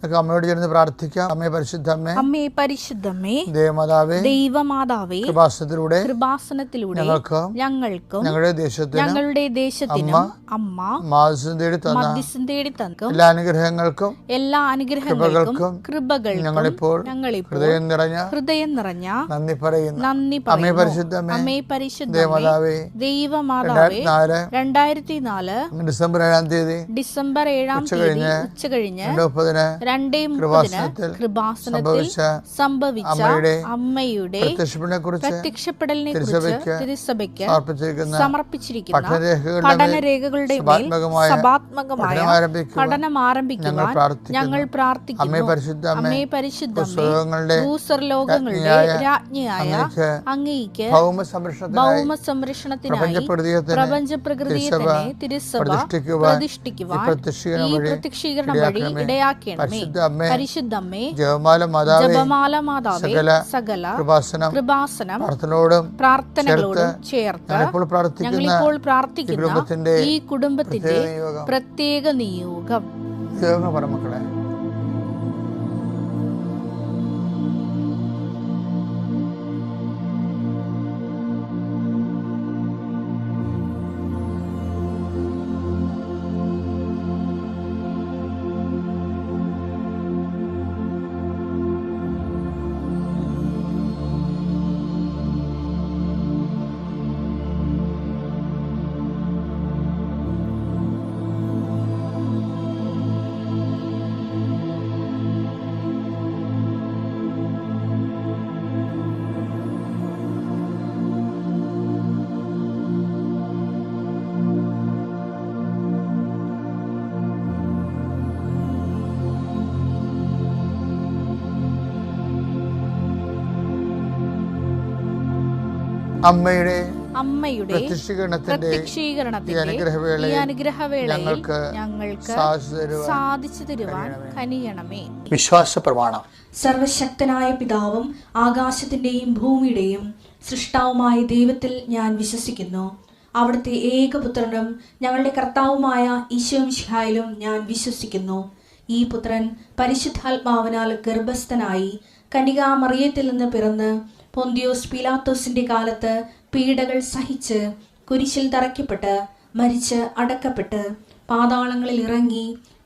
അമ്മയോട് ചേർന്ന് പ്രാർത്ഥിക്കാം. അമ്മേ പരിശുദ്ധമ്മേ, അമ്മേ പരിശുദ്ധമ്മേ, ദേവമാതാവേ, ദൈവമാതാവേ, കൃപാസനത്തിലൂടെ ഞങ്ങൾക്കും ഞങ്ങളുടെ ദേശത്തിനും അമ്മ മധ്യസ്ഥം തേടി തന്ന എല്ലാ അനുഗ്രഹങ്ങൾക്കും കൃപകൾക്കും ഞങ്ങളിപ്പോൾ ഹൃദയം നിറഞ്ഞ നന്ദി പറയുന്നു. അമ്മേ പരിശുദ്ധമേ, ദൈവമാതാവേ, 2004 ഡിസംബർ 7 തീയതി ഉച്ചകഴിഞ്ഞ് 2:30 കൃപാസനത്തിൽ സംഭവിച്ച അമ്മയുടെ പ്രത്യക്ഷപ്പെടലിനെ കുറിച്ച് തിരുസഭയ്ക്ക് സമർപ്പിച്ചിരിക്കുന്ന പഠനരേഖകളുടെ മേൽ സഭാത്മകമായ പഠനം ആരംഭിക്കുവാൻ ഞങ്ങൾ പ്രാർത്ഥിക്കുന്നു. അമ്മേ പരിശുദ്ധമേ, ഭൂസ്വർലോകങ്ങളുടെ രാജ്ഞിയായ അങ്ങേയ്ക്ക് ഭൗമ സംരക്ഷണത്തിനായി പ്രപഞ്ച പ്രകൃതിയെ തന്നെ തിരുസഭ പ്രതിഷ്ഠിക്കുവാൻ ഈ പ്രത്യക്ഷീകരണം വഴി ഇടയാക്കണമേ. പരിശുദ്ധമ്മേ, ജപമാല മാതാവേ, സകല കൃപാസനം പ്രാർത്ഥനകളോടും ചേർത്ത് ഞങ്ങളിപ്പോൾ പ്രാർത്ഥിക്കുന്ന ഈ കുടുംബത്തിന്റെ പ്രത്യേക നിയോഗം. മക്കളെ, അമ്മയുടെ പ്രത്യക്ഷീകരണത്തിന്റെ ഈ അനുഗ്രഹവേളയിൽ ഞങ്ങൾക്ക് സാധിച്ചു തരുവാൻ കനിയണമേ. വിശ്വാസ പ്രമാണം. സർവശക്തനായ പിതാവും ആകാശത്തിന്റെയും ഭൂമിയുടെയും സൃഷ്ടാവുമായ ദൈവത്തിൽ ഞാൻ വിശ്വസിക്കുന്നു. അവിടുത്തെ ഏകപുത്രനും ഞങ്ങളുടെ കർത്താവുമായ ഈശോമിശിഹായിലും ഞാൻ വിശ്വസിക്കുന്നു. ഈ പുത്രൻ പരിശുദ്ധാത്മാവിനാൽ ഗർഭസ്ഥനായി കന്യകാമറിയത്തിൽ നിന്ന് പിറന്ന് പൊന്തിയോസ് പീലാത്തോസിന്റെ കാലത്ത് പീഡകൾ സഹിച്ച് കുരിശിൽ തറയ്ക്കപ്പെട്ട് മരിച്ച് അടക്കപ്പെട്ട് പാതാളങ്ങളിൽ ഇറങ്ങി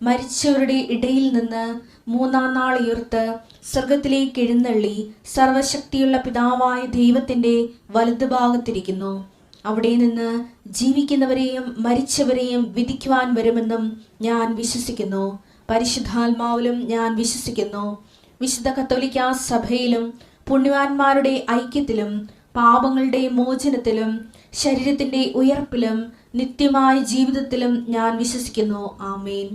മരിച്ചവരുടെ ഇടയിൽ നിന്ന് 3-ാം നാൾ ഉയർത്ത് സ്വർഗത്തിലേക്ക് എഴുന്നള്ളി സർവശക്തിയുള്ള പിതാവായ ദൈവത്തിന്റെ വലതുഭാഗത്തിരിക്കുന്നു. അവിടെ നിന്ന് ജീവിക്കുന്നവരെയും മരിച്ചവരെയും വിധിക്കുവാൻ വരുമെന്നും ഞാൻ വിശ്വസിക്കുന്നു. പരിശുദ്ധാത്മാവിലും ഞാൻ വിശ്വസിക്കുന്നു. വിശുദ്ധ കത്തോലിക്കാ സഭയിലും പുണ്യവാന്മാരുടെ ഐക്യത്തിലും പാപങ്ങളുടെ മോചനത്തിലും ശരീരത്തിന്റെ ഉയർപ്പിലും നിത്യമായ ജീവിതത്തിലും ഞാൻ വിശ്വസിക്കുന്നു. ആമേൻ.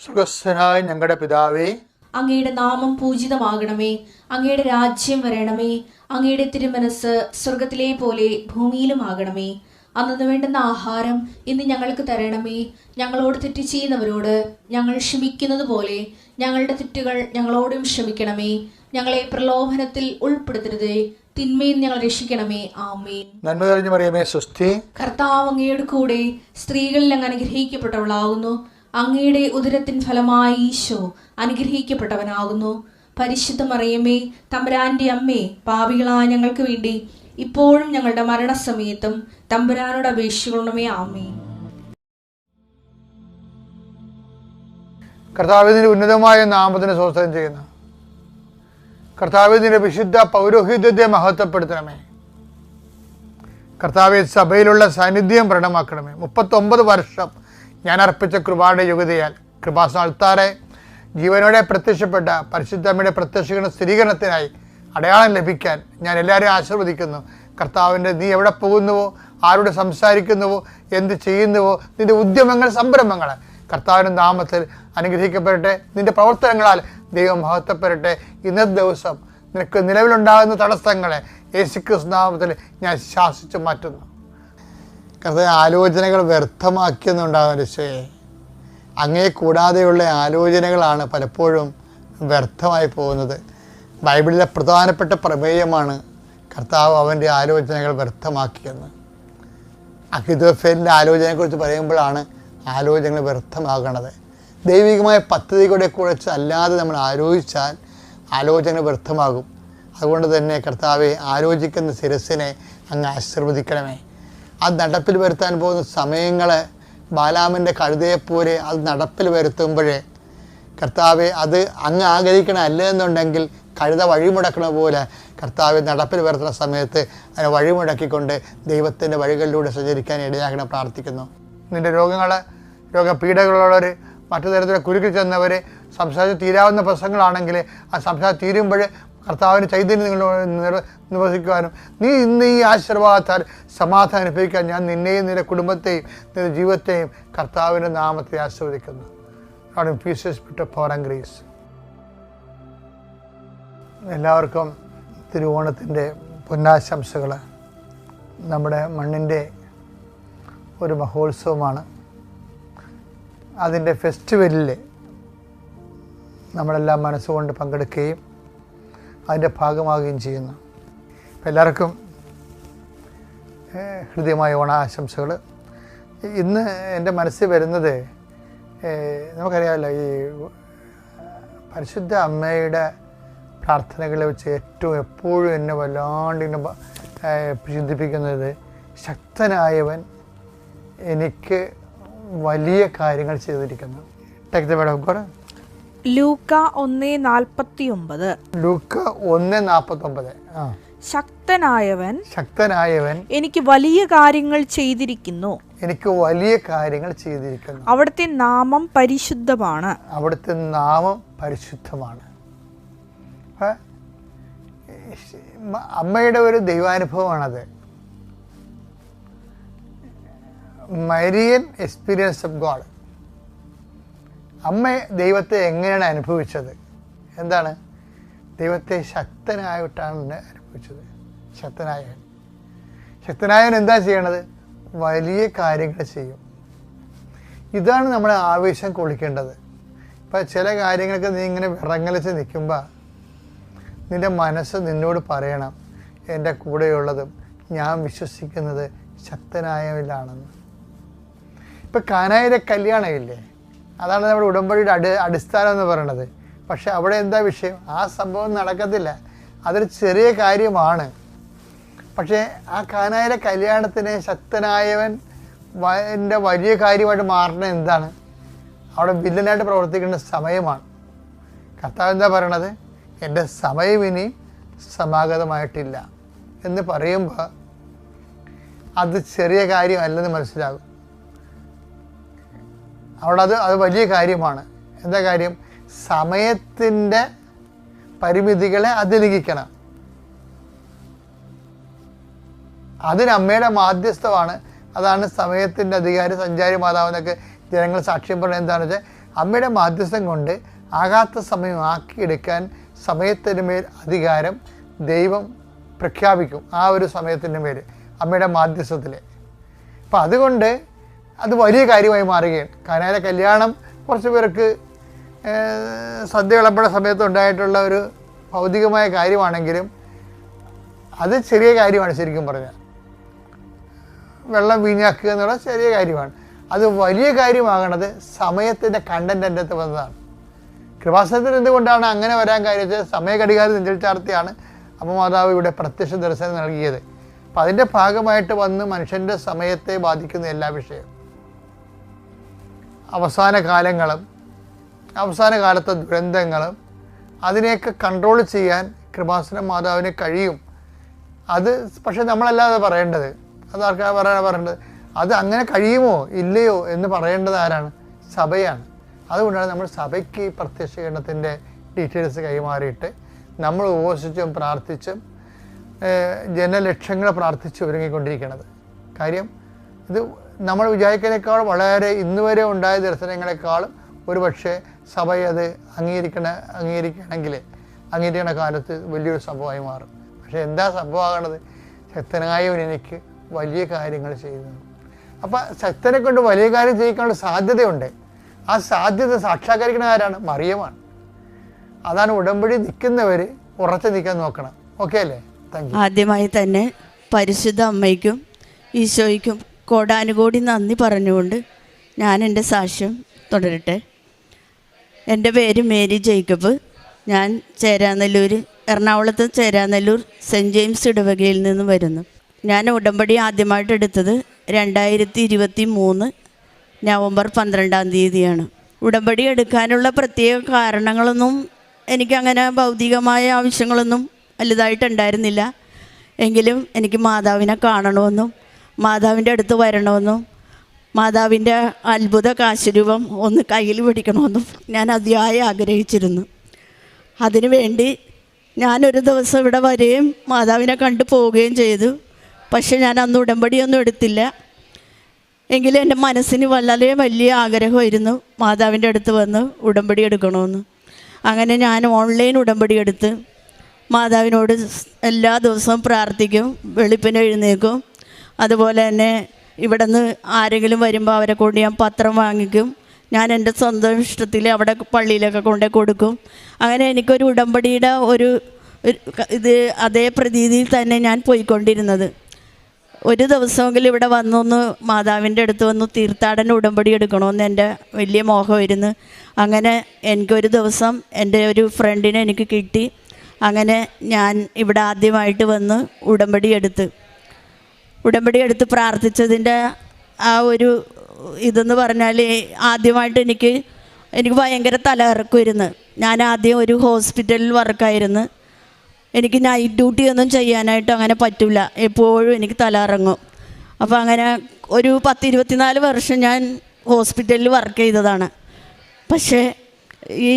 സ്വർഗ്ഗസ്ഥനായ ഞങ്ങളുടെ പിതാവേ, അങ്ങയുടെ നാമം പൂജിതമാകണമേ. അങ്ങയുടെ രാജ്യം വരണമേ. അങ്ങയുടെ തിരുമനസ് സ്വർഗത്തിലെ പോലെ ഭൂമിയിലും ആകണമേ. അന്നു വേണ്ടുന്ന ആഹാരം ഇന്ന് ഞങ്ങൾക്ക് തരണമേ. ഞങ്ങളോട് തെറ്റ് ചെയ്യുന്നവരോട് ഞങ്ങൾ ക്ഷമിക്കുന്നത് പോലെ ഞങ്ങളുടെ തെറ്റുകൾ ഞങ്ങളോടും ക്ഷമിക്കണമേ. ഞങ്ങളെ പ്രലോഭനത്തിൽ ഉൾപ്പെടുത്തരുതേ, തിന്മയിൽ ഞങ്ങൾ രക്ഷിക്കണമേ. ആമേൻ. നന്മ നിറഞ്ഞ മറിയമേ, സ്വസ്തി. കർത്താവ് അങ്ങയുടെ കൂടെ സ്ത്രീകളിൽ അങ്ങ് അനുഗ്രഹിക്കപ്പെട്ടവളാകുന്നു. അങ്ങയുടെ ഉദരത്തിൻ ഫലമായി ഈശോ അനുഗ്രഹിക്കപ്പെട്ടവനാകുന്നു. പരിശുദ്ധ മറിയമേ, തമ്പുരാന്റെ അമ്മേ, പാപികളായ ഞങ്ങൾക്ക് വേണ്ടി ഇപ്പോഴും ഞങ്ങളുടെ മരണസമയത്തും തമ്പുരാനോട് അപേക്ഷിക്കണമേ. ആമേൻ. കർത്താവിന്റെ ഉന്നതമായ നാമത്തിന് സ്വസ്ഥം ചെയ്യുന്നു. കർത്താവിന്റെ വിശുദ്ധ പൗരോഹിത്യത്തെ മഹത്വപ്പെടുത്തണമേ. കർത്താവെ, സഭയിലുള്ള സാന്നിധ്യം പ്രകടമാക്കണമേ. 39 വർഷം ഞാൻ അർപ്പിച്ച കൃപയുടെ യോഗ്യതയാൽ കൃപാസന അൾത്താരെ ജീവനോടെ പ്രത്യക്ഷപ്പെട്ട പരിശുദ്ധമ്മയുടെ പ്രത്യക്ഷീകരണ സ്ഥിരീകരണത്തിനായി അടയാളം ലഭിക്കാൻ ഞാൻ എല്ലാവരെയും ആശീർവദിക്കുന്നു. കർത്താവിൻ്റെ നീ എവിടെ പോകുന്നുവോ, ആരോട് സംസാരിക്കുന്നുവോ, എന്ത് ചെയ്യുന്നുവോ, നിന്റെ ഉദ്യമങ്ങൾ, സംരംഭങ്ങൾ കർത്താവിൻ്റെ നാമത്തിൽ അനുഗ്രഹിക്കപ്പെടട്ടെ. നിന്റെ പ്രവർത്തനങ്ങളാൽ ദൈവം മഹത്വപ്പെടട്ടെ. ഇന്നത്തെ ദിവസം നിനക്ക് നിലവിലുണ്ടാകുന്ന തടസ്സങ്ങളെ യേശുക്രിസ്തു നാമത്തിൽ ഞാൻ ശാസിച്ചു മാറ്റുന്നു. കർത്താവ്, ആലോചനകൾ വ്യർത്ഥമാക്കിയെന്നുണ്ടാകുന്ന രക്ഷയെ അങ്ങേ കൂടാതെയുള്ള ആലോചനകളാണ് പലപ്പോഴും വ്യർത്ഥമായി പോകുന്നത്. ബൈബിളിലെ പ്രധാനപ്പെട്ട പ്രമേയമാണ് കർത്താവ് അവൻ്റെ ആലോചനകൾ വ്യർത്ഥമാക്കിയെന്ന്. അഹിതോഫേലിൻ്റെ ആലോചനയെക്കുറിച്ച് പറയുമ്പോഴാണ് ആലോചനകൾ വ്യർത്ഥമാകണത്. ദൈവികമായ പദ്ധതികളെ കുറിച്ച് അല്ലാതെ നമ്മൾ ആലോചിച്ചാൽ ആലോചനകൾ വ്യർത്ഥമാകും. അതുകൊണ്ട് തന്നെ കർത്താവെ, ആലോചിക്കുന്ന ശിരസിനെ അങ്ങ് ആശീർവദിക്കണമേ. അത് നടപ്പിൽ വരുത്താൻ പോകുന്ന സമയങ്ങൾ ബാലാമിൻ്റെ കഴുതയെപ്പോലെ അത് നടപ്പിൽ വരുത്തുമ്പോഴേ കർത്താവെ, അത് അങ്ങ് ആഗ്രഹിക്കണമല്ല എന്നുണ്ടെങ്കിൽ കഴുത വഴിമുടക്കണ പോലെ കർത്താവെ നടപ്പിൽ വരുത്തുന്ന സമയത്ത് അതിനെ വഴിമുടക്കിക്കൊണ്ട് ദൈവത്തിൻ്റെ വഴികളിലൂടെ സഞ്ചരിക്കാൻ ഇടയാക്കണം പ്രാർത്ഥിക്കുന്നു. നിൻ്റെ രോഗപീഠകളുള്ളവർ, മറ്റു തരത്തിലുള്ള കുരുക്കിൽ ചെന്നവർ, സംസാരിച്ച് തീരാവുന്ന പ്രശ്നങ്ങളാണെങ്കിൽ ആ സംസാരം തീരുമ്പോൾ കർത്താവിന് ചൈതന്യം നിങ്ങൾ നിവസിക്കുവാനും നീ ഇന്ന് ഈ ആശീർവാദത്താൽ സമാധാനം അനുഭവിക്കാൻ ഞാൻ നിന്നെയും നിന്റെ കുടുംബത്തെയും നിന്റെ ജീവിതത്തെയും കർത്താവിൻ്റെ നാമത്തെ ആശീർവദിക്കുന്നു. ഗ്രേസ്. എല്ലാവർക്കും തിരുവോണത്തിൻ്റെ പൊന്നാശംസകൾ. നമ്മുടെ മണ്ണിൻ്റെ ഒരു മഹോത്സവമാണ്. അതിൻ്റെ ഫെസ്റ്റിവലിൽ നമ്മളെല്ലാം മനസ്സുകൊണ്ട് പങ്കെടുക്കുകയും അതിൻ്റെ ഭാഗമാകുകയും ചെയ്യുന്നു. അപ്പോൾ എല്ലാവർക്കും ഹൃദ്യമായ ഓണാശംസകൾ. ഇന്ന് എൻ്റെ മനസ്സിൽ വരുന്നത്, നമുക്കറിയാമല്ലോ, ഈ പരിശുദ്ധ അമ്മയുടെ പ്രാർത്ഥനകളെ വെച്ച് ഏറ്റവും എപ്പോഴും എന്നെ വല്ലാണ്ട് ചിന്തിപ്പിക്കുന്നത്, ശക്തനായവൻ എനിക്ക് വലിയ കാര്യങ്ങൾ ചെയ്തിരിക്കുന്നു. ലൂക്ക 1:49. ലൂക്ക 1:49. ശക്തനായവൻ എനിക്ക് വലിയ കാര്യങ്ങൾ ചെയ്തിരിക്കുന്നു. അവിടുത്തെ നാമം പരിശുദ്ധമാണ്. അമ്മയുടെ ഒരു ദൈവാനുഭവമാണത്. Marian experience of God. അമ്മ ദൈവത്തെ എങ്ങനെയാണ് അനുഭവിച്ചത്? എന്താണ്? ദൈവത്തെ ശക്തനായിട്ടാണ് അനുഭവിച്ചത്. ശക്തനായവൻ എന്താ ചെയ്യണത്? വലിയ കാര്യങ്ങൾ ചെയ്യും. ഇതാണ് നമ്മളെ ആവേശം കൊള്ളിക്കേണ്ടത്. ഇപ്പം ചില കാര്യങ്ങൾക്ക് നീ ഇങ്ങനെ വിറങ്ങലിച്ച് നിൽക്കുമ്പോൾ നിൻ്റെ മനസ്സ് നിന്നോട് പറയണം, എൻ്റെ കൂടെയുള്ളതും ഞാൻ വിശ്വസിക്കുന്നത് ശക്തനായവനാണെന്ന്. ഇപ്പം കാനായിലെ കല്യാണമില്ലേ, അതാണ് നമ്മുടെ ഉടമ്പടിയുടെ അടിസ്ഥാനം എന്ന് പറയുന്നത്. പക്ഷെ അവിടെ എന്താ വിഷയം? ആ സംഭവം നടക്കത്തില്ല. അതൊരു ചെറിയ കാര്യമാണ്. പക്ഷേ ആ കാനായിലെ കല്യാണത്തിന് ശക്തനായവൻ എൻ്റെ വലിയ കാര്യമായിട്ട് മാറണത് എന്താണ്? അവിടെ വില്ലനായിട്ട് പ്രവർത്തിക്കേണ്ട സമയമാണ്. കർത്താവ് എന്താ പറയണത്? എൻ്റെ സമയം ഇനി സമാഗതമായിട്ടില്ല എന്ന് പറയുമ്പോൾ അത് ചെറിയ കാര്യമല്ലെന്ന് മനസ്സിലാകും. അവിടെ അത് വലിയ കാര്യമാണ്. എന്താ കാര്യം? സമയത്തിൻ്റെ പരിമിതികളെ അതിലംഘിക്കണം. അതിന് അമ്മയുടെ മാധ്യസ്ഥമാണ്. അതാണ് സമയത്തിൻ്റെ അധികാരി, സഞ്ചാരി മാതാവെന്നൊക്കെ ജനങ്ങൾ സാക്ഷ്യം പറയുന്നത്. എന്താണെന്ന് വെച്ചാൽ അമ്മയുടെ മാധ്യസ്ഥം കൊണ്ട് ആകാത്ത സമയം ആക്കിയെടുക്കാൻ സമയത്തിന് മേൽ അധികാരം ദൈവം പ്രഖ്യാപിക്കും. ആ ഒരു സമയത്തിൻ്റെ മേൽ അമ്മയുടെ മാധ്യസ്ഥത്തിൽ. അപ്പം അതുകൊണ്ട് അത് വലിയ കാര്യമായി മാറുകയാണ്. കാനായിലെ കല്യാണം കുറച്ച് പേർക്ക് സദ്യ വിളമ്പുന്ന സമയത്ത് ഉണ്ടായിട്ടുള്ള ഒരു ഭൗതികമായ കാര്യമാണെങ്കിലും അത് ചെറിയ കാര്യമാണ്. ശരിക്കും പറഞ്ഞാൽ വെള്ളം വീഞ്ഞാക്കുക എന്നുള്ള ചെറിയ കാര്യമാണ്. അത് വലിയ കാര്യമാകണത് സമയത്തിൻ്റെ കണ്ടന്റ് എൻ്റെ അടുത്ത് വന്നതാണ്. കൃപാസനത്തിന് എന്തുകൊണ്ടാണ് അങ്ങനെ വരാൻ കാര്യം വെച്ചാൽ സമയഘടികാരം നെഞ്ചിൽ ചാർത്തിയാണ് അമ്മ മാതാവ് ഇവിടെ പ്രത്യക്ഷ ദർശനം നൽകിയത്. അപ്പം അതിൻ്റെ ഭാഗമായിട്ട് വന്ന് മനുഷ്യൻ്റെ സമയത്തെ ബാധിക്കുന്ന എല്ലാ വിഷയവും, അവസാന കാലത്തെ ദുരന്തങ്ങളും അതിനെയൊക്കെ കൺട്രോൾ ചെയ്യാൻ കൃപാസന മാതാവിന് കഴിയും. അത് പക്ഷെ നമ്മളല്ലാതെ പറയേണ്ടത്, അതാർക്കാണ് പറയേണ്ടത്? അത് അങ്ങനെ കഴിയുമോ ഇല്ലയോ എന്ന് പറയേണ്ടത് ആരാണ്? സഭയാണ്. അതുകൊണ്ടാണ് നമ്മൾ സഭയ്ക്ക് പ്രത്യക്ഷീകരണത്തിൻ്റെ ഡീറ്റെയിൽസ് കൈമാറിയിട്ട് നമ്മൾ ഉപവസിച്ചും പ്രാർത്ഥിച്ചും ജനലക്ഷങ്ങളെ പ്രാർത്ഥിച്ച് ഒരുങ്ങിക്കൊണ്ടിരിക്കുന്നത്. കാര്യം ഇത് നമ്മൾ വിചാരിക്കുന്നതിനേക്കാൾ വളരെ ഇന്ന് വരെ ഉണ്ടായ ദർശനങ്ങളെക്കാളും ഒരു പക്ഷേ സഭ അത് അംഗീകരിക്കണ കാലത്ത് വലിയൊരു സംഭവമായി മാറും. പക്ഷേ എന്താ സംഭവമാകണത്? ശക്തനായവൻ എനിക്ക് വലിയ കാര്യങ്ങൾ ചെയ്യുന്നു. അപ്പം ശക്തനെ കൊണ്ട് വലിയ കാര്യം ചെയ്യിക്കാനുള്ള സാധ്യതയുണ്ട്. ആ സാധ്യത സാക്ഷാത്കരിക്കുന്ന ആരാണ്? മറിയമാണ്. അതാണ് ഉടമ്പടി നിൽക്കുന്നവർ ഉറച്ചു നിൽക്കാൻ നോക്കണം. ഓക്കെ അല്ലേ? ആദ്യമായി തന്നെ പരിശുദ്ധ അമ്മയ്ക്കും ഈശോയ്ക്കും കോടാനുകോടി നന്ദി പറഞ്ഞുകൊണ്ട് ഞാൻ എൻ്റെ സാക്ഷ്യം തുടരട്ടെ. എൻ്റെ പേര് മേരി ജേക്കബ്. ഞാൻ ചേരാനെല്ലൂർ, എറണാകുളത്ത് ചേരാനെല്ലൂർ സെൻറ്റ് ജെയിംസ് ഇടവകയിൽ നിന്ന് വരുന്നു. ഞാൻ ഉടമ്പടി ആദ്യമായിട്ട് എടുത്തത് 2023 നവംബർ 12-ാം തീയതിയാണ്. ഉടമ്പടി എടുക്കാനുള്ള പ്രത്യേക കാരണങ്ങളൊന്നും എനിക്കങ്ങനെ ഭൗതികമായ ആവശ്യങ്ങളൊന്നും വലുതായിട്ടുണ്ടായിരുന്നില്ല. എങ്കിലും എനിക്ക് മാതാവിനെ കാണണമെന്നും മാതാവിൻ്റെ അടുത്ത് വരണമെന്നും മാതാവിൻ്റെ അത്ഭുത കാശരൂപം ഒന്ന് കയ്യിൽ പിടിക്കണമെന്നും ഞാൻ അതിയായി ആഗ്രഹിച്ചിരുന്നു. അതിനുവേണ്ടി ഞാനൊരു ദിവസം ഇവിടെ വരികയും മാതാവിനെ കണ്ടു പോവുകയും ചെയ്തു. പക്ഷെ ഞാൻ അന്ന് ഉടമ്പടിയൊന്നും എടുത്തില്ല. എങ്കിലും എൻ്റെ മനസ്സിന് വളരെ വലിയ ആഗ്രഹമായിരുന്നു മാതാവിൻ്റെ അടുത്ത് വന്ന് ഉടമ്പടി എടുക്കണമെന്ന്. അങ്ങനെ ഞാൻ ഓൺലൈൻ ഉടമ്പടി എടുത്ത് മാതാവിനോട് എല്ലാ ദിവസവും പ്രാർത്ഥിക്കും, വെളുപ്പിന് എഴുന്നേക്കും. അതുപോലെ തന്നെ ഇവിടെ നിന്ന് ആരെങ്കിലും വരുമ്പോൾ അവരെ കൊണ്ട് ഞാൻ പത്രം വാങ്ങിക്കും. ഞാൻ എൻ്റെ സ്വന്തം ഇഷ്ടത്തിൽ അവിടെ പള്ളിയിലൊക്കെ കൊണ്ടു കൊടുക്കും. അങ്ങനെ എനിക്കൊരു ഉടമ്പടിയുടെ ഒരു ഇത് അതേ പ്രതീതിയിൽ തന്നെ ഞാൻ പോയിക്കൊണ്ടിരുന്നത്. ഒരു ദിവസമെങ്കിലും ഇവിടെ വന്നൊന്ന് മാതാവിൻ്റെ അടുത്ത് വന്ന് തീർത്ഥാടന ഉടമ്പടി എടുക്കണമെന്ന് എൻ്റെ വലിയ മോഹമായിരുന്നു. അങ്ങനെ എനിക്കൊരു ദിവസം എൻ്റെ ഒരു ഫ്രണ്ടിനെ എനിക്ക് കിട്ടി. അങ്ങനെ ഞാൻ ഇവിടെ ആദ്യമായിട്ട് വന്ന് ഉടമ്പടി എടുത്ത് പ്രാർത്ഥിച്ചതിൻ്റെ ആ ഒരു ഇതെന്ന് പറഞ്ഞാൽ, ആദ്യമായിട്ട് എനിക്ക് ഭയങ്കര തലകറക്കമായിരുന്നു. ഞാൻ ആദ്യം ഒരു ഹോസ്പിറ്റലിൽ വർക്കായിരുന്നു. എനിക്ക് നൈറ്റ് ഡ്യൂട്ടി ഒന്നും ചെയ്യാനായിട്ട് അങ്ങനെ പറ്റില്ല, എപ്പോഴും എനിക്ക് തലകറങ്ങും. അപ്പോൾ അങ്ങനെ ഒരു 10-24 വർഷം ഞാൻ ഹോസ്പിറ്റലിൽ വർക്ക് ചെയ്തതാണ്. പക്ഷേ ഈ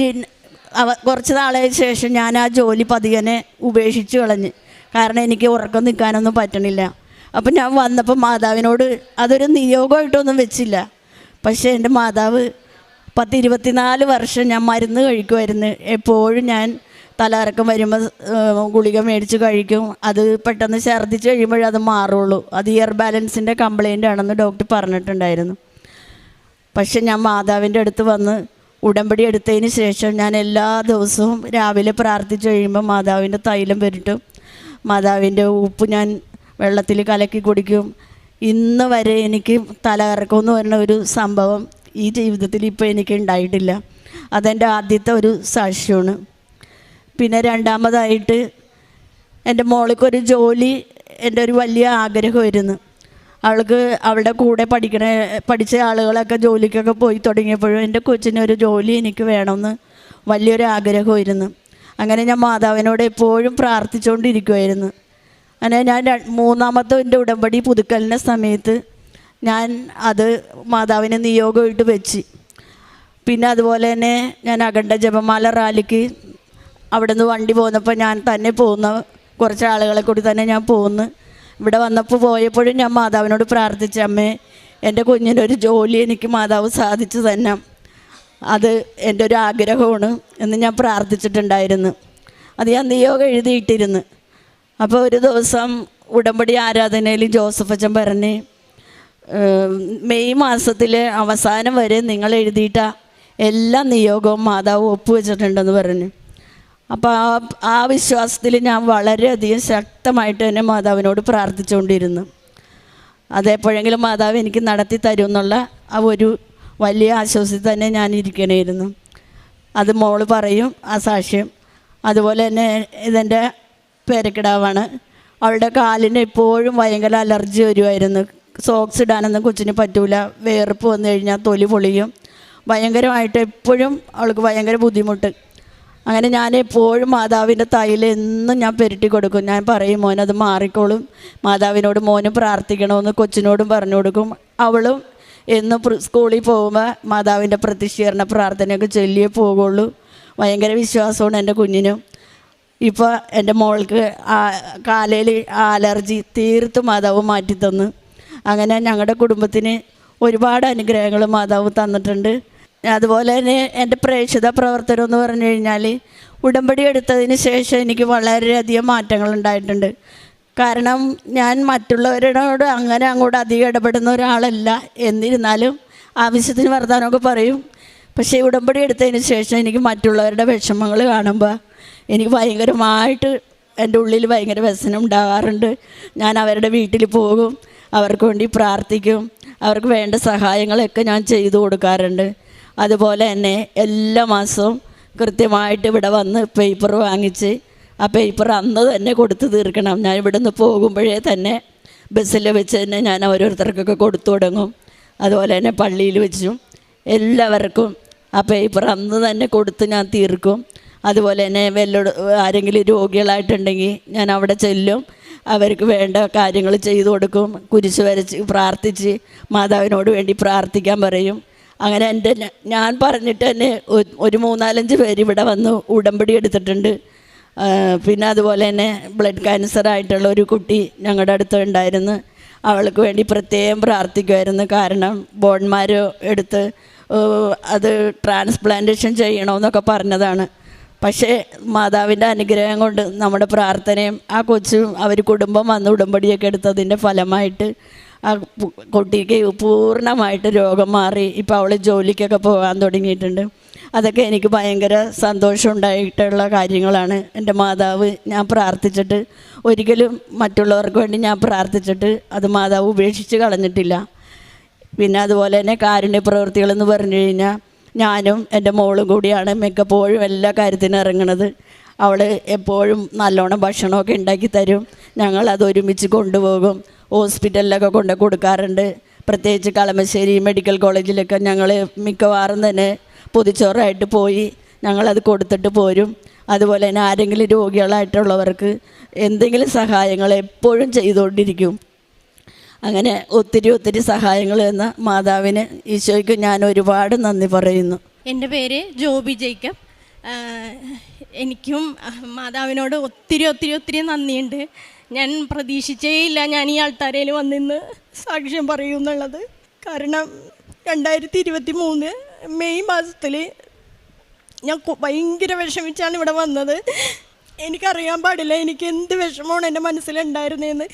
കുറച്ച് നാളായ ശേഷം ഞാൻ ആ ജോലി പതിയെ ഉപേക്ഷിച്ച് കളഞ്ഞ്. കാരണം എനിക്ക് ഉറക്കം നിൽക്കാനൊന്നും പറ്റണില്ല. അപ്പം ഞാൻ വന്നപ്പോൾ മാതാവിനോട് അതൊരു നിയോഗമായിട്ടൊന്നും വെച്ചില്ല. പക്ഷേ എൻ്റെ മാതാവ് 10-24 വർഷം ഞാൻ മരുന്ന് കഴിക്കുമായിരുന്നു. എപ്പോഴും ഞാൻ തലകറക്കം വരുമ്പോൾ ഗുളിക മേടിച്ച് കഴിക്കും. അത് പെട്ടെന്ന് ഛർദ്ദിച്ച് കഴിയുമ്പോഴേ അത് മാറുള്ളൂ. അത് ഇയർ ബാലൻസിൻ്റെ കംപ്ലൈൻ്റ് ആണെന്ന് ഡോക്ടർ പറഞ്ഞിട്ടുണ്ടായിരുന്നു. പക്ഷെ ഞാൻ മാതാവിൻ്റെ അടുത്ത് വന്ന് ഉടമ്പടി എടുത്തതിന് ശേഷം ഞാൻ എല്ലാ ദിവസവും രാവിലെ പ്രാർത്ഥിച്ച് കഴിയുമ്പോൾ മാതാവിൻ്റെ തൈലം പുരട്ടും, മാതാവിൻ്റെ ഉപ്പ് ഞാൻ വെള്ളത്തിൽ കലക്കി കുടിക്കും. ഇന്ന് വരെ എനിക്ക് തലകറക്കം എന്ന് പറയുന്ന ഒരു സംഭവം ഈ ജീവിതത്തിൽ ഇപ്പോൾ എനിക്ക് ഉണ്ടായിട്ടില്ല. അതെൻ്റെ ആദ്യത്തെ ഒരു സാക്ഷ്യമാണ്. പിന്നെ രണ്ടാമതായിട്ട് എൻ്റെ മോൾക്കൊരു ജോലി എൻ്റെ ഒരു വലിയ ആഗ്രഹമായിരുന്നു. അവൾക്ക് അവളുടെ കൂടെ പഠിച്ച ആളുകളൊക്കെ ജോലിക്കൊക്കെ പോയി തുടങ്ങിയപ്പോഴും എൻ്റെ കൊച്ചിനൊരു ജോലി എനിക്ക് വേണമെന്ന് വലിയൊരു ആഗ്രഹമായിരുന്നു. അങ്ങനെ ഞാൻ മാതാവിനോട് എപ്പോഴും പ്രാർത്ഥിച്ചുകൊണ്ടിരിക്കുമായിരുന്നു. അങ്ങനെ ഞാൻ മൂന്നാമത്തെ എൻ്റെ ഉടമ്പടി പുതുക്കലിൻ്റെ സമയത്ത് ഞാൻ അത് മാതാവിനെ നിയോഗമായിട്ട് വെച്ച്. പിന്നെ അതുപോലെ തന്നെ ഞാൻ അഖണ്ഡ ജപമാല റാലിക്ക് അവിടെ നിന്ന് വണ്ടി പോകുന്നപ്പോൾ ഞാൻ തന്നെ പോകുന്ന കുറച്ച് ആളുകളെ കൂടി തന്നെ ഞാൻ പോകുന്നു. ഇവിടെ വന്നപ്പോൾ പോയപ്പോഴും ഞാൻ മാതാവിനോട് പ്രാർത്ഥിച്ച, അമ്മേ എൻ്റെ കുഞ്ഞിനൊരു ജോലി എനിക്ക് മാതാവ് സാധിച്ചു തന്നെ, അത് എൻ്റെ ഒരു ആഗ്രഹമാണ് എന്ന് ഞാൻ പ്രാർത്ഥിച്ചിട്ടുണ്ടായിരുന്നു. അത് ഞാൻ നിയോഗം എഴുതിയിട്ടിരുന്നു. അപ്പോൾ ഒരു ദിവസം ഉടമ്പടി ആരാധനയിൽ ജോസഫ് അച്ഛൻ പറഞ്ഞ്, മെയ് മാസത്തിൽ അവസാനം വരെ നിങ്ങൾ എഴുതിയിട്ട എല്ലാ നിയോഗവും മാതാവ് ഒപ്പുവെച്ചിട്ടുണ്ടെന്ന് പറഞ്ഞു. അപ്പോൾ ആ വിശ്വാസത്തിൽ ഞാൻ വളരെയധികം ശക്തമായിട്ട് തന്നെ മാതാവിനോട് പ്രാർത്ഥിച്ചുകൊണ്ടിരുന്നു. അതെപ്പോഴെങ്കിലും മാതാവ് എനിക്ക് നടത്തി തരും എന്നുള്ള ആ ഒരു വലിയ ആശ്വാസത്തിൽ തന്നെ ഞാൻ ഇരിക്കണമായിരുന്നു. അത് മോള് പറയും ആ സാക്ഷ്യം. അതുപോലെ തന്നെ ഇതെൻ്റെ പേരക്കിടാവാണ്. അവളുടെ കാലിന് എപ്പോഴും ഭയങ്കര അലർജി വരുമായിരുന്നു. സോക്സ് ഇടാനൊന്നും കൊച്ചിന് പറ്റൂല. വേർപ്പ് വന്നു കഴിഞ്ഞാൽ തൊലി പൊളിയും. ഭയങ്കരമായിട്ട് എപ്പോഴും അവൾക്ക് ഭയങ്കര ബുദ്ധിമുട്ട്. അങ്ങനെ ഞാൻ എപ്പോഴും മാതാവിൻ്റെ തൈല എന്നും ഞാൻ പുരട്ടി കൊടുക്കും. ഞാൻ പറയും, മോനത് മാറിക്കോളും, മാതാവിനോട് മോനും പ്രാർത്ഥിക്കണമെന്ന് കൊച്ചിനോടും പറഞ്ഞു കൊടുക്കും. അവളും എന്നും സ്കൂളിൽ പോകുമ്പോൾ മാതാവിൻ്റെ പ്രത്യക്ഷീകരണ പ്രാർത്ഥനയൊക്കെ ചൊല്ലിയേ പോകുള്ളൂ. ഭയങ്കര വിശ്വാസമാണ് എൻ്റെ കുഞ്ഞിനും. ഇപ്പോൾ എൻ്റെ മോൾക്ക് കാലയിൽ അലർജി തീർത്തും മാതാവ് മാറ്റിത്തന്നു. അങ്ങനെ ഞങ്ങളുടെ കുടുംബത്തിന് ഒരുപാട് അനുഗ്രഹങ്ങൾ മാതാവ് തന്നിട്ടുണ്ട്. അതുപോലെ തന്നെ എൻ്റെ പ്രേക്ഷിത പ്രവർത്തനം എന്ന് പറഞ്ഞു കഴിഞ്ഞാൽ, ഉടമ്പടി എടുത്തതിന് ശേഷം എനിക്ക് വളരെയധികം മാറ്റങ്ങളുണ്ടായിട്ടുണ്ട്. കാരണം ഞാൻ മറ്റുള്ളവരോട് അങ്ങനെ അങ്ങോട്ട് അധികം ഇടപെടുന്ന ഒരാളല്ല. എന്നിരുന്നാലും ആവശ്യത്തിന് വർത്താനമൊക്കെ പറയും. പക്ഷേ ഉടമ്പടി എടുത്തതിന് ശേഷം എനിക്ക് മറ്റുള്ളവരുടെ വിഷമങ്ങൾ കാണുമ്പോൾ എനിക്ക് ഭയങ്കരമായിട്ട് എൻ്റെ ഉള്ളിൽ ഭയങ്കര വ്യസനം ഉണ്ടാകാറുണ്ട്. ഞാൻ അവരുടെ വീട്ടിൽ പോകും, അവർക്ക് വേണ്ടി പ്രാർത്ഥിക്കും, അവർക്ക് വേണ്ട സഹായങ്ങളൊക്കെ ഞാൻ ചെയ്തു കൊടുക്കാറുണ്ട്. അതുപോലെ തന്നെ എല്ലാ മാസവും കൃത്യമായിട്ട് ഇവിടെ വന്ന് പേപ്പർ വാങ്ങിച്ച് ആ പേപ്പർ അന്ന് തന്നെ കൊടുത്തു തീർക്കണം. ഞാൻ ഇവിടെ നിന്ന് പോകുമ്പോഴേ തന്നെ ബസ്സിൽ വെച്ച് തന്നെ ഞാൻ ഓരോരുത്തർക്കൊക്കെ കൊടുത്തു തുടങ്ങും. അതുപോലെ തന്നെ പള്ളിയിൽ വെച്ചും എല്ലാവർക്കും ആ പേപ്പർ അന്ന് തന്നെ കൊടുത്ത് ഞാൻ തീർക്കും. അതുപോലെ തന്നെ ആരെങ്കിലും രോഗികളായിട്ടുണ്ടെങ്കിൽ ഞാൻ അവിടെ ചെല്ലും, അവർക്ക് വേണ്ട കാര്യങ്ങൾ ചെയ്തു കൊടുക്കും. കുരിശ് വരച്ച് പ്രാർത്ഥിച്ച് മാതാവിനോട് വേണ്ടി പ്രാർത്ഥിക്കാൻ പറയും. അങ്ങനെ ഞാൻ പറഞ്ഞിട്ട് തന്നെ ഒരു 3-4 പേര് ഇവിടെ വന്ന് ഉടമ്പടി എടുത്തിട്ടുണ്ട്. പിന്നെ അതുപോലെ തന്നെ ബ്ലഡ് ക്യാൻസർ ആയിട്ടുള്ള ഒരു കുട്ടി ഞങ്ങളുടെ അടുത്ത് ഉണ്ടായിരുന്നു. അവൾക്ക് വേണ്ടി പ്രത്യേകം പ്രാർത്ഥിക്കുമായിരുന്നു. കാരണം ബോൺമാരോ എടുത്ത് അത് ട്രാൻസ്പ്ലാന്റേഷൻ ചെയ്യണമെന്നൊക്കെ പറഞ്ഞതാണ്. പക്ഷേ മാതാവിൻ്റെ അനുഗ്രഹം കൊണ്ട് നമ്മുടെ പ്രാർത്ഥനയും ആ കൊച്ചും അവർ കുടുംബം വന്ന് ഉടമ്പടിയൊക്കെ എടുത്തതിൻ്റെ ഫലമായിട്ട് ആ കുട്ടിക്ക് പൂർണ്ണമായിട്ട് രോഗം മാറി. ഇപ്പോൾ അവൾ ജോലിക്കൊക്കെ പോകാൻ തുടങ്ങിയിട്ടുണ്ട്. അതൊക്കെ എനിക്ക് ഭയങ്കര സന്തോഷം ഉണ്ടായിട്ടുള്ള കാര്യങ്ങളാണ്. എൻ്റെ മാതാവ് ഞാൻ പ്രാർത്ഥിച്ചിട്ട് ഒരിക്കലും മറ്റുള്ളവർക്ക് വേണ്ടി ഞാൻ പ്രാർത്ഥിച്ചിട്ട് അത് മാതാവ് ഉപേക്ഷിച്ച് കളഞ്ഞിട്ടില്ല. പിന്നെ അതുപോലെ തന്നെ കാരുണ്യ പ്രവൃത്തികളെന്ന് പറഞ്ഞു കഴിഞ്ഞാൽ ഞാനും എൻ്റെ മോളും കൂടിയാണ് മിക്കപ്പോഴും എല്ലാ കാര്യത്തിനും ഇറങ്ങണത്. അവൾ എപ്പോഴും നല്ലോണം ഭക്ഷണമൊക്കെ ഉണ്ടാക്കി തരും. ഞങ്ങളത് ഒരുമിച്ച് കൊണ്ടുപോകും. ഹോസ്പിറ്റലിലൊക്കെ കൊണ്ട് കൊടുക്കാറുണ്ട്. പ്രത്യേകിച്ച് കളമശ്ശേരി മെഡിക്കൽ കോളേജിലൊക്കെ ഞങ്ങൾ മിക്കവാറും തന്നെ പൊതിച്ചോറായിട്ട് പോയി ഞങ്ങളത് കൊടുത്തിട്ട് പോരും. അതുപോലെ തന്നെ ആരെങ്കിലും രോഗികളായിട്ടുള്ളവർക്ക് എന്തെങ്കിലും സഹായങ്ങൾ എപ്പോഴും ചെയ്തുകൊണ്ടിരിക്കും. അങ്ങനെ ഒത്തിരി സഹായങ്ങൾ എന്ന മാതാവിന് ഈശോയ്ക്ക് ഞാൻ ഒരുപാട് നന്ദി പറയുന്നു. എൻ്റെ പേര് ജോബി ജേക്കബ്. എനിക്കും മാതാവിനോട് ഒത്തിരി നന്ദിയുണ്ട്. ഞാൻ പ്രതീക്ഷിച്ചേ ഇല്ല ഞാൻ ഈ ആൾത്താരയിൽ വന്നിന്ന് സാക്ഷ്യം പറയുമെന്നുള്ളത്. കാരണം 2023 മെയ് മാസത്തിൽ ഞാൻ ഭയങ്കര വിഷമിച്ചാണ് ഇവിടെ വന്നത്. എനിക്കറിയാൻ പാടില്ല എനിക്ക് എന്ത് വിഷമമാണ് എൻ്റെ മനസ്സിലുണ്ടായിരുന്നതെന്ന്.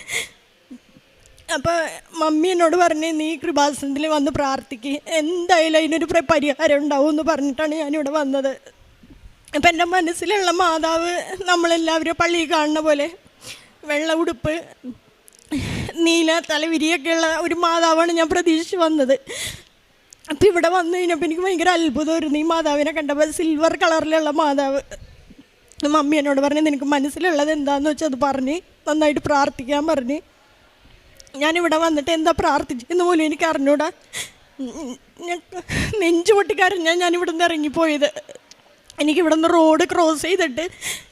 അപ്പോൾ മമ്മി എന്നോട് പറഞ്ഞ് നീ കൃപാസനത്തിൽ വന്ന് പ്രാർത്ഥിക്ക്, എന്തായാലും അതിനൊരു പരിഹാരം ഉണ്ടാവും എന്ന് പറഞ്ഞിട്ടാണ് ഞാനിവിടെ വന്നത്. അപ്പം എൻ്റെ മനസ്സിലുള്ള മാതാവ് നമ്മളെല്ലാവരും പള്ളിയിൽ കാണുന്ന പോലെ വെള്ള ഉടുപ്പ്, നീല തലവിരിയൊക്കെയുള്ള ഒരു മാതാവാണ് ഞാൻ പ്രതീക്ഷിച്ച് വന്നത്. അപ്പം ഇവിടെ വന്നു കഴിഞ്ഞപ്പോൾ എനിക്ക് ഭയങ്കര അത്ഭുതമായിരുന്നു ഈ മാതാവിനെ കണ്ടപ്പോൾ. സിൽവർ കളറിലുള്ള മാതാവ്. മമ്മി എന്നോട് പറഞ്ഞ് നിനക്ക് മനസ്സിലുള്ളത് എന്താണെന്ന് വെച്ചാൽ അത് പറഞ്ഞ് നന്നായിട്ട് പ്രാർത്ഥിക്കാൻ പറഞ്ഞ്. ഞാനിവിടെ വന്നിട്ട് എന്താ പ്രാർത്ഥിച്ചെന്ന് പോലും എനിക്ക് അറിഞ്ഞൂടാ. ഞാൻ നെഞ്ചു പൊട്ടിക്കരഞ്ഞാൽ ഞാനിവിടെ നിന്ന് ഇറങ്ങിപ്പോയത്. എനിക്കിവിടെ നിന്ന് റോഡ് ക്രോസ് ചെയ്തിട്ട്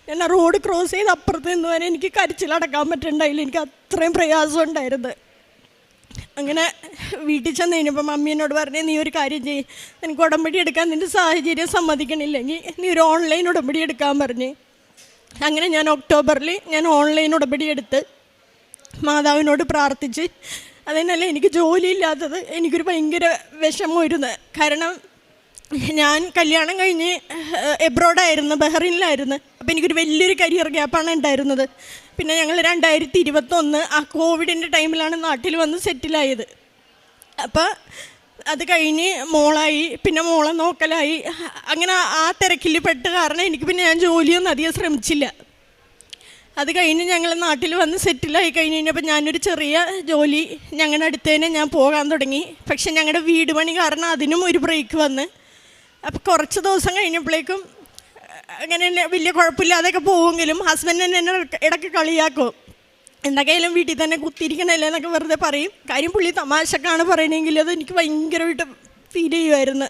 ഞാൻ ആ റോഡ് ക്രോസ് ചെയ്ത് അപ്പുറത്ത് നിന്ന് വരെ എനിക്ക് കരച്ചിലടക്കാൻ പറ്റുന്നുണ്ടായില്ല. എനിക്ക് അത്രയും പ്രയാസം ഉണ്ടായിരുന്നു. അങ്ങനെ വീട്ടിൽ ചെന്ന് കഴിഞ്ഞപ്പോൾ മമ്മി എന്നോട് പറഞ്ഞേ നീ ഒരു കാര്യം ചെയ്യ്, എനിക്ക് ഉടമ്പടി എടുക്കാൻ നിൻ്റെ സാഹചര്യം സമ്മതിക്കണില്ലെങ്കിൽ നീ ഒരു ഓൺലൈൻ ഉടമ്പടി എടുക്കാൻ പറഞ്ഞ്. അങ്ങനെ ഞാൻ ഒക്ടോബറിൽ ഓൺലൈൻ ഉടമ്പടി എടുത്ത് മാതാവിനോട് പ്രാർത്ഥിച്ച്. അതിനല്ല എനിക്ക് ജോലിയില്ലാത്തത് എനിക്കൊരു ഭയങ്കര വിഷമമായിരുന്നു. കാരണം ഞാൻ കല്യാണം കഴിഞ്ഞ് എബ്രോഡായിരുന്നു, ബഹ്റിനിലായിരുന്നു. അപ്പോൾ എനിക്കൊരു വലിയൊരു കരിയർ ഗ്യാപ്പാണ് ഉണ്ടായിരുന്നത്. പിന്നെ ഞങ്ങൾ 2021 ആ കോവിഡിൻ്റെ ടൈമിലാണ് നാട്ടിൽ വന്ന് സെറ്റിലായത്. അപ്പോൾ അത് കഴിഞ്ഞ് മോളായി, പിന്നെ മോളെ നോക്കലായി. അങ്ങനെ ആ തിരക്കിൽ പെട്ട് കാരണം എനിക്ക് പിന്നെ ഞാൻ ജോലിയൊന്നും അധികം ശ്രമിച്ചില്ല. അത് കഴിഞ്ഞ് ഞങ്ങൾ നാട്ടിൽ വന്ന് സെറ്റിലായി കഴിഞ്ഞ് കഴിഞ്ഞപ്പോൾ ഞാനൊരു ചെറിയ ജോലി ഞങ്ങളുടെ അടുത്തേനെ ഞാൻ പോകാൻ തുടങ്ങി. പക്ഷെ ഞങ്ങളുടെ വീട് പണി കാരണം അതിനും ഒരു ബ്രേക്ക് വന്ന്. അപ്പോൾ കുറച്ച് ദിവസം കഴിഞ്ഞപ്പോഴേക്കും അങ്ങനെ വലിയ കുഴപ്പമില്ലാതെയൊക്കെ പോവുമെങ്കിലും ഹസ്ബൻഡ് എന്നെ ഇടയ്ക്ക് കളിയാക്കും, എന്തൊക്കെയായാലും വീട്ടിൽ തന്നെ കുത്തിയിരിക്കണല്ലേ എന്നൊക്കെ വെറുതെ പറയും. കാര്യം പുള്ളി തമാശക്കാണ് പറയണമെങ്കിൽ അത് എനിക്ക് ഭയങ്കരമായിട്ട് ഫീൽ ചെയ്യുമായിരുന്നു.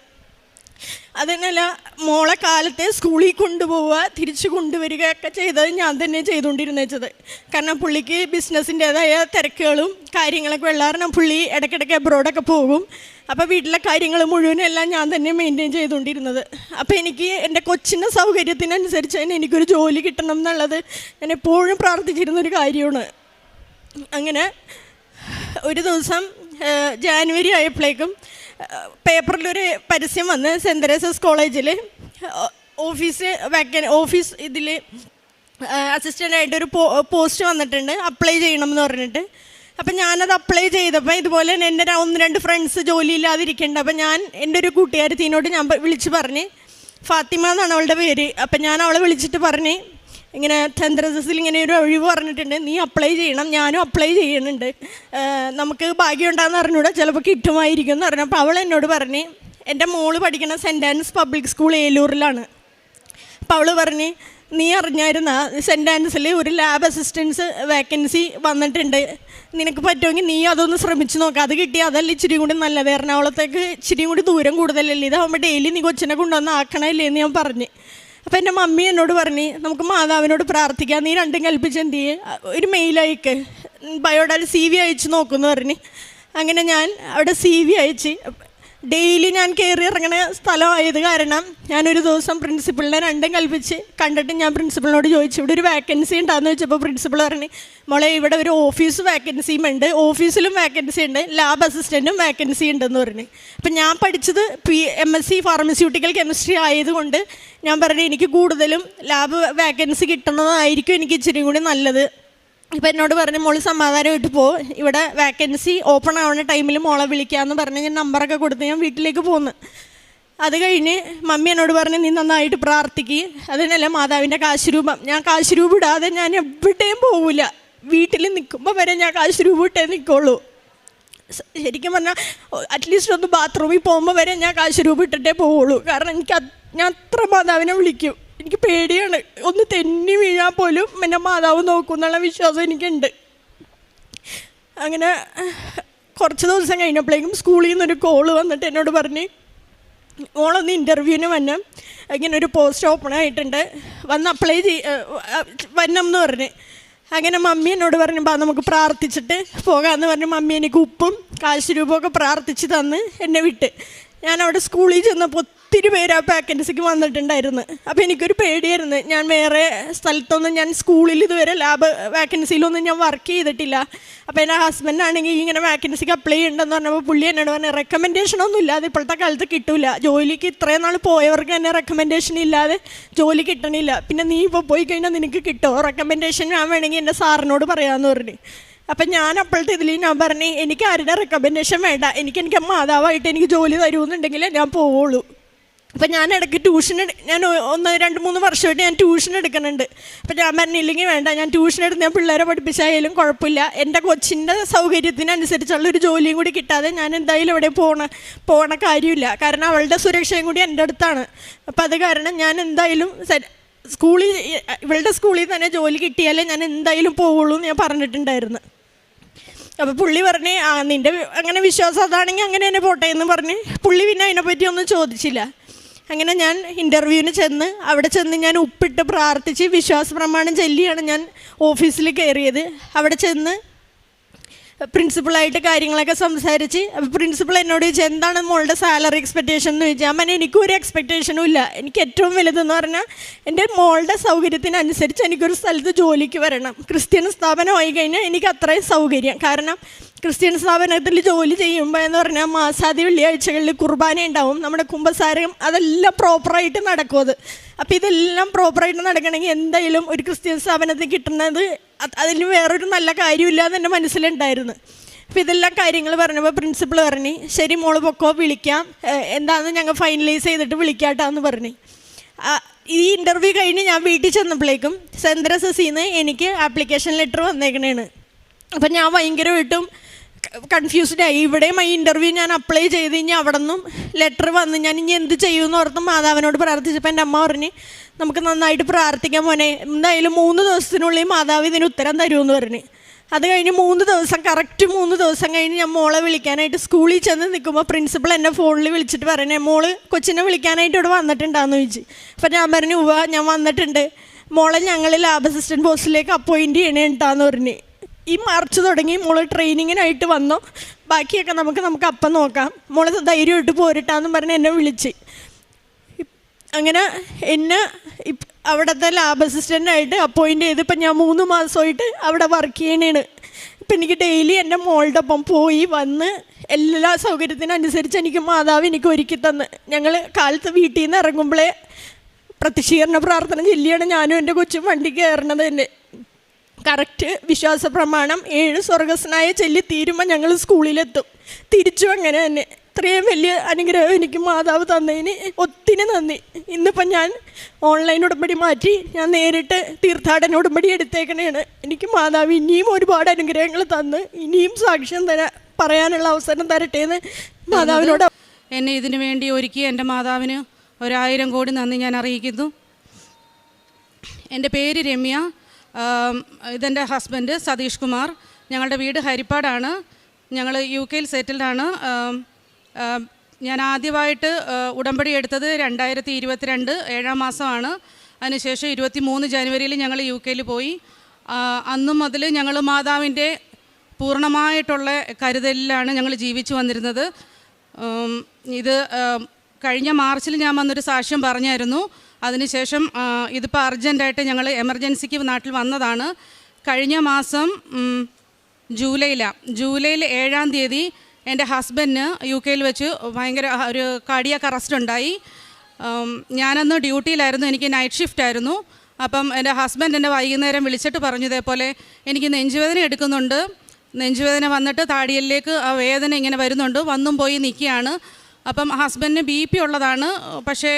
അതിനല്ല മോളെ കാലത്തെ സ്കൂളിൽ കൊണ്ടുപോവുക തിരിച്ചു കൊണ്ടുവരികയൊക്കെ ചെയ്തത് ഞാൻ തന്നെ ചെയ്തുകൊണ്ടിരുന്നത്. കാരണം പുള്ളിക്ക് ബിസിനസ്സിൻ്റേതായ തിരക്കുകളും കാര്യങ്ങളൊക്കെ ഉള്ള കാരണം പുള്ളി ഇടയ്ക്കിടയ്ക്ക് എബ്രോഡൊക്കെ പോകും. അപ്പോൾ വീട്ടിലെ കാര്യങ്ങൾ മുഴുവനെല്ലാം ഞാൻ തന്നെ മെയിൻറ്റെയിൻ ചെയ്തുകൊണ്ടിരുന്നത്. അപ്പോൾ എനിക്ക് എൻ്റെ കൊച്ചിൻ്റെ സൗകര്യത്തിനനുസരിച്ച് തന്നെ എനിക്കൊരു ജോലി കിട്ടണം എന്നുള്ളത് ഞാൻ എപ്പോഴും പ്രാർത്ഥിച്ചിരുന്നൊരു കാര്യമാണ്. അങ്ങനെ ഒരു ദിവസം ജാനുവരി ആയപ്പോഴേക്കും പേപ്പറിലൊരു പരസ്യം വന്ന് സെൻറ്റ് തെരേസാസ് കോളേജിൽ ഓഫീസ് ഇതിൽ അസിസ്റ്റൻ്റായിട്ടൊരു പോസ്റ്റ് വന്നിട്ടുണ്ട്, അപ്ലൈ ചെയ്യണം എന്ന് പറഞ്ഞിട്ട്. അപ്പം ഞാനത് അപ്ലൈ ചെയ്തപ്പോൾ ഇതുപോലെ എൻ്റെ 1-2 ഫ്രണ്ട്സ് ജോലിയില്ലാതിരിക്കുന്നുണ്ട്. അപ്പം ഞാൻ എൻ്റെ ഒരു കൂട്ടുകാരത്തിനോട് ഞാൻ വിളിച്ച് പറഞ്ഞ്, ഫാത്തിമ എന്നാണ് അവളുടെ പേര്. അപ്പം ഞാൻ അവളെ വിളിച്ചിട്ട് പറഞ്ഞ് ഇങ്ങനെ സെൻറ്റ് തെരേസാസിൽ ഇങ്ങനെ ഒരു ഒഴിവ് പറഞ്ഞിട്ടുണ്ട്, നീ അപ്ലൈ ചെയ്യണം, ഞാനും അപ്ലൈ ചെയ്യുന്നുണ്ട്, നമുക്ക് ഭാഗ്യം ഉണ്ടാകുന്ന അറിഞ്ഞൂടെ ചിലപ്പോൾ കിട്ടുമായിരിക്കും എന്ന് പറഞ്ഞപ്പോൾ അവൾ എന്നോട് പറഞ്ഞ് എൻ്റെ മോള് പഠിക്കുന്ന സെൻറ്റ് ആൻസ് പബ്ലിക് സ്കൂൾ ഏലൂരിലാണ്. അപ്പോൾ അവൾ പറഞ്ഞ്, നീ അറിഞ്ഞായിരുന്ന സെൻറ്റ് ആൻസിൽ ഒരു ലാബ് അസിസ്റ്റൻസ് വേക്കൻസി വന്നിട്ടുണ്ട്, നിനക്ക് പറ്റുമെങ്കിൽ നീ അതൊന്ന് ശ്രമിച്ച് നോക്കാം, അത് കിട്ടിയാൽ അതല്ല ഇച്ചിരി കൂടി നല്ലത്, എറണാകുളത്തേക്ക് ഇച്ചിരി കൂടി ദൂരം കൂടുതലല്ലേ, ഇതാകുമ്പോൾ ഡെയിലി നീ കൊച്ചിനെ കൊണ്ടുവന്ന് ആക്കണമല്ലേ എന്ന് ഞാൻ പറഞ്ഞ്. അപ്പോൾ എൻ്റെ മമ്മി എന്നോട് പറഞ്ഞ്, നമുക്ക് മാതാവിനോട് പ്രാർത്ഥിക്കാം, നീ രണ്ടും കൽപ്പിച്ച് എന്ത് ചെയ്യേ, ഒരു മെയിലയക്ക്, ബയോഡാൽ CV അയച്ച് നോക്കുമെന്ന് പറഞ്ഞ്. അങ്ങനെ ഞാൻ അവിടെ CV അയച്ച് ഡെയിലി ഞാൻ കയറി ഇറങ്ങുന്ന സ്ഥലമായത് കാരണം ഞാനൊരു ദിവസം പ്രിൻസിപ്പളിനെ രണ്ടും കൽപ്പിച്ച് കണ്ടിട്ട് ഞാൻ പ്രിൻസിപ്പളിനോട് ചോദിച്ചു, ഇവിടെ ഒരു വേക്കൻസി ഉണ്ടാകുന്ന ചോദിച്ചപ്പോൾ പ്രിൻസിപ്പൾ പറഞ്ഞ്, മോളെ ഇവിടെ ഒരു ഓഫീസ് വേക്കൻസിയും ഉണ്ട്, ഓഫീസിലും വേക്കൻസി ഉണ്ട്, ലാബ് അസിസ്റ്റൻറ്റും വേക്കൻസി ഉണ്ടെന്ന് പറഞ്ഞു. അപ്പം ഞാൻ പഠിച്ചത് MSc ഫാർമസ്യൂട്ടിക്കൽ കെമിസ്ട്രി ആയതുകൊണ്ട് ഞാൻ പറഞ്ഞു, എനിക്ക് കൂടുതലും ലാബ് വേക്കൻസി കിട്ടുന്നതായിരിക്കും എനിക്ക് ഇച്ചിരി കൂടി നല്ലത്. ഇപ്പം എന്നോട് പറഞ്ഞ്, മോള് സമാധാനമായിട്ട് പോകും, ഇവിടെ വേക്കൻസി ഓപ്പൺ ആവുന്ന ടൈമിൽ മോളെ വിളിക്കാമെന്ന് പറഞ്ഞ് ഞാൻ നമ്പറൊക്കെ കൊടുത്ത് ഞാൻ വീട്ടിലേക്ക് പോന്ന്. അത് കഴിഞ്ഞ് മമ്മി എന്നോട് പറഞ്ഞ്, നീ നന്നായിട്ട് പ്രാർത്ഥിക്കുക, അതിനല്ല മാതാവിൻ്റെ കാശുരൂപം, ഞാൻ കാശുരൂപം ഇടാതെ ഞാൻ എവിടെയും പോകില്ല, വീട്ടിൽ നിൽക്കുമ്പോൾ വരെ ഞാൻ കാശുരൂപം ഇട്ടേ നിൽക്കുള്ളൂ. ശരിക്കും പറഞ്ഞാൽ അറ്റ്ലീസ്റ്റ് ഒന്ന് ബാത്റൂമിൽ പോകുമ്പോൾ വരെ ഞാൻ കാശുരൂപം ഇട്ടിട്ടേ പോവുള്ളൂ. കാരണം ഞാൻ അത്ര മാതാവിനെ വിളിക്കും, എനിക്ക് പേടിയാണ്, ഒന്ന് തെന്നി വീഴാൻ പോലും എന്നെ മാതാവ് നോക്കും എന്നുള്ള വിശ്വാസം എനിക്കുണ്ട്. അങ്ങനെ കുറച്ച് ദിവസം കഴിഞ്ഞപ്പോഴേക്കും സ്കൂളിൽ നിന്നൊരു കോള് വന്നിട്ട് എന്നോട് പറഞ്ഞ്, മോളൊന്ന് ഇൻ്റർവ്യൂവിന് വന്നം, ഇങ്ങനെ ഒരു പോസ്റ്റ് ഓപ്പൺ ആയിട്ടുണ്ട്, വന്ന് അപ്ലൈ വന്നം എന്ന് പറഞ്ഞ്. അങ്ങനെ മമ്മി എന്നോട് പറഞ്ഞു, നമുക്ക് പ്രാർത്ഥിച്ചിട്ട് പോകാമെന്ന് പറഞ്ഞ് മമ്മി എനിക്ക് ഉപ്പും കാശ് രൂപമൊക്കെ പ്രാർത്ഥിച്ച് തന്ന് എന്നെ വിട്ട്. ഞാൻ അവിടെ സ്കൂളിൽ ചെന്നപ്പോൾ ഒത്തിരി പേര് ആ വേക്കൻസിക്ക് വന്നിട്ടുണ്ടായിരുന്നു. അപ്പോൾ എനിക്കൊരു പേടിയായിരുന്നു, ഞാൻ വേറെ സ്ഥലത്തൊന്നും ഞാൻ സ്കൂളിൽ ഇതുവരെ ലാബ് വേക്കൻസിയിലൊന്നും ഞാൻ വർക്ക് ചെയ്തിട്ടില്ല. അപ്പോൾ എൻ്റെ ഹസ്ബൻഡാണെങ്കിൽ ഇങ്ങനെ വേക്കൻസിക്ക് അപ്ലൈ ചെയ്യണ്ടെന്ന് പറഞ്ഞപ്പോൾ പുള്ളി എന്നോട് പറഞ്ഞു, റെക്കമെൻഡേഷനൊന്നും ഇല്ലാതെ ഇപ്പോഴത്തെ കാലത്ത് കിട്ടില്ല, ജോലിക്ക് ഇത്രയും നാൾ പോയവർക്ക് തന്നെ റെക്കമെൻഡേഷൻ ഇല്ലാതെ ജോലി കിട്ടണില്ല, പിന്നെ നീ ഇപ്പോൾ പോയി കഴിഞ്ഞാൽ നിനക്ക് കിട്ടുമോ, റെക്കമെൻഡേഷൻ ഞാൻ വേണമെങ്കിൽ എൻ്റെ സാറിനോട് പറയാമെന്ന് പറഞ്ഞു. അപ്പം ഞാൻ അപ്പോഴത്തെ ഇതിൽ ഞാൻ പറഞ്ഞു, എനിക്ക് ആരുടെ റെക്കമെൻഡേഷൻ വേണ്ട, എനിക്ക് മാതാവായിട്ട് എനിക്ക് ജോലി തരുമെന്നുണ്ടെങ്കിൽ ഞാൻ പോവുള്ളൂ. അപ്പം ഞാൻ ഇടയ്ക്ക് ഞാൻ 1-2-3 വർഷമായിട്ട് ഞാൻ ട്യൂഷൻ എടുക്കുന്നുണ്ട്. അപ്പം ഞാൻ പറഞ്ഞില്ലെങ്കിൽ വേണ്ട, ഞാൻ ട്യൂഷൻ എടുത്ത് ഞാൻ പിള്ളേരെ പഠിപ്പിച്ചായാലും കുഴപ്പമില്ല, എൻ്റെ കൊച്ചിൻ്റെ സൗകര്യത്തിനനുസരിച്ചുള്ളൊരു ജോലിയും കൂടി കിട്ടാതെ ഞാൻ എന്തായാലും ഇവിടെ പോണ കാര്യമില്ല, കാരണം അവളുടെ സുരക്ഷയും കൂടി എൻ്റെ അടുത്താണ്. അപ്പം അത് കാരണം ഞാൻ എന്തായാലും ഇവളുടെ സ്കൂളിൽ തന്നെ ജോലി കിട്ടിയാലേ ഞാൻ എന്തായാലും പോവുള്ളൂ എന്ന് ഞാൻ പറഞ്ഞിട്ടുണ്ടായിരുന്നു. അപ്പോൾ പുള്ളി പറഞ്ഞ്, നിൻ്റെ അങ്ങനെ വിശ്വാസം അതാണെങ്കിൽ അങ്ങനെ തന്നെ പോട്ടെ എന്ന് പറഞ്ഞ് പുള്ളി പിന്നെ അതിനെപ്പറ്റി ഒന്നും ചോദിച്ചില്ല. അങ്ങനെ ഞാൻ ഇൻ്റർവ്യൂവിന് ചെന്ന് അവിടെ ചെന്ന് ഞാൻ ഉപ്പിട്ട് പ്രാർത്ഥിച്ച് വിശ്വാസ പ്രമാണം ചൊല്ലിയാണ് ഞാൻ ഓഫീസിൽ കയറിയത്. അവിടെ ചെന്ന് പ്രിൻസിപ്പളായിട്ട് കാര്യങ്ങളൊക്കെ സംസാരിച്ച്, അപ്പോൾ പ്രിൻസിപ്പൾ എന്നോട് ചോദിച്ചാൽ എന്താണ് മോളുടെ സാലറി എക്സ്പെക്റ്റേഷൻ എന്ന് ചോദിച്ചാൽ, അമ്മ എനിക്കൊരു എക്സ്പെക്റ്റേഷനും ഇല്ല, എനിക്ക് ഏറ്റവും വലുതെന്ന് പറഞ്ഞാൽ എൻ്റെ മോളുടെ സൗകര്യത്തിനനുസരിച്ച് എനിക്കൊരു സ്ഥലത്ത് ജോലിക്ക് വരണം. ക്രിസ്ത്യൻ സ്ഥാപനമായി കഴിഞ്ഞാൽ എനിക്ക് അത്രയും സൗകര്യം, കാരണം ക്രിസ്ത്യൻ സ്ഥാപനത്തിൽ ജോലി ചെയ്യുമ്പോൾ എന്ന് പറഞ്ഞാൽ മാസാദി വെള്ളിയാഴ്ചകളിൽ കുർബാന ഉണ്ടാവും, നമ്മുടെ കുമ്പസാരം അതെല്ലാം പ്രോപ്പറായിട്ട് നടക്കും. അപ്പോൾ ഇതെല്ലാം പ്രോപ്പറായിട്ട് നടക്കണമെങ്കിൽ എന്തായാലും ഒരു ക്രിസ്ത്യൻ സ്ഥാപനത്തിൽ കിട്ടുന്നത് അതിൽ വേറൊരു നല്ല കാര്യമില്ല എന്ന് എൻ്റെ മനസ്സിലുണ്ടായിരുന്നു. അപ്പോൾ ഇതെല്ലാം കാര്യങ്ങൾ പറഞ്ഞപ്പോൾ പ്രിൻസിപ്പൾ പറഞ്ഞ്, ശരി മോള് പൊക്കോ, വിളിക്കാം, എന്താണെന്ന് ഞങ്ങൾ ഫൈനലൈസ് ചെയ്തിട്ട് വിളിക്കാട്ടാന്ന് പറഞ്ഞ്. ഈ ഇൻ്റർവ്യൂ കഴിഞ്ഞ് ഞാൻ വീട്ടിൽ ചെന്നപ്പോഴേക്കും സെൻട്രൽ സെസ്സിന്ന് എനിക്ക് ആപ്ലിക്കേഷൻ ലെറ്റർ വന്നേക്കണേണ്. അപ്പം ഞാൻ ഭയങ്കരമായിട്ടും കൺഫ്യൂസ്ഡായി. ഇവിടെയും ഈ ഇൻ്റർവ്യൂ ഞാൻ അപ്ലൈ ചെയ്ത് കഴിഞ്ഞാൽ അവിടെ നിന്നും ലെറ്റർ വന്ന് ഞാൻ ഇനി എന്ത് ചെയ്യുമെന്ന് ഓർത്ത് മാതാവിനോട് പ്രാർത്ഥിച്ചപ്പോൾ എൻ്റെ അമ്മ പറഞ്ഞ്, നമുക്ക് നന്നായിട്ട് പ്രാർത്ഥിക്കാൻ മോനെ, എന്തായാലും 3 ദിവസത്തിനുള്ളിൽ മാതാവ് ഇതിന് ഉത്തരം തരുമെന്ന് പറഞ്ഞ്. അത് കഴിഞ്ഞ് 3 ദിവസം, കറക്റ്റ് 3 ദിവസം കഴിഞ്ഞ് ഞാൻ മോളെ വിളിക്കാനായിട്ട് സ്കൂളിൽ ചെന്ന് നിൽക്കുമ്പോൾ പ്രിൻസിപ്പൾ എന്നെ ഫോണിൽ വിളിച്ചിട്ട് പറയണേ, മോള് കൊച്ചിനെ വിളിക്കാനായിട്ട് ഇവിടെ വന്നിട്ടുണ്ടാന്ന് ചോദിച്ചു. അപ്പം ഞാൻ പറഞ്ഞു, ഞാൻ വന്നിട്ടുണ്ട്, മോളെ ഞങ്ങൾ ലാബ് അസിസ്റ്റൻറ്റ് പോസ്റ്റിലേക്ക് അപ്പോയിൻറ്റ് ചെയ്യണേട്ടാന്ന് പറഞ്ഞ്. ഈ മാർച്ച് തുടങ്ങി മോള് ട്രെയിനിങ്ങിനായിട്ട് വന്നു, ബാക്കിയൊക്കെ നമുക്ക് അപ്പം നോക്കാം, മോള് ധൈര്യമായിട്ട് പോരിട്ടാന്ന് പറഞ്ഞ് എന്നെ വിളിച്ച്. അങ്ങനെ എന്നെ അവിടുത്തെ ലാബ് അസിസ്റ്റൻ്റായിട്ട് അപ്പോയിൻ്റ് ചെയ്ത് ഇപ്പം ഞാൻ 3 മാസമായിട്ട് അവിടെ വർക്ക് ചെയ്യണേണ്. ഇപ്പം എനിക്ക് ഡെയിലി എൻ്റെ മോളുടെ ഒപ്പം പോയി വന്ന് എല്ലാ സൗകര്യത്തിനനുസരിച്ച് എനിക്ക് മാതാവ് എനിക്ക് ഒരുക്കി തന്ന്. ഞങ്ങൾ കാലത്ത് വീട്ടിൽ നിന്ന് ഇറങ്ങുമ്പോഴേ പ്രത്യക്ഷീകരണ പ്രാർത്ഥന ചൊല്ലിയാണ് ഞാനും എൻ്റെ കൊച്ചും വണ്ടി കയറണത് തന്നെ. കറക്റ്റ് വിശ്വാസ പ്രമാണം 7 സ്വർഗസ്നായ ചൊല്ലി തീരുമ്പോൾ ഞങ്ങൾ സ്കൂളിലെത്തും. തിരിച്ചും അങ്ങനെ തന്നെ. ഇത്രയും വലിയ അനുഗ്രഹം എനിക്ക് മാതാവ് തന്നതിന് ഒത്തിരി നന്ദി. ഇന്നിപ്പം ഞാൻ ഓൺലൈൻ ഉടമ്പടി മാറ്റി ഞാൻ നേരിട്ട് തീർത്ഥാടന ഉടമ്പടി എടുത്തേക്കണേണ്. എനിക്ക് മാതാവ് ഇനിയും ഒരുപാട് അനുഗ്രഹങ്ങൾ തന്ന് ഇനിയും സാക്ഷ്യം പറയാനുള്ള അവസരം തരട്ടെ എന്ന് മാതാവിനോട്. എന്നെ ഇതിനു വേണ്ടി ഒരുക്കി എൻ്റെ മാതാവിന് 1000 കോടി നന്ദി ഞാൻ അറിയിക്കുന്നു. എൻ്റെ പേര് രമ്യ, ഇതെൻ്റെ ഹസ്ബൻഡ് സതീഷ് കുമാർ. ഞങ്ങളുടെ വീട് ഹരിപ്പാടാണ്. ഞങ്ങൾ UK സെറ്റിൽഡാണ്. ഞാൻ ആദ്യമായിട്ട് ഉടമ്പടി എടുത്തത് 2022 7-ാം മാസമാണ്. അതിനുശേഷം 23 ജനുവരിയിൽ ഞങ്ങൾ UK പോയി. അന്നു മുതൽ ഞങ്ങൾ മാതാവിൻ്റെ പൂർണ്ണമായിട്ടുള്ള കരുതലിലാണ് ഞങ്ങൾ ജീവിച്ചു വന്നിരുന്നത്. ഇത് കഴിഞ്ഞ മാർച്ചിൽ ഞാൻ വന്നൊരു സാക്ഷ്യം പറഞ്ഞായിരുന്നു. അതിനുശേഷം ഇതിപ്പോൾ അർജൻറ്റായിട്ട് ഞങ്ങൾ എമർജൻസിക്ക് നാട്ടിൽ വന്നതാണ്. കഴിഞ്ഞ മാസം ജൂലൈ 7-ാം തീയതി എൻ്റെ ഹസ്ബൻഡിന് UK വെച്ച് ഭയങ്കര ഒരു കാർഡിയാക് അറസ്റ്റ് ഉണ്ടായി. ഞാനന്ന് ഡ്യൂട്ടിയിലായിരുന്നു, എനിക്ക് നൈറ്റ് ഷിഫ്റ്റ് ആയിരുന്നു. അപ്പം എൻ്റെ ഹസ്ബൻഡ് എന്നെ വൈകുന്നേരം വിളിച്ചിട്ട് പറഞ്ഞു, ഇതേപോലെ എനിക്ക് നെഞ്ചുവേദന എടുക്കുന്നുണ്ട്, നെഞ്ചുവേദന വന്നിട്ട് താടിയലിലേക്ക് ആ വേദന ഇങ്ങനെ വരുന്നുണ്ട്, വന്നും പോയി നിൽക്കുകയാണ്. അപ്പം ഹസ്ബൻഡിന് BP ഉള്ളതാണ്, പക്ഷേ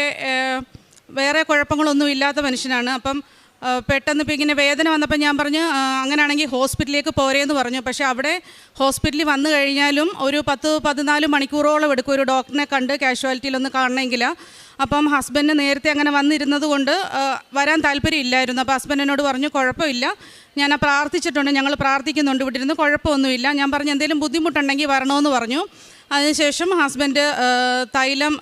വേറെ കുഴപ്പങ്ങളൊന്നും ഇല്ലാത്ത മനുഷ്യനാണ്. അപ്പം പെട്ടെന്ന് ഇപ്പോൾ ഇങ്ങനെ വേദന വന്നപ്പോൾ ഞാൻ പറഞ്ഞു അങ്ങനെയാണെങ്കിൽ ഹോസ്പിറ്റലിലേക്ക് പോരേന്ന് പറഞ്ഞു. പക്ഷേ അവിടെ ഹോസ്പിറ്റലിൽ വന്നു കഴിഞ്ഞാലും ഒരു 10-14 മണിക്കൂറോളം എടുക്കും ഒരു ഡോക്ടറിനെ കണ്ട് കാഷ്വാലിറ്റിയിലൊന്ന് കാണണമെങ്കിൽ. അപ്പം ഹസ്ബൻഡ് നേരത്തെ അങ്ങനെ വന്നിരുന്നത് കൊണ്ട് വരാൻ താല്പര്യമില്ലായിരുന്നു. അപ്പോൾ ഹസ്ബൻഡ് എന്നോട് പറഞ്ഞു കുഴപ്പമില്ല, ഞാൻ പ്രാർത്ഥിച്ചിട്ടുണ്ട്, ഞങ്ങൾ പ്രാർത്ഥിക്കുന്നുണ്ട് ഇവിടെ ഇരുന്ന്, കുഴപ്പമൊന്നുമില്ല. ഞാൻ പറഞ്ഞു എന്തെങ്കിലും ബുദ്ധിമുട്ടുണ്ടെങ്കിൽ വരണമെന്ന് പറഞ്ഞു. അതിനുശേഷം ഹസ്ബൻഡ് തൈലം,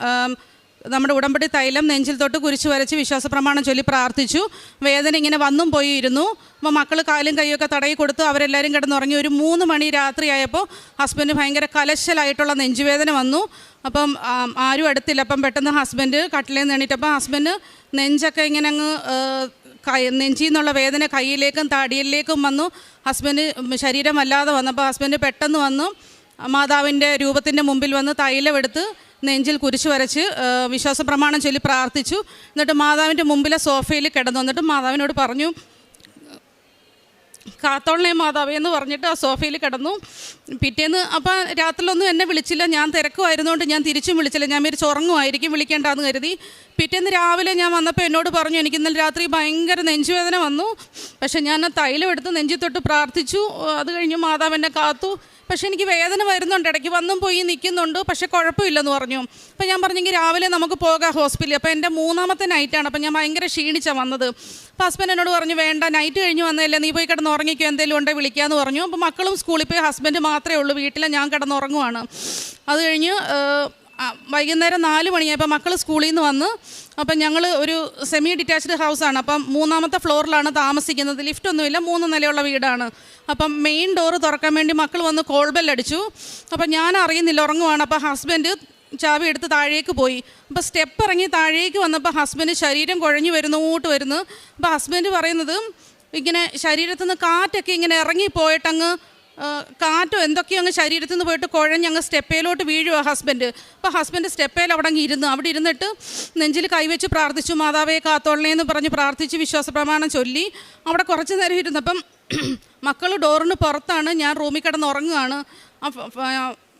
നമ്മുടെ ഉടമ്പടി തൈലം നെഞ്ചിൽ തൊട്ട് കുരിശ് വരച്ച് വിശ്വാസപ്രമാണം ചൊല്ലി പ്രാർത്ഥിച്ചു. വേദന ഇങ്ങനെ വന്നും പോയി ഇരുന്നു. അപ്പോൾ മക്കൾ കാലും കൈയൊക്കെ തടയി കൊടുത്തു, അവരെല്ലാവരും കിടന്നുറങ്ങി. ഒരു 3 മണി രാത്രിയായപ്പോൾ ഹസ്ബൻഡ് ഭയങ്കര കലശലായിട്ടുള്ള നെഞ്ചുവേദന വന്നു. അപ്പം ആരും അടുത്തില്ല. അപ്പം പെട്ടെന്ന് ഹസ്ബൻഡ് കട്ടിലേന്ന് നിന്ന് എണീറ്റപ്പോൾ ഹസ്ബൻഡ് നെഞ്ചൊക്കെ ഇങ്ങനെ അങ്ങ് നെഞ്ചിൽ നിന്നുള്ള വേദന കയ്യിലേക്കും താടിയിലേക്കും വന്നു. ഹസ്ബൻഡ് ശരീരം വല്ലാതെ വന്നപ്പോൾ ഹസ്ബൻഡ് പെട്ടെന്ന് വന്നു മാതാവിൻ്റെ രൂപത്തിൻ്റെ മുമ്പിൽ വന്ന് തൈലമെടുത്ത് നെഞ്ചിൽ കുരിശ് വരച്ച് വിശ്വാസപ്രമാണം ചൊല്ലി പ്രാർത്ഥിച്ചു. എന്നിട്ട് മാതാവിൻ്റെ മുമ്പിലെ സോഫയിൽ കിടന്നു. എന്നിട്ട് മാതാവിനോട് പറഞ്ഞു കാത്തോളനെ മാതാവേ എന്ന് പറഞ്ഞിട്ട് ആ സോഫയിൽ കിടന്നു. പിറ്റേന്ന് അപ്പം രാത്രിയിലൊന്നും എന്നെ വിളിച്ചില്ല, ഞാൻ തിരക്കുമായിരുന്നുകൊണ്ട് ഞാൻ തിരിച്ചും വിളിച്ചില്ല. ഞാൻ വിചാരിച്ച് ഉറങ്ങുമായിരിക്കും, വിളിക്കേണ്ടെന്ന് കരുതി. പിറ്റേന്ന് രാവിലെ ഞാൻ വന്നപ്പോൾ എന്നോട് പറഞ്ഞു എനിക്ക് ഇന്നലെ രാത്രി ഭയങ്കര നെഞ്ചുവേദന വന്നു, പക്ഷേ ഞാൻ തൈലം എടുത്ത് നെഞ്ചിൽ തൊട്ട് പ്രാർത്ഥിച്ചു. അത് കഴിഞ്ഞ് മാതാവ് എന്നെ കാത്തു. പക്ഷേ എനിക്ക് വേദന വരുന്നുണ്ട്, ഇടയ്ക്ക് വന്നും പോയി നിൽക്കുന്നുണ്ട്, പക്ഷേ കുഴപ്പമില്ലെന്ന് പറഞ്ഞു. അപ്പോൾ ഞാൻ പറഞ്ഞെങ്കിൽ രാവിലെ നമുക്ക് പോകാം ഹോസ്പിറ്റലിൽ. അപ്പോൾ എൻ്റെ 3ാമത്തെ നൈറ്റാണ്. അപ്പോൾ ഞാൻ ഭയങ്കര ക്ഷീണിച്ചാണ് വന്നത്. അപ്പോൾ ഹസ്ബൻഡ് എന്നോട് പറഞ്ഞു വേണ്ട, നൈറ്റ് കഴിഞ്ഞ് വന്നതല്ലേ, നീ പോയി കിടന്ന് ഉറങ്ങിക്കോ, എന്തെങ്കിലും ഉണ്ടെങ്കിൽ വിളിക്കാമെന്ന് പറഞ്ഞു. അപ്പോൾ മക്കളും സ്കൂളിൽ പോയി, ഹസ്ബൻഡ് മാത്രമേ ഉള്ളൂ വീട്ടിൽ, ഞാൻ കിടന്നുറങ്ങുവാണ്. അത് കഴിഞ്ഞ് വൈകുന്നേരം 4 മണിയായപ്പോൾ മക്കൾ സ്കൂളിൽ നിന്ന് വന്ന്. അപ്പം ഞങ്ങൾ ഒരു സെമി ഡിറ്റാച്ച്ഡ് ഹൗസാണ്. അപ്പം 3ാമത്തെ ഫ്ലോറിലാണ് താമസിക്കുന്നത്, ലിഫ്റ്റൊന്നുമില്ല, 3 നിലയുള്ള വീടാണ്. അപ്പം മെയിൻ ഡോറ് തുറക്കാൻ വേണ്ടി മക്കൾ വന്ന് കോൾ ബെല്ലടിച്ചു. അപ്പം ഞാൻ അറിയുന്നില്ല, ഉറങ്ങുവാണ്. അപ്പോൾ ഹസ്ബൻഡ് ചാവി എടുത്ത് താഴേക്ക് പോയി. അപ്പോൾ സ്റ്റെപ്പ് ഇറങ്ങി താഴേക്ക് വന്നപ്പോൾ ഹസ്ബൻഡ് ശരീരം കുഴഞ്ഞു വരുന്നു. അപ്പോൾ ഹസ്ബൻഡ് പറയുന്നത് ഇങ്ങനെ ശരീരത്തു നിന്ന് കാറ്റൊക്കെ ഇങ്ങനെ ഇറങ്ങിപ്പോയിട്ടങ്ങ് കാറ്റോ എന്തൊക്കെയോ അങ്ങ് ശരീരത്തിൽ നിന്ന് പോയിട്ട് കുഴഞ്ഞങ്ങ് സ്റ്റെപ്പയിലോട്ട് വീഴുക ഹസ്ബൻഡ്. അപ്പോൾ ഹസ്ബൻഡ് സ്റ്റെപ്പയിൽ അവിടെ ഇരുന്നിട്ട് നെഞ്ചിൽ കൈവച്ച് പ്രാർത്ഥിച്ചു, മാതാവേ കാത്തോളണേ എന്ന് പറഞ്ഞ് പ്രാർത്ഥിച്ച് വിശ്വാസപ്രമാണം ചൊല്ലി അവിടെ കുറച്ച് നേരം ഇരുന്നപ്പം മക്കൾ ഡോറിന് പുറത്താണ്, ഞാൻ റൂമിൽ കിടന്ന് ഉറങ്ങുകയാണ്.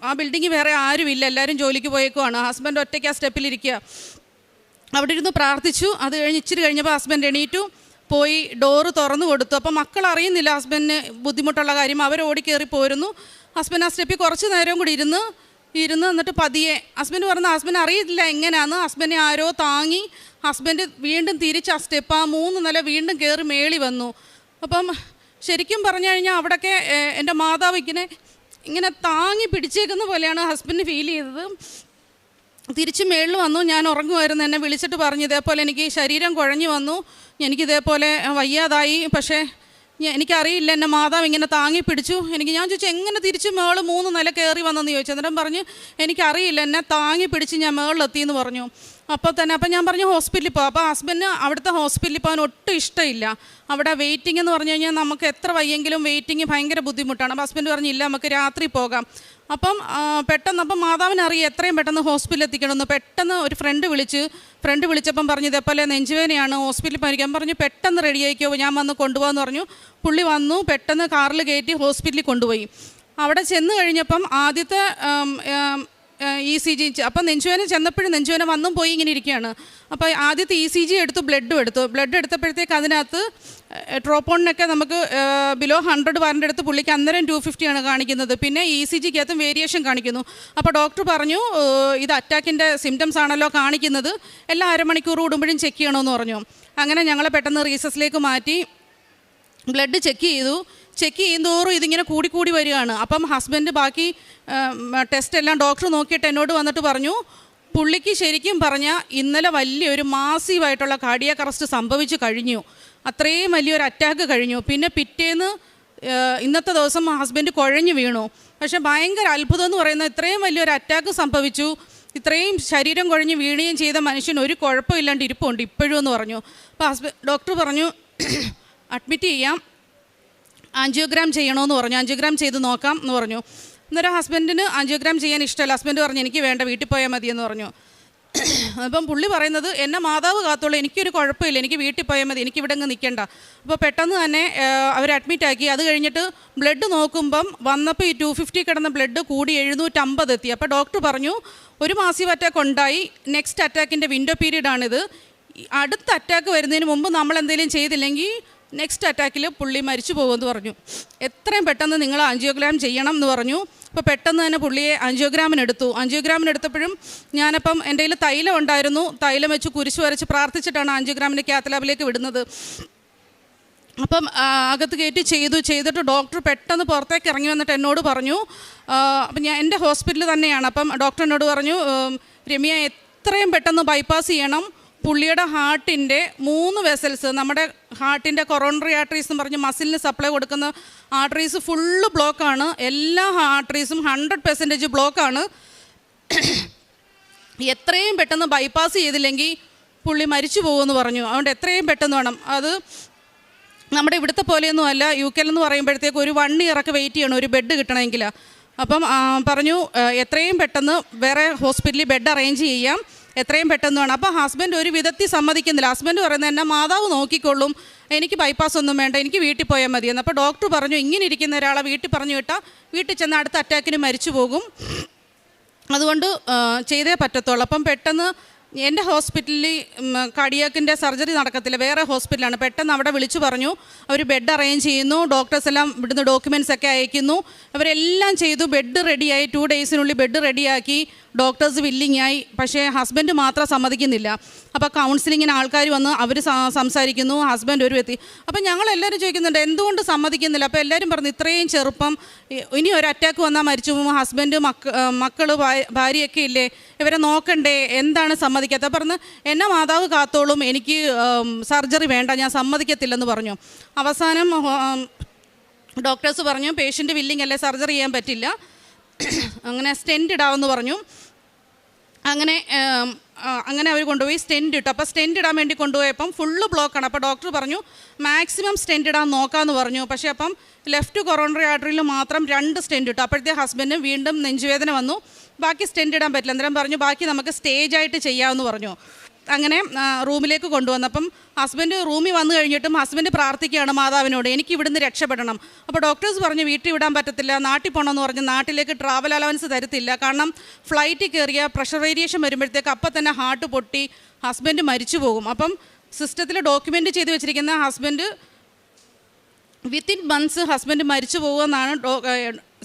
ആ ബിൽഡിങ്ങിൽ വേറെ ആരുമില്ല, എല്ലാവരും ജോലിക്ക് പോയേക്കുവാണ്. ഹസ്ബൻഡ് ഒറ്റയ്ക്ക് ആ സ്റ്റെപ്പിലിരിക്കുക. അവിടെ ഇരുന്ന് പ്രാർത്ഥിച്ചു. അത് കഴിഞ്ഞ് ഇച്ചിരി കഴിഞ്ഞപ്പോൾ ഹസ്ബൻഡ് എണീറ്റു പോയി ഡോറ് തുറന്നു കൊടുത്തു. അപ്പോൾ മക്കൾ അറിയുന്നില്ല ഹസ്ബൻഡിന് ബുദ്ധിമുട്ടുള്ള കാര്യം, അവർ ഓടിക്കയറി പോരുന്നു. ഹസ്ബൻഡ് ആ സ്റ്റെപ്പിൽ കുറച്ച് നേരം കൂടി ഇരുന്ന് എന്നിട്ട് പതിയെ ഹസ്ബൻഡ് പറഞ്ഞു ഹസ്ബൻഡ് അറിയില്ല എങ്ങനെയാണെന്ന്. ഹസ്ബൻഡിനെ ആരോ താങ്ങി ഹസ്ബൻഡ് വീണ്ടും തിരിച്ച് ആ സ്റ്റെപ്പ് ആ 3 നില വീണ്ടും കയറി മേളി വന്നു. അപ്പം ശരിക്കും പറഞ്ഞു കഴിഞ്ഞാൽ അവിടെയൊക്കെ എൻ്റെ മാതാവ് ഇങ്ങനെ താങ്ങി പിടിച്ചേക്കുന്ന പോലെയാണ് ഹസ്ബൻഡ് ഫീൽ ചെയ്തത്. തിരിച്ച് മേളിൽ വന്നു, ഞാൻ ഉറങ്ങുമായിരുന്നു. എന്നെ വിളിച്ചിട്ട് പറഞ്ഞു ഇതേപോലെ എനിക്ക് ശരീരം കുഴഞ്ഞു വന്നു, എനിക്കിതേപോലെ വയ്യാതായി, പക്ഷേ എനിക്കറിയില്ല, എന്നെ മാതാവ് ഇങ്ങനെ താങ്ങി പിടിച്ചു. ഞാൻ ചോദിച്ചു എങ്ങനെ തിരിച്ച് മേള് 3 നില കയറി വന്നെന്ന് ചോദിച്ചു. അന്നേരം പറഞ്ഞു എനിക്കറിയില്ല, എന്നെ താങ്ങി പിടിച്ച് ഞാൻ മേളിലെത്തിയെന്ന് പറഞ്ഞു. അപ്പം ഞാൻ പറഞ്ഞു ഹോസ്പിറ്റലിൽ പോകാം. അപ്പോൾ ഹസ്ബൻഡിന് അവിടുത്തെ ഹോസ്പിറ്റലിൽ പോകാൻ ഒട്ടും ഇഷ്ടമില്ല. അവിടെ വെയിറ്റിംഗ് എന്ന് പറഞ്ഞു കഴിഞ്ഞാൽ നമുക്ക് എത്ര വയ്യെങ്കിലും വെയിറ്റിംഗ് ഭയങ്കര ബുദ്ധിമുട്ടാണ്. അപ്പോൾ ഹസ്ബൻഡ് പറഞ്ഞില്ല നമുക്ക് രാത്രി പോകാം. അപ്പം മാതാവിനറിയാം എത്രയും പെട്ടെന്ന് ഹോസ്പിറ്റലിൽ എത്തിക്കണമെന്ന്. പെട്ടെന്ന് ഒരു ഫ്രണ്ട് വിളിച്ചപ്പം പറഞ്ഞു ഇതേപോലെ നെഞ്ചുവേദനയാണ്, ഹോസ്പിറ്റലിൽ പോയിരിക്കാൻ പറഞ്ഞു, പെട്ടെന്ന് റെഡി ആയിക്കോ, ഞാൻ വന്ന് കൊണ്ടുപോകാമെന്ന് പറഞ്ഞു. പുള്ളി വന്നു, പെട്ടെന്ന് കാറിൽ കയറ്റി ഹോസ്പിറ്റലിൽ കൊണ്ടുപോയി. അവിടെ ചെന്ന് കഴിഞ്ഞപ്പം ആദ്യത്തെ ECG. അപ്പം നെഞ്ചുവേന ചെന്നപ്പോഴും നെഞ്ചുവേന വന്നും പോയി ഇങ്ങനെ ഇരിക്കുകയാണ്. അപ്പോൾ ആദ്യത്തെ ECG എടുത്തു, ബ്ലഡ് എടുത്തപ്പോഴത്തേക്ക് അതിനകത്ത് ട്രോപ്പോണിനൊക്കെ നമുക്ക് ബിലോ 100 വരേണ്ടടുത്ത് പുള്ളിക്ക് അന്നേരം 250 കാണിക്കുന്നത്. പിന്നെ ECGക്കകത്തും വേരിയേഷൻ കാണിക്കുന്നു. അപ്പോൾ ഡോക്ടർ പറഞ്ഞു ഇത് അറ്റാക്കിൻ്റെ സിംറ്റംസ് ആണല്ലോ കാണിക്കുന്നത്, എല്ലാ അരമണിക്കൂർ കൂടുമ്പോഴും ചെക്ക് ചെയ്യണമെന്ന് പറഞ്ഞു. അങ്ങനെ ഞങ്ങൾ പെട്ടെന്ന് റീസസിലേക്ക് മാറ്റി ബ്ലഡ് ചെക്ക് ചെയ്യുന്തോറും ഇതിങ്ങനെ കൂടി വരികയാണ്. അപ്പം ഹസ്ബൻഡ് ബാക്കി ടെസ്റ്റ് എല്ലാം ഡോക്ടർ നോക്കിയിട്ട് എന്നോട് വന്നിട്ട് പറഞ്ഞു, പുള്ളിക്ക് ശരിക്കും പറഞ്ഞാൽ ഇന്നലെ വലിയൊരു മാസീവായിട്ടുള്ള കാർഡിയാക് അറസ്റ്റ് സംഭവിച്ചു കഴിഞ്ഞു, അത്രയും വലിയൊരു അറ്റാക്ക് കഴിഞ്ഞു. പിന്നെ പിറ്റേന്ന് ഇന്നത്തെ ദിവസം ഹസ്ബൻഡ് കുഴഞ്ഞു വീണു. പക്ഷേ ഭയങ്കര അത്ഭുതം എന്ന് പറയുന്നത് ഇത്രയും വലിയൊരു അറ്റാക്ക് സംഭവിച്ചു, ഇത്രയും ശരീരം കുഴഞ്ഞ് വീഴുകയും ചെയ്ത മനുഷ്യന് ഒരു കുഴപ്പമില്ലാണ്ട് ഇരിപ്പുണ്ട് ഇപ്പോഴും എന്ന് പറഞ്ഞു. അപ്പോൾ ഡോക്ടർ പറഞ്ഞു അഡ്മിറ്റ് ചെയ്യാം, ആൻജിയോഗ്രാം ചെയ്യണമെന്ന് പറഞ്ഞു, ആൻജിയോഗ്രാം ചെയ്ത് നോക്കാം എന്ന് പറഞ്ഞു. അന്നേരം ഹസ്ബൻഡിന് ആൻജിയോഗ്രാം ചെയ്യാൻ ഇഷ്ടമല്ല. ഹസ്ബൻഡ് പറഞ്ഞു എനിക്ക് വേണ്ട, വീട്ടിൽ പോയാൽ മതിയെന്ന് പറഞ്ഞു. അപ്പം പുള്ളി പറയുന്നത് എന്നെ മാതാവ് കാത്തോളൂ, എനിക്കൊരു കുഴപ്പമില്ല, എനിക്ക് വീട്ടിൽ പോയാൽ മതി, എനിക്ക് ഇവിടെ അങ്ങ് നിൽക്കണ്ട. അപ്പോൾ പെട്ടെന്ന് തന്നെ അവർ അഡ്മിറ്റാക്കി. അത് കഴിഞ്ഞിട്ട് ബ്ലഡ് നോക്കുമ്പം വന്നപ്പോൾ ഈ 250 കിടന്ന ബ്ലഡ് കൂടി 750 എത്തി. അപ്പോൾ ഡോക്ടർ പറഞ്ഞു ഒരു മാസീവ് അറ്റാക്ക് ഉണ്ടായി, നെക്സ്റ്റ് അറ്റാക്കിൻ്റെ വിൻഡോ പീരീഡാണിത്, അടുത്ത അറ്റാക്ക് വരുന്നതിന് മുമ്പ് നമ്മൾ എന്തെങ്കിലും ചെയ്തില്ലെങ്കിൽ നെക്സ്റ്റ് അറ്റാക്കിൽ പുള്ളി മരിച്ചു പോകുമെന്ന് പറഞ്ഞു. എത്രയും പെട്ടെന്ന് നിങ്ങൾ ആൻജിയോഗ്രാം ചെയ്യണം എന്ന് പറഞ്ഞു. അപ്പോൾ പെട്ടെന്ന് തന്നെ പുള്ളിയെ ആൻജിയോഗ്രാമിനെടുത്തപ്പോഴും ഞാനപ്പം എൻ്റെ കയ്യിൽ തൈലം ഉണ്ടായിരുന്നു, തൈലം വെച്ച് കുരിശ് വരച്ച് പ്രാർത്ഥിച്ചിട്ടാണ് ആൻജിയോഗ്രാമിൻ്റെ കാത്ത് ലാബിലേക്ക് വിടുന്നത്. അപ്പം അകത്ത് കയറ്റി ചെയ്തിട്ട് ഡോക്ടർ പെട്ടെന്ന് പുറത്തേക്ക് ഇറങ്ങി വന്നിട്ട് എന്നോട് പറഞ്ഞു, അപ്പം ഞാൻ എൻ്റെ ഹോസ്പിറ്റൽ തന്നെയാണ്. അപ്പം ഡോക്ടർ എന്നോട് പറഞ്ഞു രമ്യ എത്രയും പെട്ടെന്ന് ബൈപ്പാസ് ചെയ്യണം, പുള്ളിയുടെ ഹാർട്ടിൻ്റെ 3 വെസൽസ്, നമ്മുടെ ഹാർട്ടിൻ്റെ കൊറോണറി ആർട്ടറീസ് എന്ന് പറഞ്ഞ് മസിലിന് സപ്ലൈ കൊടുക്കുന്ന ആർട്ടറീസ് ഫുള്ള് ബ്ലോക്കാണ്, എല്ലാ ആർട്ടറീസും 100% ബ്ലോക്കാണ്. എത്രയും പെട്ടെന്ന് ബൈപ്പാസ് ചെയ്തില്ലെങ്കിൽ പുള്ളി മരിച്ചു പോകുമെന്ന് പറഞ്ഞു. അതുകൊണ്ട് എത്രയും പെട്ടെന്ന് വേണം. അത് നമ്മുടെ ഇവിടുത്തെ പോലെയൊന്നും അല്ല, UK എന്ന് പറയുമ്പോഴത്തേക്ക് ഒരു 1 year വെയിറ്റ് ചെയ്യണം ഒരു ബെഡ് കിട്ടണമെങ്കിൽ. അപ്പം പറഞ്ഞു എത്രയും പെട്ടെന്ന് വേറെ ഹോസ്പിറ്റലിൽ ബെഡ് അറേഞ്ച് ചെയ്യാം, എത്രയും പെട്ടെന്ന് വേണം. അപ്പോൾ ഹസ്ബൻഡ് ഒരു വിധത്തിൽ സമ്മതിക്കുന്നില്ല. ഹസ്ബൻഡ് പറയുന്നത് എന്നെ മാതാവ് നോക്കിക്കൊള്ളും, എനിക്ക് ബൈപ്പാസ് ഒന്നും വേണ്ട, എനിക്ക് വീട്ടിൽ പോയാൽ മതിയെന്ന്. അപ്പോൾ ഡോക്ടർ പറഞ്ഞു ഇങ്ങനെ ഇരിക്കുന്ന ഒരാളെ വീട്ടിൽ പറഞ്ഞു വിട്ടാൽ വീട്ടിൽ ചെന്ന് അടുത്ത അറ്റാക്കിന് മരിച്ചു പോകും, അതുകൊണ്ട് ചെയ്തേ പറ്റത്തുള്ളൂ. അപ്പം പെട്ടെന്ന് എൻ്റെ ഹോസ്പിറ്റലിൽ കാർഡിയാക്കിൻ്റെ സർജറി നടക്കത്തില്ല, വേറെ ഹോസ്പിറ്റലാണ്. പെട്ടെന്ന് അവിടെ വിളിച്ചു പറഞ്ഞു അവർ ബെഡ് അറേഞ്ച് ചെയ്യുന്നു, ഡോക്ടേഴ്സ് എല്ലാം ഇവിടുന്ന് ഡോക്യുമെൻറ്റ്സ് ഒക്കെ അയക്കുന്നു, അവരെല്ലാം ചെയ്തു, ബെഡ് റെഡിയായി, 2 daysനുള്ളിൽ ബെഡ് റെഡിയാക്കി, ഡോക്ടേഴ്സ് വില്ലിങ് ആയി. പക്ഷേ ഹസ്ബൻഡ് മാത്രം സമ്മതിക്കുന്നില്ല. അപ്പോൾ കൗൺസിലിങ്ങിന് ആൾക്കാർ വന്ന് അവർ സംസാരിക്കുന്നു, ഹസ്ബൻഡ് ഒരു വ്യക്തി. അപ്പം ഞങ്ങളെല്ലാവരും ചോദിക്കുന്നുണ്ട് എന്തുകൊണ്ട് സമ്മതിക്കുന്നില്ല. അപ്പോൾ എല്ലാവരും പറഞ്ഞു ഇത്രയും ചെറുപ്പം, ഇനി ഒരു അറ്റാക്ക് വന്നാൽ മരിച്ചു പോകുമ്പോൾ ഹസ്ബൻഡ് മക്കൾ ഭാര്യയൊക്കെ ഇല്ലേ, ഇവരെ നോക്കണ്ടേ, എന്താണ് സമ്മതിക്കാത്ത. പറഞ്ഞ് എന്നെ മാതാവ് കാത്തോളും, എനിക്ക് സർജറി വേണ്ട, ഞാൻ സമ്മതിക്കത്തില്ലെന്ന് പറഞ്ഞു. അവസാനം ഡോക്ടേഴ്സ് പറഞ്ഞു പേഷ്യൻ്റ് വില്ലിങ് അല്ലേ, സർജറി ചെയ്യാൻ പറ്റില്ല, അങ്ങനെ സ്റ്റെൻറ്റ് ഇടാമെന്ന് പറഞ്ഞു. അങ്ങനെ അവർ കൊണ്ടുപോയി സ്റ്റെൻറ്റ് ഇട്ടു. അപ്പോൾ സ്റ്റെൻറ്റ് ഇടാൻ വേണ്ടി കൊണ്ടുപോയപ്പം ഫുള്ള് ബ്ലോക്കാണ്. അപ്പോൾ ഡോക്ടർ പറഞ്ഞു മാക്സിമം സ്റ്റെൻറ്റ് ഇടാൻ നോക്കാമെന്ന് പറഞ്ഞു. പക്ഷേ അപ്പം ലെഫ്റ്റ് കൊറോണറി ആർട്ടറിയിൽ മാത്രം 2 സ്റ്റെൻറ്റ് ഇട്ടു. അപ്പോഴത്തെ ഹസ്ബൻഡ് വീണ്ടും നെഞ്ചുവേദന വന്നു, ബാക്കി സ്റ്റെൻറ്റ് ഇടാൻ പറ്റില്ല. അന്നേരം പറഞ്ഞു ബാക്കി നമുക്ക് സ്റ്റേജായിട്ട് ചെയ്യാമെന്ന് പറഞ്ഞു. അങ്ങനെ റൂമിലേക്ക് കൊണ്ടുവന്നപ്പം ഹസ്ബൻഡ് റൂമിൽ വന്നു കഴിഞ്ഞിട്ടും ഹസ്ബൻഡ് പ്രാർത്ഥിക്കുകയാണ് മാതാവിനോട് എനിക്ക് ഇവിടുന്ന് രക്ഷപ്പെടണം. അപ്പോൾ ഡോക്ടേഴ്സ് പറഞ്ഞു വീട്ടിൽ വിടാൻ പറ്റത്തില്ല, നാട്ടിൽ പോകണമെന്ന് പറഞ്ഞ് നാട്ടിലേക്ക് ട്രാവൽ അലവൻസ് തരത്തില്ല, കാരണം ഫ്ലൈറ്റിൽ കയറിയ പ്രഷർ വേരിയേഷൻ വരുമ്പോഴത്തേക്ക് അപ്പം തന്നെ ഹാർട്ട് പൊട്ടി ഹസ്ബൻഡ് മരിച്ചു പോകും. അപ്പം സിസ്റ്റത്തിൽ ഡോക്യുമെൻ്റ് ചെയ്ത് വെച്ചിരിക്കുന്ന ഹസ്ബൻഡ് വിത്തിൻ മന്ത്സ് ഹസ്ബൻഡ് മരിച്ചു പോകുമെന്നാണ്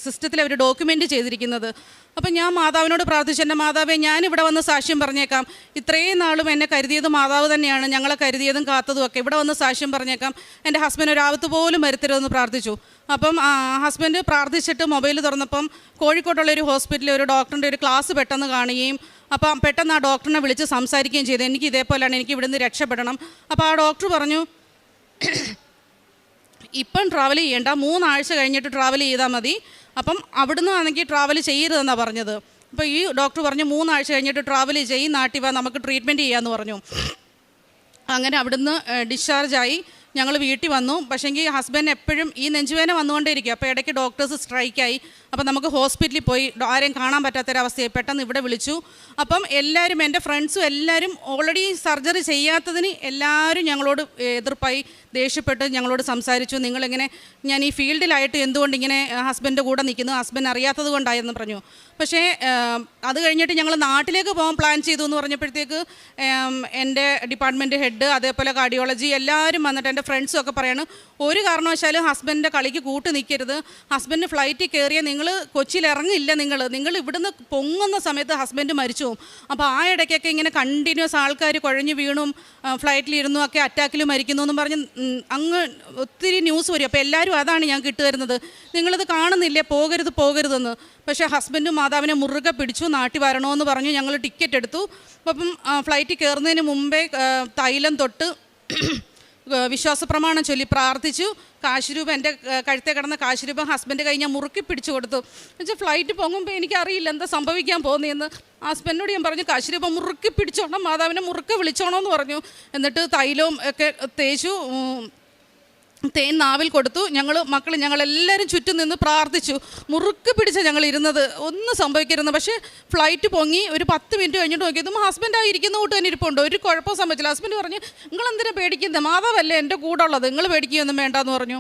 സിസ്റ്റത്തിൽ അവർ ഡോക്യുമെൻ്റ് ചെയ്തിരിക്കുന്നത്. അപ്പം ഞാൻ മാതാവിനോട് പ്രാർത്ഥിച്ചു, എൻ്റെ മാതാവേ ഞാനിവിടെ വന്ന് സാക്ഷ്യം പറഞ്ഞേക്കാം, ഇത്രയും നാളും എന്നെ കരുതിയത് മാതാവ് തന്നെയാണ്, ഞങ്ങളെ കരുതിയതും കാത്തതും ഒക്കെ, ഇവിടെ വന്ന് സാക്ഷ്യം പറഞ്ഞേക്കാം, എൻ്റെ ഹസ്ബൻഡ് ഒരാപത്ത് പോലും വരുത്തരുതെന്ന് പ്രാർത്ഥിച്ചു. അപ്പം ഹസ്ബൻഡ് പ്രാർത്ഥിച്ചിട്ട് മൊബൈൽ തുറന്നപ്പം കോഴിക്കോട്ടുള്ളൊരു ഹോസ്പിറ്റലിൽ ഒരു ഡോക്ടറിൻ്റെ ഒരു ക്ലാസ് പെട്ടെന്ന് കാണുകയും അപ്പം പെട്ടെന്ന് ആ ഡോക്ടറിനെ വിളിച്ച് സംസാരിക്കുകയും ചെയ്തു, എനിക്ക് ഇതേപോലെയാണ്, എനിക്ക് ഇവിടുന്ന് രക്ഷപ്പെടണം. അപ്പോൾ ആ ഡോക്ടർ പറഞ്ഞു ഇപ്പം ട്രാവൽ ചെയ്യേണ്ട, 3 ആഴ്ച കഴിഞ്ഞിട്ട് ട്രാവൽ ചെയ്താൽ മതി, അപ്പം അവിടുന്ന് ആണെങ്കിൽ ട്രാവൽ ചെയ്യരുതെന്നാണ് പറഞ്ഞത്. അപ്പോൾ ഈ ഡോക്ടർ പറഞ്ഞു 3 ആഴ്ച കഴിഞ്ഞിട്ട് ട്രാവൽ ചെയ്യും, നാട്ടിൽ വാ നമുക്ക് ട്രീറ്റ്മെൻറ്റ് ചെയ്യാമെന്ന് പറഞ്ഞു. അങ്ങനെ അവിടുന്ന് ഡിസ്ചാർജായി ഞങ്ങൾ വീട്ടിൽ വന്നു. പക്ഷേങ്കിൽ ഹസ്ബൻഡ് എപ്പോഴും ഈ നെഞ്ചുവേദന വന്നുകൊണ്ടേയിരിക്കും. അപ്പോൾ ഇടയ്ക്ക് ഡോക്ടേഴ്സ് സ്ട്രൈക്കായി, അപ്പം നമുക്ക് ഹോസ്പിറ്റലിൽ പോയി ആരെയും കാണാൻ പറ്റാത്തൊരവസ്ഥയായി. പെട്ടെന്ന് ഇവിടെ വിളിച്ചു. അപ്പം എല്ലാവരും എൻ്റെ ഫ്രണ്ട്സും എല്ലാവരും ഓൾറെഡി സർജറി ചെയ്യാത്തതിന് എല്ലാവരും ഞങ്ങളോട് എതിർപ്പായി, ദേഷ്യപ്പെട്ട് ഞങ്ങളോട് സംസാരിച്ചു. നിങ്ങളിങ്ങനെ ഞാൻ ഈ ഫീൽഡിലായിട്ട് എന്തുകൊണ്ട് ഇങ്ങനെ ഹസ്ബൻഡ് കൂടെ നിൽക്കുന്നു, ഹസ്ബൻഡ് അറിയാത്തത് കൊണ്ടായെന്ന് പറഞ്ഞു. പക്ഷേ അത് കഴിഞ്ഞിട്ട് ഞങ്ങൾ നാട്ടിലേക്ക് പോകാൻ പ്ലാൻ ചെയ്തു എന്ന് പറഞ്ഞപ്പോഴത്തേക്ക് എൻ്റെ ഡിപ്പാർട്ട്മെൻറ്റ് ഹെഡ്, അതേപോലെ കാർഡിയോളജി എല്ലാവരും വന്നിട്ട് എൻ്റെ ഫ്രണ്ട്സും ഒക്കെ പറയാണ്, ഒരു കാരണവശാലും ഹസ്ബൻഡിൻ്റെ കളിക്ക് കൂട്ട് നിൽക്കരുത്. ഹസ്ബൻഡ് ഫ്ലൈറ്റിൽ കയറിയ നിങ്ങൾ കൊച്ചിയിൽ ഇറങ്ങില്ല, നിങ്ങൾ ഇവിടുന്ന് പൊങ്ങുന്ന സമയത്ത് ഹസ്ബൻഡ് മരിച്ചു പോകും. അപ്പോൾ ആ ഇടയ്ക്കൊക്കെ ഇങ്ങനെ കണ്ടിന്യൂസ് ആൾക്കാർ കുഴഞ്ഞു വീണും ഫ്ലൈറ്റിലിരുന്നും ഒക്കെ അറ്റാക്കിൽ മരിക്കുന്നു എന്നും പറഞ്ഞ് അങ്ങ് ഒത്തിരി ന്യൂസ് വരും. അപ്പോൾ എല്ലാവരും അതാണ് ഞാൻ കിട്ടുവരുന്നത്, നിങ്ങളിത് കാണുന്നില്ലേ, പോകരുതെന്ന്. പക്ഷേ ഹസ്ബൻഡും മാതാവിനെ മുറുകെ പിടിച്ചു, നാട്ടിൽ വരണമെന്ന് പറഞ്ഞു. ഞങ്ങൾ ടിക്കറ്റ് എടുത്തു. അപ്പം ഫ്ലൈറ്റിൽ കയറുന്നതിന് മുമ്പേ തൈലം തൊട്ട് വിശ്വാസപ്രമാണം ചൊല്ലി പ്രാർത്ഥിച്ചു. കാശുരൂപം എൻ്റെ കഴുത്തെ കിടന്ന കാശുരൂപം ഹസ്ബൻഡ് കഴിഞ്ഞാൽ മുറുക്കി പിടിച്ചു കൊടുത്തു. എന്നുവെച്ചാൽ ഫ്ലൈറ്റ് പൊങ്ങുമ്പോൾ എനിക്കറിയില്ല എന്താ സംഭവിക്കാൻ പോകുന്നതെന്ന്. ഹസ്ബൻഡിനോട് ഞാൻ പറഞ്ഞു, കാശുരൂപം മുറുക്കി പിടിച്ചോണം, മാതാവിനെ മുറുക്കെ വിളിച്ചോണമെന്ന് പറഞ്ഞു. എന്നിട്ട് തൈലവും ഒക്കെ തേച്ചു, തേൻ നാവിൽ കൊടുത്തു. ഞങ്ങളെല്ലാവരും ചുറ്റും നിന്ന് പ്രാർത്ഥിച്ചു. മുറുക്ക് പിടിച്ച ഞങ്ങൾ ഇരുന്നത്, ഒന്നും സംഭവിക്കരുത്. പക്ഷേ ഫ്ലൈറ്റ് പൊങ്ങി ഒരു 10 മിനിറ്റ് കഴിഞ്ഞിട്ട് നോക്കിയതും ഹസ്ബൻഡ് ഇരിക്കുന്ന കൂട്ട് തന്നെ ഇരിപ്പുണ്ട്, ഒരു കുഴപ്പവും സംഭവിച്ചില്ല. ഹസ്ബൻഡ് പറഞ്ഞു, നിങ്ങളെന്തിനാ പേടിക്കുന്നത്, മാതാവല്ലേ എൻ്റെ കൂടെ ഉള്ളത്, നിങ്ങൾ പേടിക്കുകയൊന്നും വേണ്ടെന്ന് പറഞ്ഞു.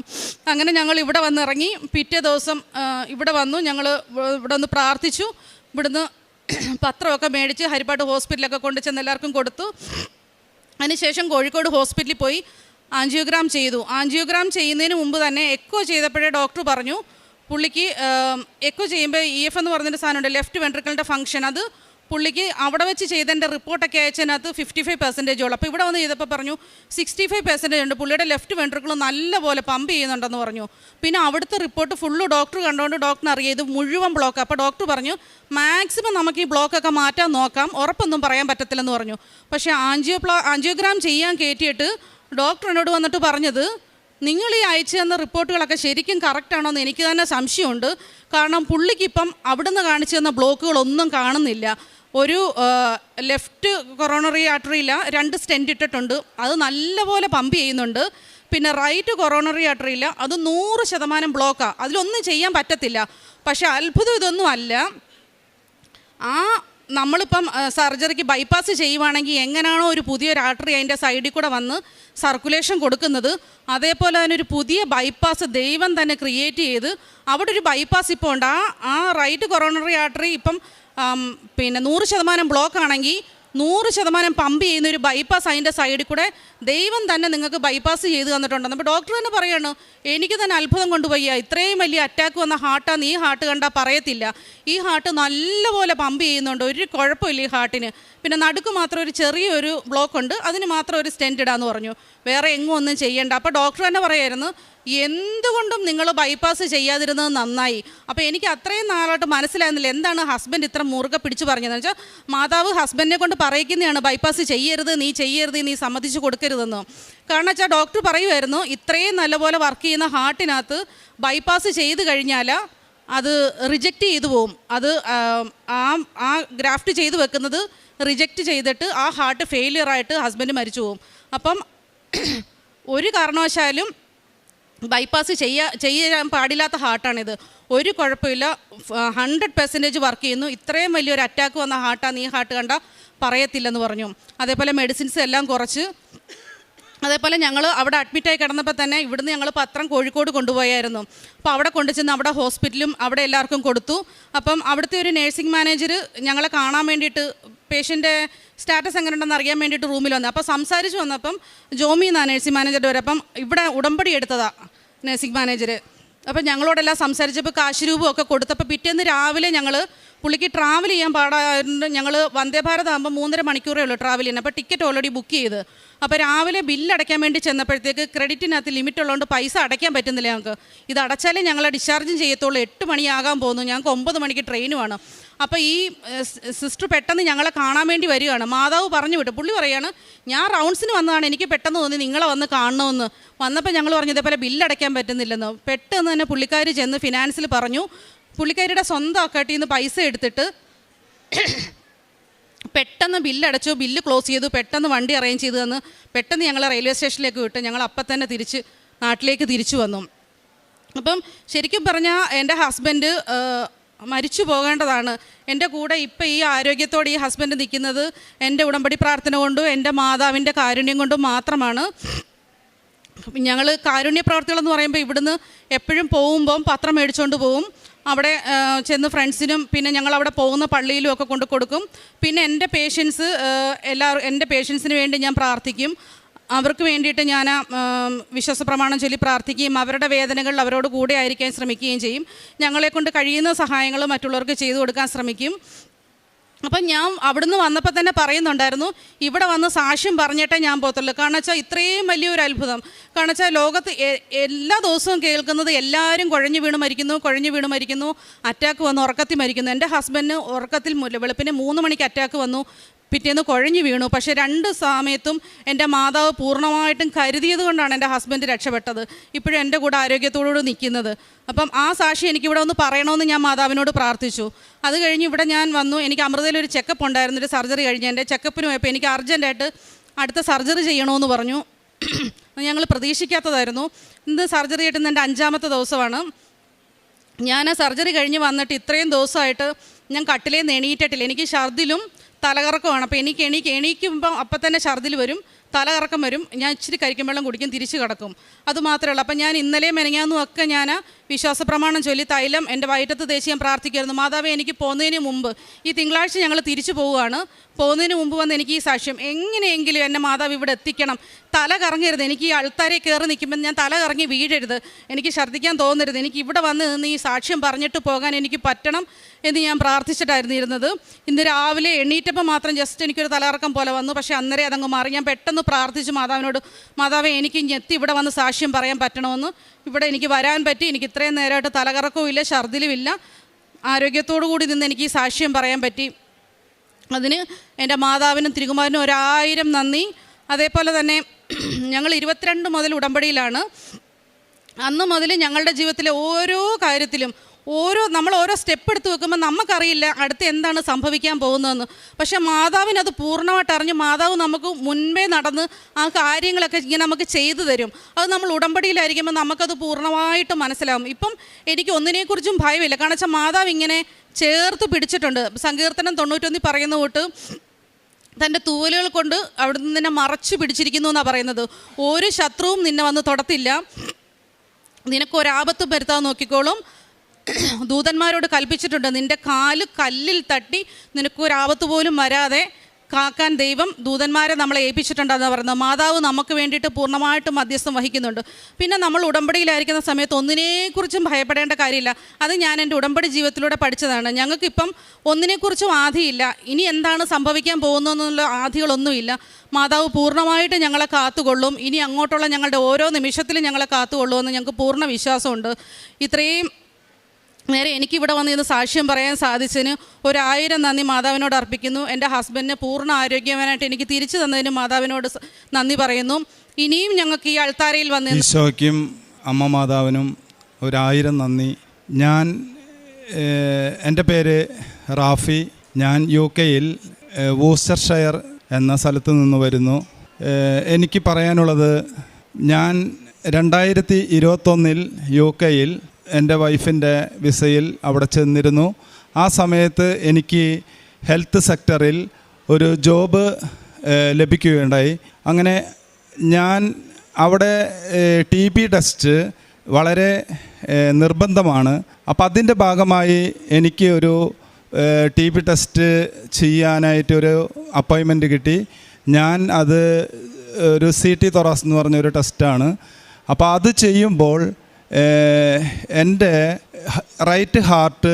അങ്ങനെ ഞങ്ങൾ ഇവിടെ വന്നിറങ്ങി. പിറ്റേ ദിവസം ഇവിടെ വന്നു. ഞങ്ങൾ ഇവിടെ ഒന്ന് പ്രാർത്ഥിച്ചു. ഇവിടുന്ന് പത്രമൊക്കെ മേടിച്ച് ഹരിപ്പാട് ഹോസ്പിറ്റലൊക്കെ കൊണ്ടു ചെന്ന് എല്ലാവർക്കും കൊടുത്തു. അതിനുശേഷം കോഴിക്കോട് ഹോസ്പിറ്റലിൽ പോയി ആൻജിയോഗ്രാം ചെയ്തു. ആൻജിയോഗ്രാം ചെയ്യുന്നതിന് മുമ്പ് തന്നെ എക്കോ ചെയ്തപ്പോഴേ ഡോക്ടർ പറഞ്ഞു, പുള്ളിക്ക് എക്കോ ചെയ്യുമ്പോൾ EF എന്ന് പറഞ്ഞൊരു സാധനമുണ്ട്, ലെഫ്റ്റ് വെൻട്രിക്കിളിൻ്റെ ഫംഗ്ഷൻ, അത് പുള്ളിക്ക് അവിടെ വെച്ച് ചെയ്തതിൻ്റെ റിപ്പോർട്ടൊക്കെ അയച്ചതിനകത്ത് 55% ഉള്ളൂ. അപ്പോൾ ഇവിടെ വന്ന് ചെയ്തപ്പോൾ പറഞ്ഞു 65% ഉണ്ട്, പുള്ളിയുടെ ലെഫ്റ്റ് വെൻട്രിക്കിൾ നല്ലപോലെ പമ്പ് ചെയ്യുന്നുണ്ടെന്ന് പറഞ്ഞു. പിന്നെ അവിടുത്തെ റിപ്പോർട്ട് ഫുള്ള് ഡോക്ടർ കണ്ടുകൊണ്ട് ഡോക്ടറിന് അറിയാം ഇത് മുഴുവൻ ബ്ലോക്ക്. അപ്പോൾ ഡോക്ടർ പറഞ്ഞു, മാക്സിമം നമുക്ക് ഈ ബ്ലോക്കൊക്കെ മാറ്റാൻ നോക്കാം, ഉറപ്പൊന്നും പറയാൻ പറ്റത്തില്ലെന്ന് പറഞ്ഞു. പക്ഷേ ആൻജിയോഗ്രാം ചെയ്യാൻ കയറ്റിയിട്ട് ഡോക്ടർ എന്നോട് വന്നിട്ട് പറഞ്ഞത്, നിങ്ങൾ ഈ അയച്ചു തന്ന റിപ്പോർട്ടുകളൊക്കെ ശരിക്കും കറക്റ്റാണോ എന്ന് എനിക്ക് തന്നെ സംശയമുണ്ട്. കാരണം പുള്ളിക്കിപ്പം അവിടുന്ന് കാണിച്ചു തന്ന ബ്ലോക്കുകളൊന്നും കാണുന്നില്ല. ഒരു ലെഫ്റ്റ് കൊറോണറി ആർട്ടറിയില്ല 2 സ്റ്റെൻറ്റ് ഇട്ടിട്ടുണ്ട്, അത് നല്ലപോലെ പമ്പ് ചെയ്യുന്നുണ്ട്. പിന്നെ റൈറ്റ് കൊറോണറി ആർട്ടറിയില്ല, അത് 100% ബ്ലോക്കാണ്, അതിലൊന്നും ചെയ്യാൻ പറ്റത്തില്ല. പക്ഷേ അത്ഭുതം ഇതൊന്നും അല്ല, നമ്മളിപ്പം സർജറിക്ക് ബൈപ്പാസ് ചെയ്യുവാണെങ്കിൽ എങ്ങനെയാണോ ഒരു പുതിയൊരു ആർട്ടറി അതിൻ്റെ സൈഡിൽ കൂടെ വന്ന് സർക്കുലേഷൻ കൊടുക്കുന്നത്, അതേപോലെ തന്നെ ഒരു പുതിയ ബൈപ്പാസ് ദൈവം തന്നെ ക്രിയേറ്റ് ചെയ്ത് അവിടെ ഒരു ബൈപ്പാസ് ഇപ്പോൾ ഉണ്ട്. ആ റൈറ്റ് കൊറോണറി ആർട്ടറി ഇപ്പം പിന്നെ 100% ബ്ലോക്ക് ആണെങ്കിൽ 100% പമ്പ് ചെയ്യുന്ന ഒരു ബൈപ്പാസ് അതിൻ്റെ സൈഡിൽ കൂടെ ദൈവം തന്നെ നിങ്ങൾക്ക് ബൈപ്പാസ് ചെയ്ത് തന്നിട്ടുണ്ടെന്ന്. അപ്പോൾ ഡോക്ടർ തന്നെ പറയാണ്, എനിക്ക് തന്നെ അത്ഭുതം കൊണ്ടുപോയി, ഇത്രയും വലിയ അറ്റാക്ക് വന്ന ഹാർട്ടാന്ന് ഈ ഹാർട്ട് കണ്ടാൽ പറയത്തില്ല, ഈ ഹാർട്ട് നല്ലപോലെ പമ്പ് ചെയ്യുന്നുണ്ട്, ഒരു കുഴപ്പമില്ല ഈ ഹാർട്ടിന്. പിന്നെ നടുക്ക് മാത്രം ഒരു ചെറിയൊരു ബ്ലോക്ക് ഉണ്ട്, അതിന് മാത്രം ഒരു സ്റ്റെൻറ്റ് ഇടാന്ന് പറഞ്ഞു, വേറെ എങ്ങും ഒന്നും ചെയ്യണ്ട. അപ്പോൾ ഡോക്ടർ തന്നെ പറയായിരുന്നു, എന്തുകൊണ്ടും നിങ്ങൾ ബൈപ്പാസ് ചെയ്യാതിരുന്നത് നന്നായി. അപ്പോൾ എനിക്ക് അത്രയും നാളായിട്ട് മനസ്സിലായിരുന്നില്ല എന്താണ് ഹസ്ബൻഡ് ഇത്ര മുറുകെ പിടിച്ച് പറഞ്ഞതെന്ന് വെച്ചാൽ, മാതാവ് ഹസ്ബൻഡിനെ കൊണ്ട് പറയിക്കുന്നതാണ് ബൈപ്പാസ് ചെയ്യരുത്, നീ സമ്മതിച്ച് കൊടുക്കരുതെന്ന്. കാരണം വെച്ചാൽ ഡോക്ടർ പറയുമായിരുന്നു, ഇത്രയും നല്ലപോലെ വർക്ക് ചെയ്യുന്ന ഹാർട്ടിനകത്ത് ബൈപ്പാസ് ചെയ്ത് കഴിഞ്ഞാൽ അത് റിജക്റ്റ് ചെയ്തു പോവും, അത് ആ ഗ്രാഫ്റ്റ് ചെയ്ത് വെക്കുന്നത് റിജക്റ്റ് ചെയ്തിട്ട് ആ ഹാർട്ട് ഫെയിലിയറായിട്ട് ഹസ്ബൻഡ് മരിച്ചു പോവും. അപ്പം ഒരു കാരണവശാലും ബൈപ്പാസ് ചെയ്യാൻ പാടില്ലാത്ത ഹാർട്ടാണിത്, ഒരു കുഴപ്പമില്ല, 100% വർക്ക് ചെയ്യുന്നു, ഇത്രയും വലിയൊരു അറ്റാക്ക് വന്ന ഹാർട്ടാണ് ഈ ഹാർട്ട് കണ്ടാൽ പറയത്തില്ലെന്ന് പറഞ്ഞു. അതേപോലെ മെഡിസിൻസ് എല്ലാം കുറച്ച്, അതേപോലെ ഞങ്ങൾ അവിടെ അഡ്മിറ്റായി കിടന്നപ്പോൾ തന്നെ ഇവിടുന്ന് ഞങ്ങൾ പത്രം കോഴിക്കോട് കൊണ്ടുപോയായിരുന്നു. അപ്പോൾ അവിടെ കൊണ്ടുചെന്ന് അവിടെ ഹോസ്പിറ്റലും അവിടെ എല്ലാവർക്കും കൊടുത്തു. അപ്പം അവിടുത്തെ ഒരു നേഴ്സിംഗ് മാനേജർ ഞങ്ങളെ കാണാൻ വേണ്ടിയിട്ട് പേഷ്യൻ്റെ സ്റ്റാറ്റസ് എങ്ങനെ ഉണ്ടെന്ന് അറിയാൻ വേണ്ടിയിട്ട് റൂമിൽ വന്നു. അപ്പോൾ സംസാരിച്ച് വന്നപ്പം ജോമി എന്നാണ് നേഴ്സിംഗ് മാനേജറുടെ വരെ. അപ്പം ഇവിടെ ഉടമ്പടി എടുത്തതാണ് നേഴ്സിംഗ് മാനേജർ. അപ്പം ഞങ്ങളോടെല്ലാം സംസാരിച്ചപ്പോൾ കാശുരൂപം ഒക്കെ കൊടുത്തപ്പോൾ പിറ്റേന്ന് രാവിലെ ഞങ്ങൾ പുള്ളിക്ക് ട്രാവൽ ചെയ്യാൻ പാടായിരുന്നു. ഞങ്ങൾ വന്ദേ ഭാരത് ആകുമ്പോൾ 3.5 മണിക്കൂറേ ഉള്ളൂ ട്രാവൽ ചെയ്യുന്നത്. അപ്പോൾ ടിക്കറ്റ് ഓൾറെഡി ബുക്ക് ചെയ്ത്, അപ്പോൾ രാവിലെ ബില്ല് അടയ്ക്കാൻ വേണ്ടി ചെന്നപ്പോഴത്തേക്ക് ക്രെഡിറ്റിനകത്ത് ലിമിറ്റ് ഉള്ളതുകൊണ്ട് പൈസ അടയ്ക്കാൻ പറ്റുന്നില്ല ഞങ്ങൾക്ക്. ഇത് അടച്ചാലേ ഞങ്ങളെ ഡിസ്ചാർജും ചെയ്യത്തുള്ളൂ. 8 മണിയാകാൻ പോകുന്നു, ഞങ്ങൾക്ക് 9 മണിക്ക് ട്രെയിനുമാണ്. അപ്പോൾ ഈ സിസ്റ്റർ പെട്ടെന്ന് ഞങ്ങളെ കാണാൻ വേണ്ടി വരികയാണ്. മാതാവ് പറഞ്ഞു വിട്ടു, പുള്ളി പറയുകയാണ്, ഞാൻ റൗണ്ട്സിന് വന്നതാണ്, എനിക്ക് പെട്ടെന്ന് തോന്നി നിങ്ങളെ വന്ന് കാണണമെന്ന്. വന്നപ്പോൾ ഞങ്ങൾ പറഞ്ഞു ഇതേപോലെ ബില്ല് അടയ്ക്കാൻ പറ്റുന്നില്ലെന്ന്. പെട്ടെന്ന് തന്നെ പുള്ളിക്കാർ ചെന്ന് ഫിനാൻസിൽ പറഞ്ഞു, പുള്ളിക്കാരിയുടെ സ്വന്തം അക്കൗണ്ടിൽ നിന്ന് പൈസ എടുത്തിട്ട് പെട്ടെന്ന് ബില്ലടച്ചു, ബില്ല് ക്ലോസ് ചെയ്തു, പെട്ടെന്ന് വണ്ടി അറേഞ്ച് ചെയ്ത് തന്ന് പെട്ടെന്ന് ഞങ്ങളെ റെയിൽവേ സ്റ്റേഷനിലേക്ക് വിട്ട് ഞങ്ങൾ അപ്പം തന്നെ നാട്ടിലേക്ക് തിരിച്ചു വന്നു. അപ്പം ശരിക്കും പറഞ്ഞാൽ എൻ്റെ ഹസ്ബൻഡ് മരിച്ചു പോകേണ്ടതാണ്. എൻ്റെ കൂടെ ഇപ്പം ഈ ആരോഗ്യത്തോടെ ഈ ഹസ്ബൻഡ് നിൽക്കുന്നത് എൻ്റെ ഉടമ്പടി പ്രാർത്ഥന കൊണ്ടും എൻ്റെ മാതാവിൻ്റെ കാരുണ്യം കൊണ്ടും മാത്രമാണ്. ഞങ്ങൾ കാരുണ്യ പ്രവർത്തികളെന്ന് പറയുമ്പോൾ ഇവിടുന്ന് എപ്പോഴും പോകുമ്പം പത്രം മേടിച്ചുകൊണ്ട് പോവും. അവിടെ ചെന്ന് ഫ്രണ്ട്സിനും പിന്നെ ഞങ്ങൾ അവിടെ പോകുന്ന പള്ളിയിലും ഒക്കെ കൊണ്ട് കൊടുക്കും. പിന്നെ എൻ്റെ എൻ്റെ പേഷ്യൻസിന് വേണ്ടി ഞാൻ പ്രാർത്ഥിക്കും. അവർക്ക് വേണ്ടിയിട്ട് ഞാൻ വിശ്വാസ പ്രമാണം ചൊല്ലി പ്രാർത്ഥിക്കുകയും അവരുടെ വേദനകൾ അവരോട് കൂടെ ആയിരിക്കാൻ ശ്രമിക്കുകയും ചെയ്യും. ഞങ്ങളെക്കൊണ്ട് കഴിയുന്ന സഹായങ്ങൾ മറ്റുള്ളവർക്ക് ചെയ്തു കൊടുക്കാൻ ശ്രമിക്കും. അപ്പം ഞാൻ അവിടുന്ന് വന്നപ്പോൾ തന്നെ പറയുന്നുണ്ടായിരുന്നു, ഇവിടെ വന്ന് സാക്ഷ്യം പറഞ്ഞിട്ടേ ഞാൻ പോകത്തുള്ളൂ. കാരണം വെച്ചാൽ ഇത്രയും വലിയൊരു അത്ഭുതം. കാരണം വെച്ചാൽ ലോകത്ത് എല്ലാ ദിവസവും കേൾക്കുന്നത് എല്ലാവരും കുഴഞ്ഞു വീണ് മരിക്കുന്നു, അറ്റാക്ക് വന്നു, ഉറക്കത്തിൽ മരിക്കുന്നു. എൻ്റെ ഹസ്ബൻഡിന് ഉറക്കത്തിൽ വെളുപ്പിന് 3 മണിക്ക് അറ്റാക്ക് വന്നു, പിറ്റേന്ന് കുഴഞ്ഞു വീണു. പക്ഷേ 2 സമയത്തും എൻ്റെ മാതാവ് പൂർണ്ണമായിട്ടും കരുതിയത് കൊണ്ടാണ് എൻ്റെ ഹസ്ബൻഡ് രക്ഷപ്പെട്ടത്. ഇപ്പോഴും എൻ്റെ കൂടെ ആരോഗ്യത്തോടുകൂടി നിൽക്കുന്നത്. അപ്പം ആ സാക്ഷി എനിക്കിവിടെ ഒന്ന് പറയണമെന്ന് ഞാൻ മാതാവിനോട് പ്രാർത്ഥിച്ചു. അത് കഴിഞ്ഞ് ഇവിടെ ഞാൻ വന്നു. എനിക്ക് അമൃതയിലൊരു ചെക്കപ്പ് ഉണ്ടായിരുന്നു, ഒരു സർജറി കഴിഞ്ഞ്. എൻ്റെ ചെക്കപ്പിന് പോയപ്പോൾ എനിക്ക് അർജൻറ്റായിട്ട് അടുത്ത സർജറി ചെയ്യണമെന്ന് പറഞ്ഞു. ഞങ്ങൾ പ്രതീക്ഷിക്കാത്തതായിരുന്നു. ഇന്ന് സർജറി കിട്ടുന്ന എൻ്റെ 5ാമത്തെ ദിവസമാണ്. ഞാൻ ആ സർജറി കഴിഞ്ഞ് വന്നിട്ട് ഇത്രയും ദിവസമായിട്ട് ഞാൻ കട്ടിലേ നിന്ന് എണീറ്റിട്ടില്ല. എനിക്ക് ഛർദിലും തലകറക്കമാണ്. അപ്പോൾ എണീക്കുമ്പോൾ അപ്പം തന്നെ ഛർദിൽ വരും, തലകറക്കം വരും. ഞാൻ ഇച്ചിരി കരിക്കും വെള്ളം കുടിക്കും, തിരിച്ച് കിടക്കും. അതുമാത്രമേ ഉള്ളൂ. അപ്പം ഞാൻ ഇന്നലെയും മെനങ്ങാന്നും ഒക്കെ ഞാൻ വിശ്വാസ പ്രമാണം ചൊല്ലി തൈലം എൻ്റെ വയറ്റത്ത് തേച്ച് ഞാൻ പ്രാർത്ഥിക്കുമായിരുന്നു. മാതാവേ, എനിക്ക് പോകുന്നതിന് മുമ്പ് ഈ തിങ്കളാഴ്ച ഞങ്ങൾ തിരിച്ചു പോവുകയാണ്. പോകുന്നതിന് മുമ്പ് വന്ന് എനിക്ക് ഈ സാക്ഷ്യം എങ്ങനെയെങ്കിലും എൻ്റെ മാതാവ് ഇവിടെ എത്തിക്കണം. തല കറങ്ങരുത്. എനിക്ക് ഈ അൾത്താരെ കയറി നിൽക്കുമ്പോൾ ഞാൻ തല കറങ്ങി വീഴരുത്. എനിക്ക് ഛർദ്ദിക്കാൻ തോന്നരുത്. എനിക്ക് ഇവിടെ വന്ന് നിന്ന് ഈ സാക്ഷ്യം പറഞ്ഞിട്ട് പോകാൻ എനിക്ക് പറ്റണം എന്ന് ഞാൻ പ്രാർത്ഥിച്ചിട്ടായിരുന്നു ഇരുന്നത്. ഇന്ന് രാവിലെ എണീറ്റപ്പോൾ മാത്രം ജസ്റ്റ് എനിക്കൊരു തലകറക്കം പോലെ വന്നു. പക്ഷേ അന്നേരം അതങ്ങ് മാറി. ഞാൻ പെട്ടെന്ന് പ്രാർത്ഥിച്ചു മാതാവിനോട്, മാതാവേ, എനിക്ക് ഞെത്തി ഇവിടെ വന്ന് സാക്ഷ്യം പറയാൻ പറ്റണമെന്ന്. ഇവിടെ എനിക്ക് വരാൻ പറ്റി. എനിക്ക് ഇത്രയും നേരമായിട്ട് തലകറക്കവും ഇല്ല, ഛർദിലുമില്ല. ആരോഗ്യത്തോടു കൂടി നിന്ന് എനിക്ക് ഈ സാക്ഷ്യം പറയാൻ പറ്റി. അതിന് എൻ്റെ മാതാവിനും തിരുകുമാരനും 1000 നന്ദി. അതേപോലെ തന്നെ ഞങ്ങൾ 22 മുതൽ ഉടമ്പടിയിലാണ്. അന്ന് മുതൽ ഞങ്ങളുടെ ജീവിതത്തിലെ ഓരോ കാര്യത്തിലും നമ്മൾ ഓരോ സ്റ്റെപ്പ് എടുത്ത് വെക്കുമ്പോൾ നമുക്കറിയില്ല അടുത്ത് എന്താണ് സംഭവിക്കാൻ പോകുന്നതെന്ന്. പക്ഷേ മാതാവിനത് പൂർണ്ണമായിട്ട് അറിഞ്ഞ് മാതാവ് നമുക്ക് മുൻപേ നടന്ന് ആ കാര്യങ്ങളൊക്കെ ഇങ്ങനെ നമുക്ക് ചെയ്തു തരും. അത് നമ്മൾ ഉടമ്പടിയിലായിരിക്കുമ്പോൾ നമുക്കത് പൂർണ്ണമായിട്ട് മനസ്സിലാവും. ഇപ്പം എനിക്ക് ഒന്നിനെക്കുറിച്ചും ഭയമില്ല. കാരണം വെച്ചാൽ മാതാവ് ഇങ്ങനെ ചേർത്ത് പിടിച്ചിട്ടുണ്ട്. സങ്കീർത്തനം 91 പറയുന്ന തൊട്ട് തൻ്റെ തൂവലുകൾ കൊണ്ട് അവിടെ നിന്ന് നിന്നെ മറച്ചു പിടിച്ചിരിക്കുന്നു എന്നാണ് പറയുന്നത്. ഒരു ശത്രുവും നിന്നെ വന്ന് തൊടത്തില്ല, നിനക്കൊരാപത്തും വരുത്താൻ നോക്കിക്കോളും. ദൂതന്മാരോട് കൽപ്പിച്ചിട്ടുണ്ട്, നിൻ്റെ കാല് കല്ലിൽ തട്ടി നിനക്കൊരാപത്ത് പോലും വരാതെ കാക്കാൻ ദൈവം ദൂതന്മാരെ നമ്മളെ ഏൽപ്പിച്ചിട്ടുണ്ടെന്ന് പറയുന്നത്. മാതാവ് നമുക്ക് വേണ്ടിയിട്ട് പൂർണ്ണമായിട്ടും മധ്യസ്ഥം വഹിക്കുന്നുണ്ട്. പിന്നെ നമ്മൾ ഉടമ്പടിയിലായിരിക്കുന്ന സമയത്ത് ഒന്നിനെക്കുറിച്ചും ഭയപ്പെടേണ്ട കാര്യമില്ല. അത് ഞാൻ എൻ്റെ ഉടമ്പടി ജീവിതത്തിലൂടെ പഠിച്ചതാണ്. ഞങ്ങൾക്കിപ്പം ഒന്നിനെക്കുറിച്ചും ആധിയില്ല. ഇനി എന്താണ് സംഭവിക്കാൻ പോകുന്നതെന്നുള്ള ആധികളൊന്നുമില്ല. മാതാവ് പൂർണ്ണമായിട്ട് ഞങ്ങളെ കാത്തുകൊള്ളും. ഇനി അങ്ങോട്ടുള്ള ഞങ്ങളുടെ ഓരോ നിമിഷത്തിലും ഞങ്ങളെ കാത്തുകൊള്ളുമെന്ന് ഞങ്ങൾക്ക് പൂർണ്ണ വിശ്വാസമുണ്ട്. ഇത്രയും നേരെ എനിക്കിവിടെ വന്ന് ഇന്ന് സാക്ഷ്യം പറയാൻ സാധിച്ചതിന് 1000 നന്ദി മാതാവിനോട് അർപ്പിക്കുന്നു. എൻ്റെ ഹസ്ബൻഡിനെ പൂർണ്ണ ആരോഗ്യവാനായിട്ട് എനിക്ക് തിരിച്ചു തന്നതിന് മാതാവിനോട് നന്ദി പറയുന്നു. ഇനിയും ഞങ്ങൾക്ക് ഈ അൾത്താരയിൽ വന്ന് ഈശോയ്ക്കും അമ്മ മാതാവിനും 1000 നന്ദി. എൻ്റെ പേര് റാഫി. ഞാൻ UK-യിൽ വൂസ്റ്റർഷയർ എന്ന സ്ഥലത്ത് നിന്ന് വരുന്നു. എനിക്ക് പറയാനുള്ളത്, ഞാൻ 2021 UK-യിൽ എൻ്റെ വൈഫിൻ്റെ വിസയിൽ അവിടെ ചെന്നിരുന്നു. ആ സമയത്ത് എനിക്ക് ഹെൽത്ത് സെക്ടറിൽ ഒരു ജോബ് ലഭിക്കുകയുണ്ടായി. അങ്ങനെ ഞാൻ അവിടെ TB ടെസ്റ്റ് വളരെ നിർബന്ധമാണ്. അപ്പോൾ അതിൻ്റെ ഭാഗമായി എനിക്ക് ഒരു TB ടെസ്റ്റ് ചെയ്യാനായിട്ടൊരു അപ്പോയിൻമെൻറ്റ് കിട്ടി. ഞാൻ അത് ഒരു CT തൊറാസ് എന്ന് പറഞ്ഞൊരു ടെസ്റ്റാണ്. അപ്പോൾ അത് ചെയ്യുമ്പോൾ എൻ്റെ റൈറ്റ് ഹാർട്ട്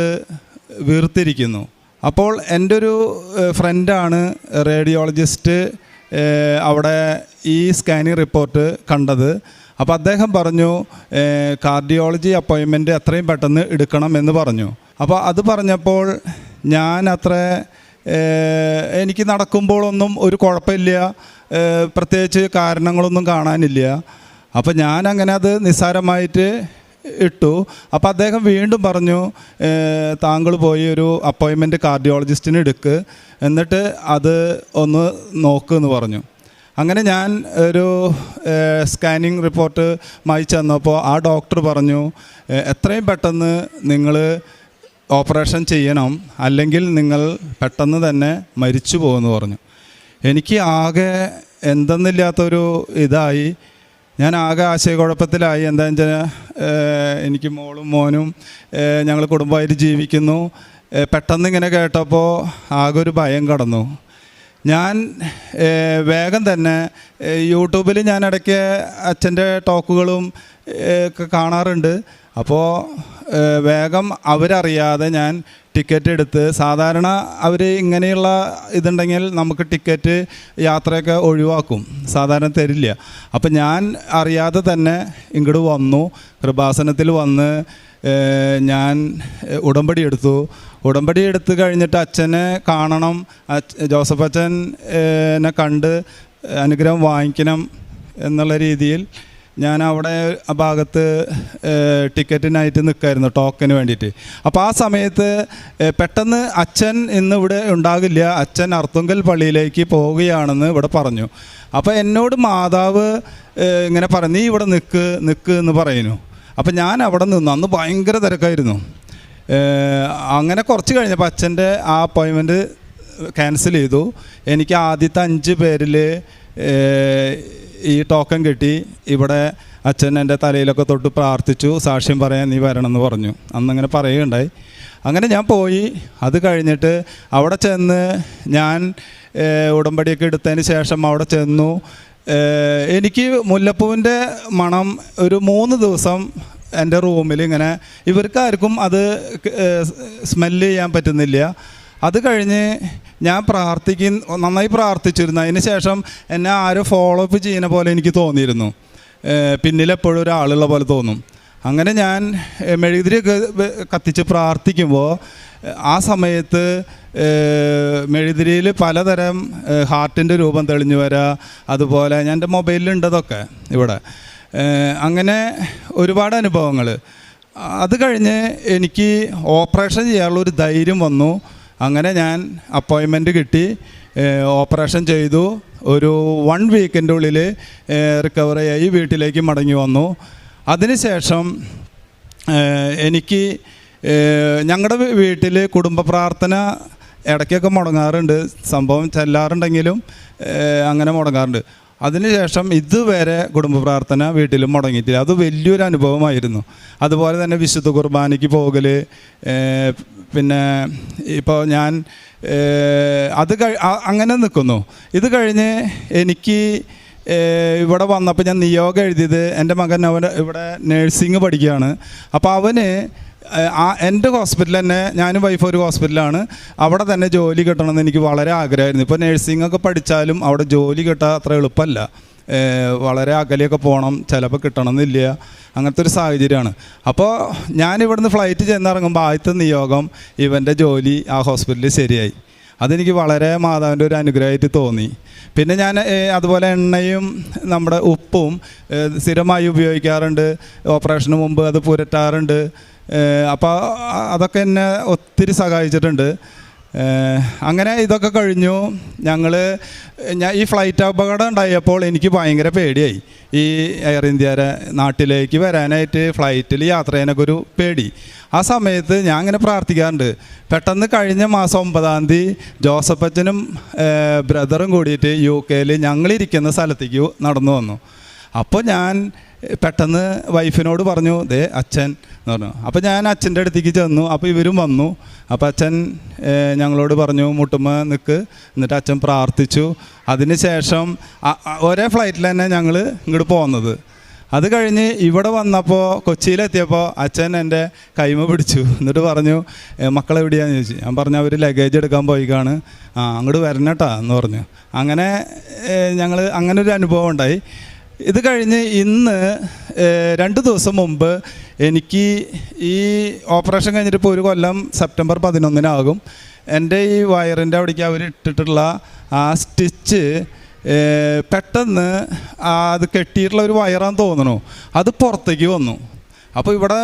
വീർത്തിരിക്കുന്നു. അപ്പോൾ എൻ്റെ ഒരു ഫ്രണ്ടാണ് റേഡിയോളജിസ്റ്റ് അവിടെ ഈ സ്കാനിങ് റിപ്പോർട്ട് കണ്ടത്. അപ്പോൾ അദ്ദേഹം പറഞ്ഞു, കാർഡിയോളജി അപ്പോയിൻമെൻറ്റ് എത്രയും പെട്ടെന്ന് എടുക്കണം എന്ന് പറഞ്ഞു. അപ്പോൾ അത് പറഞ്ഞപ്പോൾ ഞാൻ എനിക്ക് നടക്കുമ്പോഴൊന്നും ഒരു കുഴപ്പമില്ല, പ്രത്യേകിച്ച് കാരണങ്ങളൊന്നും കാണാനില്ല. അപ്പോൾ ഞാൻ അങ്ങനെ അത് നിസ്സാരമായിട്ട് ഇട്ടു. അപ്പോൾ അദ്ദേഹം വീണ്ടും പറഞ്ഞു, താങ്കൾ പോയി ഒരു അപ്പോയിൻമെൻറ്റ് കാർഡിയോളജിസ്റ്റിന് എടുക്ക്, എന്നിട്ട് അത് ഒന്ന് നോക്കുമെന്ന് പറഞ്ഞു. അങ്ങനെ ഞാൻ ഒരു സ്കാനിങ് റിപ്പോർട്ട് മായി ചെന്നപ്പോൾ ആ ഡോക്ടർ പറഞ്ഞു, എത്രയും പെട്ടെന്ന് നിങ്ങൾ ഓപ്പറേഷൻ ചെയ്യണം, അല്ലെങ്കിൽ നിങ്ങൾ പെട്ടെന്ന് തന്നെ മരിച്ചു പോകുമെന്ന് പറഞ്ഞു. എനിക്ക് ആകെ എന്തെന്നില്ലാത്തൊരു ഇതായി, ഞാൻ ആകെ ആശയക്കുഴപ്പത്തിലായി. എന്താണെന്ന് വെച്ചാൽ എനിക്ക് മോളും മോനും ഞങ്ങൾ കുടുംബമായിട്ട് ജീവിക്കുന്നു. പെട്ടെന്ന് ഇങ്ങനെ കേട്ടപ്പോൾ ആകെ ഒരു ഭയം കടന്നു. ഞാൻ വേഗം തന്നെ യൂട്യൂബിൽ ഞാൻ ഇടയ്ക്ക് അച്ഛൻ്റെ ടോക്കുകളും ഒക്കെ കാണാറുണ്ട്. അപ്പോൾ വേഗം അവരറിയാതെ ഞാൻ ടിക്കറ്റ് എടുത്ത്, സാധാരണ അവർ ഇങ്ങനെയുള്ള ഇതുണ്ടെങ്കിൽ നമുക്ക് ടിക്കറ്റ് യാത്രയൊക്കെ ഒഴിവാക്കും, സാധാരണ തരില്ല. അപ്പം ഞാൻ അറിയാതെ തന്നെ ഇങ്ങോട്ട് വന്നു. കൃപാസനത്തിൽ വന്ന് ഞാൻ ഉടമ്പടി എടുത്ത് കഴിഞ്ഞിട്ട് അച്ഛനെ കാണണം, ജോസഫ് അച്ഛനെ കണ്ട് അനുഗ്രഹം വാങ്ങിക്കണം എന്നുള്ള രീതിയിൽ ഞാൻ അവിടെ ആ ഭാഗത്ത് ടിക്കറ്റിനായിട്ട് നിൽക്കായിരുന്നു, ടോക്കന് വേണ്ടിയിട്ട്. അപ്പോൾ ആ സമയത്ത് പെട്ടെന്ന് അച്ഛൻ ഇന്നിവിടെ ഉണ്ടാകില്ല, അച്ഛൻ അർത്തുങ്കൽ പള്ളിയിലേക്ക് പോവുകയാണെന്ന് ഇവിടെ പറഞ്ഞു. അപ്പോൾ എന്നോട് മാതാവ് ഇങ്ങനെ പറഞ്ഞു, നീ ഇവിടെ നിൽക്ക് എന്ന് പറയുന്നു. അപ്പം ഞാൻ അവിടെ നിന്നു. അന്ന് ഭയങ്കര തിരക്കായിരുന്നു. അങ്ങനെ കുറച്ച് കഴിഞ്ഞപ്പോൾ അച്ഛൻ്റെ ആ അപ്പോയിൻമെൻറ്റ് ക്യാൻസൽ ചെയ്തു. എനിക്ക് ആദ്യത്തെ 5 പേരിൽ ഈ ടോക്കൺ കിട്ടി. ഇവിടെ അച്ഛൻ എൻ്റെ തലയിലൊക്കെ തൊട്ട് പ്രാർത്ഥിച്ചു, സാക്ഷ്യം പറയാൻ നീ വരണമെന്ന് പറഞ്ഞു. അന്നങ്ങനെ പറയുകയുണ്ടായി. അങ്ങനെ ഞാൻ പോയി. അത് കഴിഞ്ഞിട്ട് അവിടെ ചെന്ന് ഞാൻ ഉടമ്പടിയൊക്കെ എടുത്തതിന് ശേഷം അവിടെ ചെന്നു. എനിക്ക് മുല്ലപ്പൂവിൻ്റെ മണം ഒരു 3 ദിവസം എൻ്റെ റൂമിൽ ഇങ്ങനെ, ഇവർക്കാർക്കും അത് സ്മെല്ല് ചെയ്യാൻ പറ്റുന്നില്ല. അത് കഴിഞ്ഞ് ഞാൻ നന്നായി പ്രാർത്ഥിച്ചിരുന്നു. അതിന് ശേഷം എന്നെ ആരും ഫോളോ അപ്പ് ചെയ്യുന്ന പോലെ എനിക്ക് തോന്നിയിരുന്നു. പിന്നിലെപ്പോഴും ഒരാളുള്ള പോലെ തോന്നും. അങ്ങനെ ഞാൻ മെഴുകുതിരിയൊക്കെ കത്തിച്ച് പ്രാർത്ഥിക്കുമ്പോൾ ആ സമയത്ത് മെഴുകുതിരിയിൽ പലതരം ഹാർട്ടിൻ്റെ രൂപം തെളിഞ്ഞു വരിക. അതുപോലെ ഞാൻ എൻ്റെ മൊബൈലിലുണ്ടതൊക്കെ ഇവിടെ. അങ്ങനെ ഒരുപാട് അനുഭവങ്ങൾ. അത് കഴിഞ്ഞ് എനിക്ക് ഓപ്പറേഷൻ ചെയ്യാനുള്ളൊരു ധൈര്യം വന്നു. അങ്ങനെ ഞാൻ അപ്പോയിൻമെൻറ്റ് കിട്ടി, ഓപ്പറേഷൻ ചെയ്തു. ഒരു 1 വീക്കിൻ്റെ ഉള്ളിൽ റിക്കവറിയായി വീട്ടിലേക്ക് മടങ്ങി വന്നു. അതിനുശേഷം എനിക്ക് ഞങ്ങളുടെ വീട്ടിൽ കുടുംബ പ്രാർത്ഥന ഇടയ്ക്കൊക്കെ മുടങ്ങാറുണ്ട്. സംഭവം ചെല്ലാറുണ്ടെങ്കിലും അങ്ങനെ മുടങ്ങാറുണ്ട്. അതിനുശേഷം ഇതുവരെ കുടുംബ പ്രാർത്ഥന വീട്ടിലും മുടങ്ങിയിട്ടില്ല. അത് വലിയൊരു അനുഭവമായിരുന്നു. അതുപോലെ തന്നെ വിശുദ്ധ കുർബാനയ്ക്ക് പോകൽ. പിന്നെ ഇപ്പോൾ ഞാൻ അങ്ങനെ നിൽക്കുന്നു. ഇത് കഴിഞ്ഞ് എനിക്ക് ഇവിടെ വന്നപ്പോൾ ഞാൻ നിയോഗം എഴുതിയത്, എൻ്റെ മകൻ ഇവിടെ നേഴ്സിംഗ് പഠിക്കുകയാണ്. അപ്പോൾ അവന് എൻ്റെ ഹോസ്പിറ്റലിൽ തന്നെ, ഞാനും വൈഫ് ഒരു ഹോസ്പിറ്റലാണ്, അവിടെ തന്നെ ജോലി കിട്ടണമെന്ന് എനിക്ക് വളരെ ആഗ്രഹമായിരുന്നു. ഇപ്പോൾ നേഴ്സിംഗൊക്കെ പഠിച്ചാലും അവിടെ ജോലി കിട്ടാൻ അത്ര എളുപ്പമല്ല. വളരെ അകലെയൊക്കെ പോകണം, ചിലപ്പോൾ കിട്ടണമെന്നില്ല. അങ്ങനത്തെ ഒരു സാഹചര്യമാണ്. അപ്പോൾ ഞാനിവിടുന്ന് ഫ്ലൈറ്റ് ചെന്നിറങ്ങുമ്പോൾ ആദ്യത്തെ നിയോഗം ഇവൻ്റെ ജോലി ആ ഹോസ്പിറ്റലിൽ ശരിയായി. അതെനിക്ക് വളരെ മാതാവിൻ്റെ ഒരു അനുഗ്രഹമായിട്ട് തോന്നി. പിന്നെ ഞാൻ അതുപോലെ എണ്ണയും നമ്മുടെ ഉപ്പും സ്ഥിരമായി ഉപയോഗിക്കാറുണ്ട്. ഓപ്പറേഷന് മുമ്പ് അത് പുരട്ടാറുണ്ട്. അപ്പോൾ അതൊക്കെ എന്നെ ഒത്തിരി സഹായിച്ചിട്ടുണ്ട്. അങ്ങനെ ഇതൊക്കെ കഴിഞ്ഞു. ഞാൻ ഈ ഫ്ലൈറ്റ് അപകടം ഉണ്ടായപ്പോൾ എനിക്ക് ഭയങ്കര പേടിയായി. ഈ എയർ ഇന്ത്യയുടെ നാട്ടിലേക്ക് വരാനായിട്ട് ഫ്ലൈറ്റിൽ യാത്ര ചെയ്യാനൊക്കെ ഒരു പേടി. ആ സമയത്ത് ഞാൻ അങ്ങനെ പ്രാർത്ഥിക്കാറുണ്ട്. പെട്ടെന്ന് കഴിഞ്ഞ മാസം 9-ാം തീയതി ജോസഫ് അച്ഛനും ബ്രദറും കൂടിയിട്ട് UK ഞങ്ങളിരിക്കുന്ന സ്ഥലത്തേക്ക് നടന്നു വന്നു. അപ്പോൾ ഞാൻ പെട്ടെന്ന് വൈഫിനോട് പറഞ്ഞു, ദേ അച്ഛൻ എന്ന് പറഞ്ഞു. അപ്പോൾ ഞാൻ അച്ഛൻ്റെ അടുത്തേക്ക് ചെന്നു. അപ്പോൾ ഇവരും വന്നു. അപ്പോൾ അച്ഛൻ ഞങ്ങളോട് പറഞ്ഞു, മുട്ടുമ്മ നിൽക്ക്. എന്നിട്ട് അച്ഛൻ പ്രാർത്ഥിച്ചു. അതിന് ശേഷം ഒരേ ഫ്ലൈറ്റിൽ തന്നെ ഞങ്ങൾ ഇങ്ങോട്ട് പോകുന്നത്. അത് കഴിഞ്ഞ് ഇവിടെ വന്നപ്പോൾ, കൊച്ചിയിലെത്തിയപ്പോൾ അച്ഛൻ എൻ്റെ കൈമ പിടിച്ചു. എന്നിട്ട് പറഞ്ഞു, മക്കളെവിടെയാണെന്ന് ചോദിച്ചു. ഞാൻ പറഞ്ഞു, അവർ ലഗേജ് എടുക്കാൻ പോയിക്കാണ്, അങ്ങോട്ട് വരണട്ടാ എന്ന് പറഞ്ഞു. അങ്ങനെ ഞങ്ങൾ അങ്ങനൊരു അനുഭവം ഉണ്ടായി. ഇത് കഴിഞ്ഞ് ഇന്ന് 2 ദിവസം മുമ്പ് എനിക്ക് ഈ ഓപ്പറേഷൻ കഴിഞ്ഞിട്ടിപ്പോൾ 1 കൊല്ലം സെപ്റ്റംബർ 11-നാകും. എൻ്റെ ഈ വയറിൻ്റെ അവിടേക്ക് അവർ ഇട്ടിട്ടുള്ള ആ സ്റ്റിച്ച് പെട്ടെന്ന് അത് കെട്ടിയിട്ടുള്ള ഒരു വയറാന്ന് തോന്നുന്നു, അത് പുറത്തേക്ക് വന്നു. അപ്പോൾ ഇവിടെ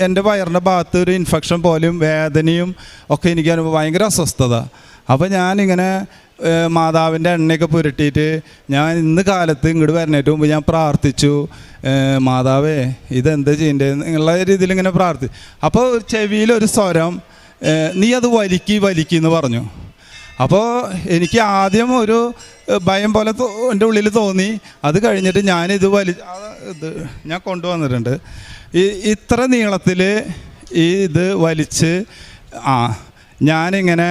എൻ്റെ വയറിൻ്റെ ഭാഗത്ത് ഒരു ഇൻഫെക്ഷൻ പോലെയും വേദനയും ഒക്കെ എനിക്ക് ഭയങ്കര അസ്വസ്ഥത. അപ്പോൾ ഞാനിങ്ങനെ മാതാവിൻ്റെ എണ്ണയൊക്കെ പുരട്ടിയിട്ട് ഞാൻ ഇന്ന് കാലത്ത് ഇങ്ങോട്ട് വരുന്നതിന് മുമ്പ് ഞാൻ പ്രാർത്ഥിച്ചു, മാതാവേ ഇതെന്താ ചെയ്യേണ്ടത് എന്നുള്ള രീതിയിൽ ഇങ്ങനെ പ്രാർത്ഥിച്ചു. അപ്പോൾ ചെവിയിലൊരു സ്വരം, നീ അത് വലിക്കെന്ന് പറഞ്ഞു. അപ്പോൾ എനിക്ക് ആദ്യം ഒരു ഭയം പോലെ എൻ്റെ ഉള്ളിൽ തോന്നി. അത് കഴിഞ്ഞിട്ട് ഞാനിത് ഇത് ഞാൻ കൊണ്ടുവന്നിട്ടുണ്ട്. ഇത്ര നീളത്തിൽ ഇത് വലിച്ച് ഞാനിങ്ങനെ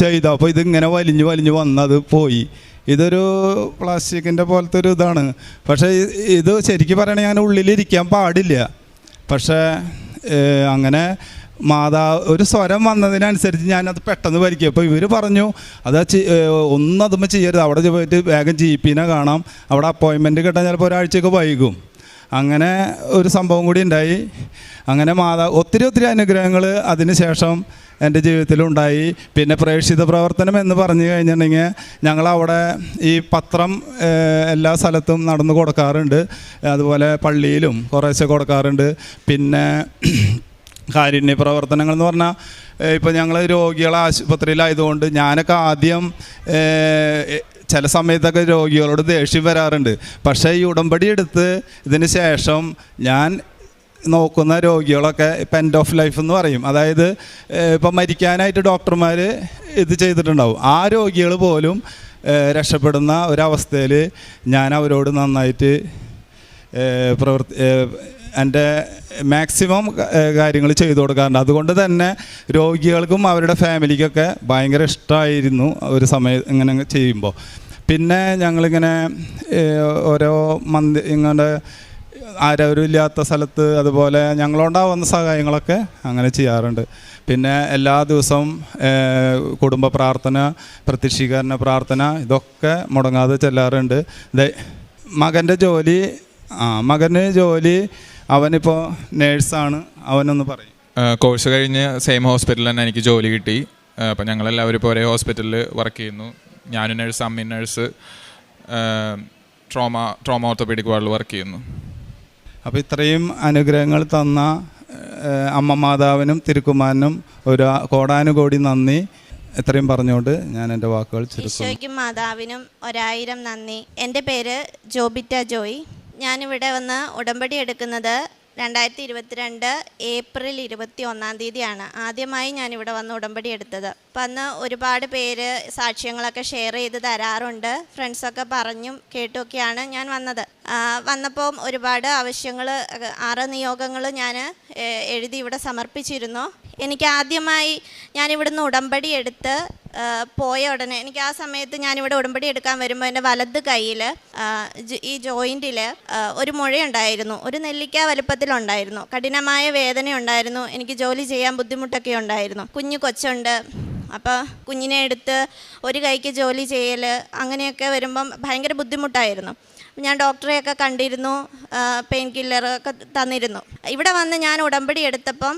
ചെയ്തു. അപ്പോൾ ഇതിങ്ങനെ വലിഞ്ഞ് വന്നത് പോയി. ഇതൊരു പ്ലാസ്റ്റിക്കിൻ്റെ പോലത്തെ ഒരു ഇതാണ്. പക്ഷേ ഇത് ശരിക്കും പറയണേ ഞാൻ ഉള്ളിലിരിക്കാൻ പാടില്ല. പക്ഷേ അങ്ങനെ ഒരു സ്വരം വന്നതിനനുസരിച്ച് ഞാനത് പെട്ടെന്ന് വലിക്കും. അപ്പോൾ ഇവർ പറഞ്ഞു ഒന്നും അതുമ്പോൾ ചെയ്യരുത്, അവിടെ പോയിട്ട് വേഗം GP-നെ കാണാം, അവിടെ അപ്പോയിൻമെൻറ്റ് കിട്ടാൻ ചിലപ്പോൾ ഒരാഴ്ചയൊക്കെ വൈകും. അങ്ങനെ ഒരു സംഭവം കൂടി ഉണ്ടായി. അങ്ങനെ ഒത്തിരി അനുഗ്രഹങ്ങൾ അതിന് ശേഷം എൻ്റെ ജീവിതത്തിലുണ്ടായി. പിന്നെ പ്രേക്ഷിത പ്രവർത്തനം എന്ന് പറഞ്ഞു കഴിഞ്ഞിട്ടുണ്ടെങ്കിൽ ഞങ്ങളവിടെ ഈ പത്രം എല്ലാ സ്ഥലത്തും നടന്ന് കൊടുക്കാറുണ്ട്. അതുപോലെ പള്ളിയിലും കുറേശ്ശെ കൊടുക്കാറുണ്ട്. പിന്നെ കാരുണ്യ പ്രവർത്തനങ്ങൾ എന്ന് പറഞ്ഞാൽ ഇപ്പോൾ ഞങ്ങൾ രോഗികളെ ആശുപത്രിയിലായതുകൊണ്ട് ഞാനൊക്കെ ആദ്യം ചില സമയത്തൊക്കെ രോഗികളോട് ദേഷ്യം വരാറുണ്ട്. പക്ഷേ ഈ ഉടമ്പടി എടുത്ത് ഇതിന് ശേഷം ഞാൻ നോക്കുന്ന രോഗികളൊക്കെ ഇപ്പം എൻഡ് ഓഫ് ലൈഫ് എന്ന് പറയും. അതായത് ഇപ്പം മരിക്കാനായിട്ട് ഡോക്ടർമാർ ഇത് ചെയ്തിട്ടുണ്ടാവും. ആ രോഗികൾ പോലും രക്ഷപ്പെടുന്ന ഒരവസ്ഥയിൽ ഞാൻ അവരോട് നന്നായിട്ട് എൻ്റെ മാക്സിമം കാര്യങ്ങൾ ചെയ്തു കൊടുക്കാറുണ്ട്. അതുകൊണ്ട് തന്നെ രോഗികൾക്കും അവരുടെ ഫാമിലിക്കൊക്കെ ഭയങ്കര ഇഷ്ടമായിരുന്നു ഒരു സമയം ഇങ്ങനെ ചെയ്യുമ്പോൾ. പിന്നെ ഞങ്ങളിങ്ങനെ ഓരോ ഇങ്ങനെ ആരോരും ഇല്ലാത്ത സ്ഥലത്ത് അതുപോലെ ഞങ്ങളുണ്ടാവുന്ന സഹായങ്ങളൊക്കെ അങ്ങനെ ചെയ്യാറുണ്ട്. പിന്നെ എല്ലാ ദിവസവും കുടുംബ പ്രാർത്ഥന, പ്രത്യക്ഷീകരണ പ്രാർത്ഥന ഇതൊക്കെ മുടങ്ങാതെ ചെല്ലാറുണ്ട്. മകൻ്റെ ജോലി അവനിപ്പോൾ നേഴ്സാണ്. അവനൊന്ന് പറയും. കോഴ്സ് കഴിഞ്ഞ് സെയിം ഹോസ്പിറ്റലിൽ തന്നെ എനിക്ക് ജോലി കിട്ടി. അപ്പോൾ ഞങ്ങളെല്ലാവരും ഇപ്പോൾ ഒരേ ഹോസ്പിറ്റലിൽ വർക്ക് ചെയ്യുന്നു. ഞാനും നേഴ്സ്, അമ്മയും നേഴ്സ്, ട്രോമ ഓർത്തോപീഡിക് വാർഡിൽ വർക്ക് ചെയ്യുന്നു. അപ്പോൾ ഇത്രയും അനുഗ്രഹങ്ങൾ തന്ന അമ്മ മാതാവിനും തിരുക്കുമാരനും ഒരു കോടാനുകോടി നന്ദി. ഇത്രയും പറഞ്ഞുകൊണ്ട് ഞാൻ എൻ്റെ വാക്കുകൾ ചുരുക്കുന്നു. ഈശോയ്ക്കും മാതാവിനും 1000 നന്ദി. എൻ്റെ പേര് ജോബിറ്റ ജോയ്. ഞാനിവിടെ വന്ന് ഉടമ്പടി എടുക്കുന്നത് 2022 ഏപ്രിൽ 21 ആദ്യമായി ഞാനിവിടെ വന്ന് ഉടമ്പടി എടുത്തത്. അപ്പം അന്ന് ഒരുപാട് പേര് സാക്ഷ്യങ്ങളൊക്കെ ഷെയർ ചെയ്ത് തരാറുണ്ട്. ഫ്രണ്ട്സൊക്കെ പറഞ്ഞും കേട്ടുമൊക്കെയാണ് ഞാൻ വന്നത്. വന്നപ്പോൾ ഒരുപാട് ആവശ്യങ്ങൾ 6 നിയോഗങ്ങൾ ഞാൻ എഴുതി ഇവിടെ സമർപ്പിച്ചിരുന്നു. എനിക്ക് ആദ്യമായി ഞാനിവിടുന്ന് ഉടമ്പടി എടുത്ത് പോയ ഉടനെ എനിക്ക് ആ സമയത്ത് ഞാനിവിടെ ഉടമ്പടി എടുക്കാൻ വരുമ്പോൾ എൻ്റെ വലത് കയ്യിൽ ഈ ജോയിൻറ്റിൽ ഒരു മുഴയുണ്ടായിരുന്നു. ഒരു നെല്ലിക്ക വലുപ്പത്തിലുണ്ടായിരുന്നു. കഠിനമായ വേദന ഉണ്ടായിരുന്നു. എനിക്ക് ജോലി ചെയ്യാൻ ബുദ്ധിമുട്ടൊക്കെ ഉണ്ടായിരുന്നു. കുഞ്ഞു കൊച്ചുണ്ട്. അപ്പോൾ കുഞ്ഞിനെ എടുത്ത് ഒരു കൈക്ക് ജോലി ചെയ്യൽ അങ്ങനെയൊക്കെ വരുമ്പം ഭയങ്കര ബുദ്ധിമുട്ടായിരുന്നു. ഞാൻ ഡോക്ടറെയൊക്കെ കണ്ടിരുന്നു, പെയിൻ കില്ലറൊക്കെ തന്നിരുന്നു. ഇവിടെ വന്ന് ഞാൻ ഉടമ്പടി എടുത്തപ്പം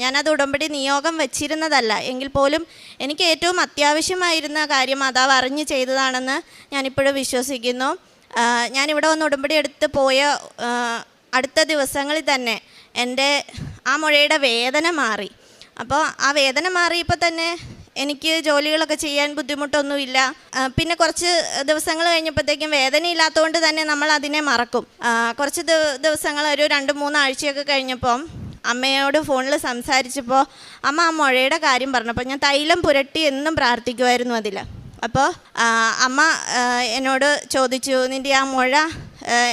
ഞാനത് ഉടമ്പടി നിയോഗം വെച്ചിരുന്നതല്ല എങ്കിൽ പോലും എനിക്ക് ഏറ്റവും അത്യാവശ്യമായിരുന്ന കാര്യം മാതാവ് അറിഞ്ഞ് ചെയ്തതാണെന്ന് ഞാനിപ്പോഴും വിശ്വസിക്കുന്നു. ഞാനിവിടെ വന്ന് ഉടമ്പടി എടുത്ത് പോയ അടുത്ത ദിവസങ്ങളിൽ തന്നെ എൻ്റെ ആ മുഴയുടെ വേദന മാറി. അപ്പോൾ ആ വേദന മാറിയപ്പോൾ തന്നെ എനിക്ക് ജോലികളൊക്കെ ചെയ്യാൻ ബുദ്ധിമുട്ടൊന്നുമില്ല. പിന്നെ കുറച്ച് ദിവസങ്ങൾ കഴിഞ്ഞപ്പോഴത്തേക്കും വേദനയില്ലാത്തതുകൊണ്ട് തന്നെ നമ്മൾ അതിനെ മറക്കും. കുറച്ച് ദിവസങ്ങൾ ഒരു 2-3 ആഴ്ചയൊക്കെ കഴിഞ്ഞപ്പം അമ്മയോട് ഫോണിൽ സംസാരിച്ചപ്പോൾ അമ്മ ആ മുഴയുടെ കാര്യം പറഞ്ഞപ്പോൾ ഞാൻ തൈലം പുരട്ടി എന്നും പ്രാർത്ഥിക്കുമായിരുന്നു അതിൽ. അപ്പോൾ അമ്മ എന്നോട് ചോദിച്ചു, നിൻ്റെ ആ മുഴ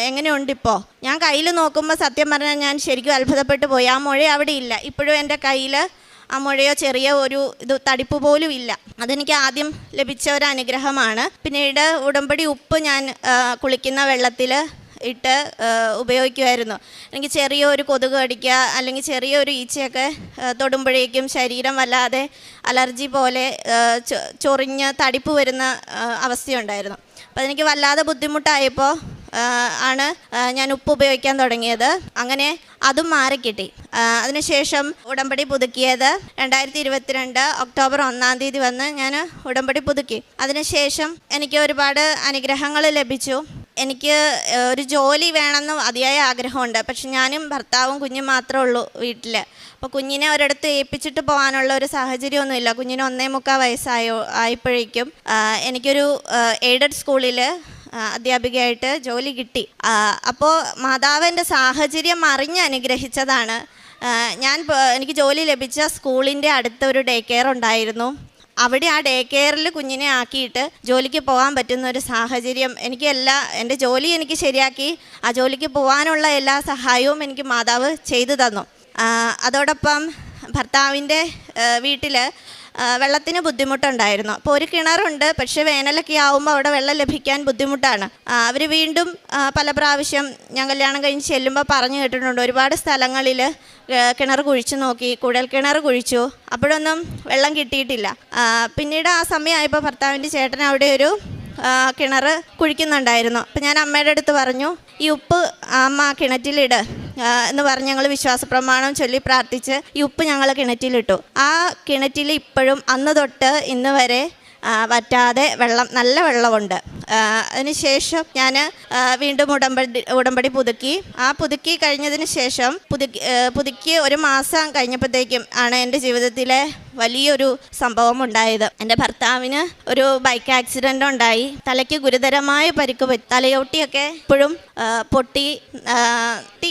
എങ്ങനെയുണ്ട് ഇപ്പോൾ? ഞാൻ കയ്യിൽ നോക്കുമ്പോൾ സത്യം പറഞ്ഞാൽ ഞാൻ ശരിക്കും അത്ഭുതപ്പെട്ടു പോയി. ആ മുഴ അവിടെ ഇല്ല. ഇപ്പോഴും എൻ്റെ കയ്യിൽ ആ മുഴയോ ചെറിയ ഒരു തടിപ്പ് പോലും ഇല്ല. അതെനിക്ക് ആദ്യം ലഭിച്ച ഒരു അനുഗ്രഹമാണ്. പിന്നീട് ഉടമ്പടി ഉപ്പ് ഞാൻ കുളിക്കുന്ന വെള്ളത്തിൽ ഇട്ട് ഉപയോഗിക്കുമായിരുന്നു. എനിക്ക് ചെറിയൊരു കൊതുക് കടിക്കുക അല്ലെങ്കിൽ ചെറിയൊരു ഈച്ചയൊക്കെ തൊടുമ്പോഴേക്കും ശരീരം വല്ലാതെ അലർജി പോലെ ചൊറിഞ്ഞ് തടിപ്പ് വരുന്ന അവസ്ഥയുണ്ടായിരുന്നു. അപ്പോൾ അതെനിക്ക് വല്ലാതെ ബുദ്ധിമുട്ടായപ്പോൾ ആണ് ഞാൻ ഉപ്പ് ഉപയോഗിക്കാൻ തുടങ്ങിയത്. അങ്ങനെ അതും മാറിക്കിട്ടി. അതിനുശേഷം ഉടമ്പടി പുതുക്കിയത് 2022 ഒക്ടോബർ 1 വന്ന് ഞാൻ ഉടമ്പടി പുതുക്കി. അതിനുശേഷം എനിക്ക് ഒരുപാട് അനുഗ്രഹങ്ങൾ ലഭിച്ചു. എനിക്ക് ഒരു ജോലി വേണമെന്ന് അതിയായ ആഗ്രഹമുണ്ട്. പക്ഷെ ഞാനും ഭർത്താവും കുഞ്ഞും മാത്രമേ ഉള്ളൂ വീട്ടിൽ. അപ്പോൾ കുഞ്ഞിനെ ഒരിടത്ത് ഏൽപ്പിച്ചിട്ട് പോകാനുള്ള ഒരു സാഹചര്യമൊന്നുമില്ല. കുഞ്ഞിന് 1.25 ആയപ്പോഴേക്കും എനിക്കൊരു എയ്ഡഡ് സ്കൂളിൽ അധ്യാപികയായിട്ട് ജോലി കിട്ടി. അപ്പോൾ മാതാവ് എൻ്റെ സാഹചര്യം അറിഞ്ഞ് അനുഗ്രഹിച്ചതാണ്. എനിക്ക് ജോലി ലഭിച്ച സ്കൂളിൻ്റെ അടുത്ത ഒരു ഡേ കെയർ ഉണ്ടായിരുന്നു. അവിടെ ആ ഡേ കെയറിൽ കുഞ്ഞിനെ ആക്കിയിട്ട് ജോലിക്ക് പോകാൻ പറ്റുന്ന ഒരു സാഹചര്യം എൻ്റെ ജോലി എനിക്ക് ശരിയാക്കി ആ ജോലിക്ക് പോകാനുള്ള എല്ലാ സഹായവും എനിക്ക് മാതാവ് ചെയ്തു തന്നു. അതോടൊപ്പം ഭർത്താവിൻ്റെ വീട്ടിൽ വെള്ളത്തിന് ബുദ്ധിമുട്ടുണ്ടായിരുന്നു. അപ്പോൾ ഒരു കിണറുണ്ട്, പക്ഷേ വേനലൊക്കെ ആകുമ്പോൾ അവിടെ വെള്ളം ലഭിക്കാൻ ബുദ്ധിമുട്ടാണ്. അവർ വീണ്ടും പല പ്രാവശ്യം ഞാൻ കല്യാണം കഴിഞ്ഞ് ചെല്ലുമ്പോൾ പറഞ്ഞു കേട്ടിട്ടുണ്ട്, ഒരുപാട് സ്ഥലങ്ങളിൽ കിണർ കുഴിച്ചു നോക്കി, കുഴൽ കിണർ കുഴിച്ചു, അപ്പോഴൊന്നും വെള്ളം കിട്ടിയിട്ടില്ല. പിന്നീട് ആ സമയമായപ്പോൾ ഭർത്താവിൻ്റെ ചേട്ടൻ അവിടെ ഒരു കിണർ കുഴിക്കുന്നുണ്ടായിരുന്നു. അപ്പം ഞാൻ അമ്മയുടെ അടുത്ത് പറഞ്ഞു, ഈ ഉപ്പ് അമ്മ കിണറ്റിലിട് എന്ന് പറഞ്ഞ് ഞങ്ങൾ വിശ്വാസ പ്രമാണം ചൊല്ലി പ്രാർത്ഥിച്ച് ഈ ഉപ്പ് ഞങ്ങൾ കിണറ്റിലിട്ടു. ആ കിണറ്റിൽ ഇപ്പോഴും അന്ന് തൊട്ട് ഇന്ന് വരെ വറ്റാതെ നല്ല വെള്ളമുണ്ട്. അതിനുശേഷം ഞാൻ വീണ്ടും ഉടമ്പടി പുതുക്കി കഴിഞ്ഞതിന് ശേഷം പുതുക്കി ഒരു മാസം കഴിഞ്ഞപ്പോഴത്തേക്കും ആണ് എൻ്റെ ജീവിതത്തിലെ വലിയൊരു സംഭവം ഉണ്ടായത്. എൻ്റെ ഭർത്താവിന് ഒരു ബൈക്ക് ആക്സിഡൻ്റ് ഉണ്ടായി. തലയ്ക്ക് ഗുരുതരമായ പരിക്ക് പറ്റി. തലയോട്ടിയൊക്കെ ഇപ്പോഴും പൊട്ടി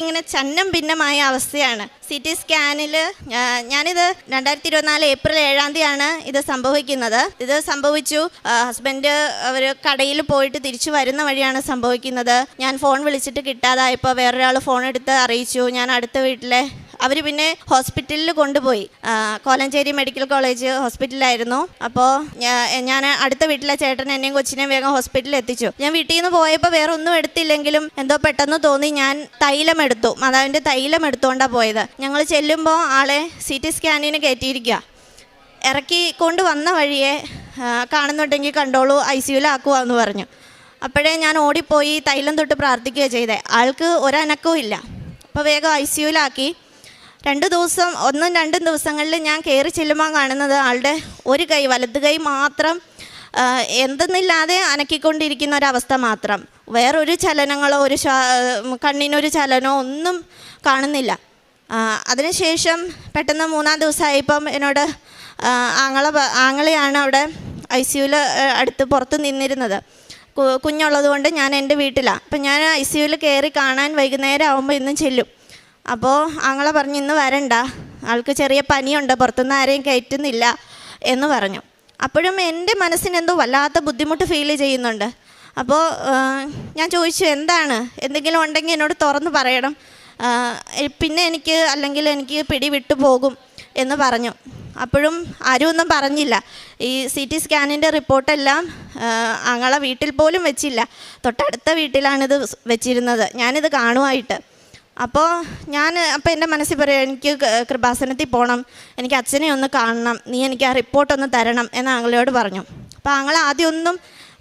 ഇങ്ങനെ ചന്നം ഭിന്നമായ അവസ്ഥയാണ്. CT സ്കാനിൽ ഞാനിത് 2024 ഏപ്രിൽ 7 ഇത് സംഭവിക്കുന്നത്. ഇത് സംഭവിച്ചു ഹസ്ബൻഡ് അവർ കടയിൽ പോയിട്ട് തിരിച്ചു വരുന്ന വഴിയാണ് സംഭവിക്കുന്നത്. ഞാൻ ഫോൺ വിളിച്ചിട്ട് കിട്ടാതായപ്പോൾ വേറൊരാൾ ഫോൺ എടുത്ത് അറിയിച്ചു. ഞാൻ അടുത്ത വീട്ടിലെ അവർ പിന്നെ ഹോസ്പിറ്റലിൽ കൊണ്ടുപോയി. കോലഞ്ചേരി മെഡിക്കൽ കോളേജ് ഹോസ്പിറ്റലായിരുന്നു. അപ്പോൾ ഞാൻ അടുത്ത വീട്ടിലെ ചേട്ടൻ എന്നെയും കൊച്ചിനെയും വേഗം ഹോസ്പിറ്റലിൽ എത്തിച്ചു. ഞാൻ വീട്ടിൽ നിന്ന് പോയപ്പോൾ വേറെ ഒന്നും എടുത്തില്ലെങ്കിലും എന്തോ പെട്ടെന്ന് തോന്നി ഞാൻ തൈലം എടുത്തു. മാതാവിൻ്റെ തൈലം എടുത്തുകൊണ്ടാണ് പോയത്. ഞങ്ങൾ ചെല്ലുമ്പോൾ ആളെ CT സ്കാനിന് കയറ്റിയിരിക്കുക. ഇറക്കി കൊണ്ട് വന്ന വഴിയെ കാണുന്നുണ്ടെങ്കിൽ കണ്ടോളൂ, ICUലാക്കുക എന്ന് പറഞ്ഞു. അപ്പോഴേ ഞാൻ ഓടിപ്പോയി തൈലം തൊട്ട് പ്രാർത്ഥിക്കുക ചെയ്തേ. ആൾക്ക് ഒരനക്കവും ഇല്ല. അപ്പോൾ വേഗം ICUലാക്കി. 2 ദിവസം 1-2 ദിവസങ്ങളിൽ ഞാൻ കയറി ചെല്ലുമ്പോൾ കാണുന്നത് ആളുടെ ഒരു കൈ, വലത് കൈ മാത്രം എന്തെന്നില്ലാതെ അനക്കിക്കൊണ്ടിരിക്കുന്ന ഒരവസ്ഥ മാത്രം. വേറൊരു ചലനങ്ങളോ കണ്ണിനൊരു ചലനമോ ഒന്നും കാണുന്നില്ല. അതിനുശേഷം പെട്ടെന്ന് 3-ാം ദിവസമായപ്പം എന്നോട് ആങ്ങളെയാണ് അവിടെ ICUവിൽ അടുത്ത് പുറത്ത് നിന്നിരുന്നത്. കുഞ്ഞുള്ളത് കൊണ്ട് ഞാൻ എൻ്റെ വീട്ടിലാണ്. അപ്പം ഞാൻ ICUവിൽ കയറി കാണാൻ വൈകുന്നേരം ആകുമ്പോൾ ഇന്നും ചെല്ലും. അപ്പോൾ ആങ്ങളെ പറഞ്ഞു, ഇന്ന് വരണ്ട, ആൾക്ക് ചെറിയ പനിയുണ്ട്, പുറത്തുനിന്ന് ആരെയും കയറ്റുന്നില്ല എന്ന് പറഞ്ഞു. അപ്പോഴും എൻ്റെ മനസ്സിനെന്തോ വല്ലാത്ത ബുദ്ധിമുട്ട് ഫീൽ ചെയ്യുന്നുണ്ട്. അപ്പോൾ ഞാൻ ചോദിച്ചു, എന്താണ്, എന്തെങ്കിലും ഉണ്ടെങ്കിൽ എന്നോട് തുറന്ന് പറയണം, പിന്നെ അല്ലെങ്കിൽ എനിക്ക് പിടിവിട്ടു പോകും എന്ന് പറഞ്ഞു. അപ്പോഴും ആരും ഒന്നും പറഞ്ഞില്ല. ഈ CT സ്കാനിൻ്റെ റിപ്പോർട്ടെല്ലാം ആങ്ങളെ വീട്ടിൽ പോലും വെച്ചില്ല. തൊട്ടടുത്ത വീട്ടിലാണിത് വെച്ചിരുന്നത്, ഞാനിത് കാണുമായിട്ട്. അപ്പോൾ എൻ്റെ മനസ്സിൽ പറയാം, എനിക്ക് കൃപാസനത്തിൽ പോകണം, എനിക്ക് അച്ഛനെ ഒന്ന് കാണണം, നീ എനിക്ക് ആ റിപ്പോർട്ടൊന്ന് തരണം എന്ന് ആങ്ങളയോട് പറഞ്ഞു. അപ്പോൾ ആങ്ങളെ ആദ്യമൊന്നും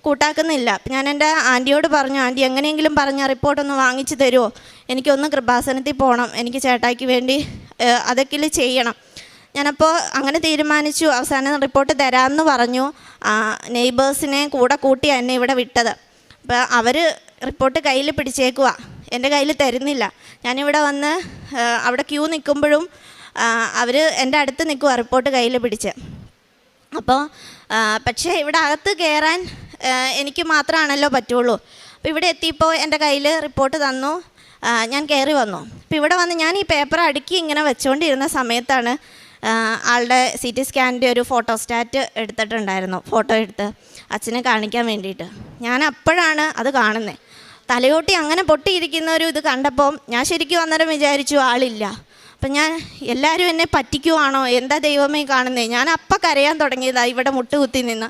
കൂട്ടാക്കുന്നില്ല. അപ്പം ഞാൻ എൻ്റെ ആൻറ്റിയോട് പറഞ്ഞു, ആൻറ്റി എങ്ങനെയെങ്കിലും പറഞ്ഞ റിപ്പോർട്ടൊന്ന് വാങ്ങിച്ചു തരുമോ, എനിക്കൊന്ന് കൃപാസനത്തിൽ പോകണം, എനിക്ക് ചേട്ടായിക്ക് വേണ്ടി അതൊക്കെ ചെയ്യണം. ഞാനപ്പോൾ അങ്ങനെ തീരുമാനിച്ചു. അവസാനം റിപ്പോർട്ട് തരാമെന്ന് പറഞ്ഞു. നെയ്ബേഴ്സിനെ കൂട്ടി എന്നെ ഇവിടെ വിട്ടത്. അപ്പോൾ അവർ റിപ്പോർട്ട് കയ്യിൽ പിടിച്ചേക്കുക, എൻ്റെ കയ്യിൽ തരുന്നില്ല. ഞാനിവിടെ വന്ന് അവിടെ ക്യൂ നിൽക്കുമ്പോഴും അവർ എൻ്റെ അടുത്ത് നിൽക്കുക റിപ്പോർട്ട് കയ്യിൽ പിടിച്ച്. അപ്പോൾ പക്ഷേ ഇവിടെ അകത്ത് കയറാൻ എനിക്ക് മാത്രമാണല്ലോ പറ്റുള്ളൂ. അപ്പോൾ ഇവിടെ എത്തിയപ്പോൾ എൻ്റെ കയ്യിൽ റിപ്പോർട്ട് തന്നു, ഞാൻ കയറി വന്നു. അപ്പോൾ ഇവിടെ വന്ന് ഞാൻ ഈ പേപ്പർ അടുക്കി ഇങ്ങനെ വെച്ചുകൊണ്ടിരുന്ന സമയത്താണ് ആളുടെ CT സ്കാനിൻ്റെ ഒരു ഫോട്ടോസ്റ്റാറ്റ് എടുത്തിട്ടുണ്ടായിരുന്നു, ഫോട്ടോ എടുത്ത് അച്ഛനെ കാണിക്കാൻ വേണ്ടിയിട്ട്. ഞാൻ അപ്പോഴാണ് അത് കാണുന്നത്. തലയോട്ടി അങ്ങനെ പൊട്ടിയിരിക്കുന്ന ഒരു ഇത് കണ്ടപ്പോൾ ഞാൻ ശരിക്കും അന്നേരം വിചാരിച്ചു ആളില്ല. അപ്പം ഞാൻ എല്ലാവരും എന്നെ പറ്റിക്കുവാണോ, എന്താ ദൈവമേ കാണുന്നേ. ഞാൻ അപ്പം കരയാൻ തുടങ്ങിയതാണ് ഇവിടെ മുട്ടുകുത്തി നിന്ന്.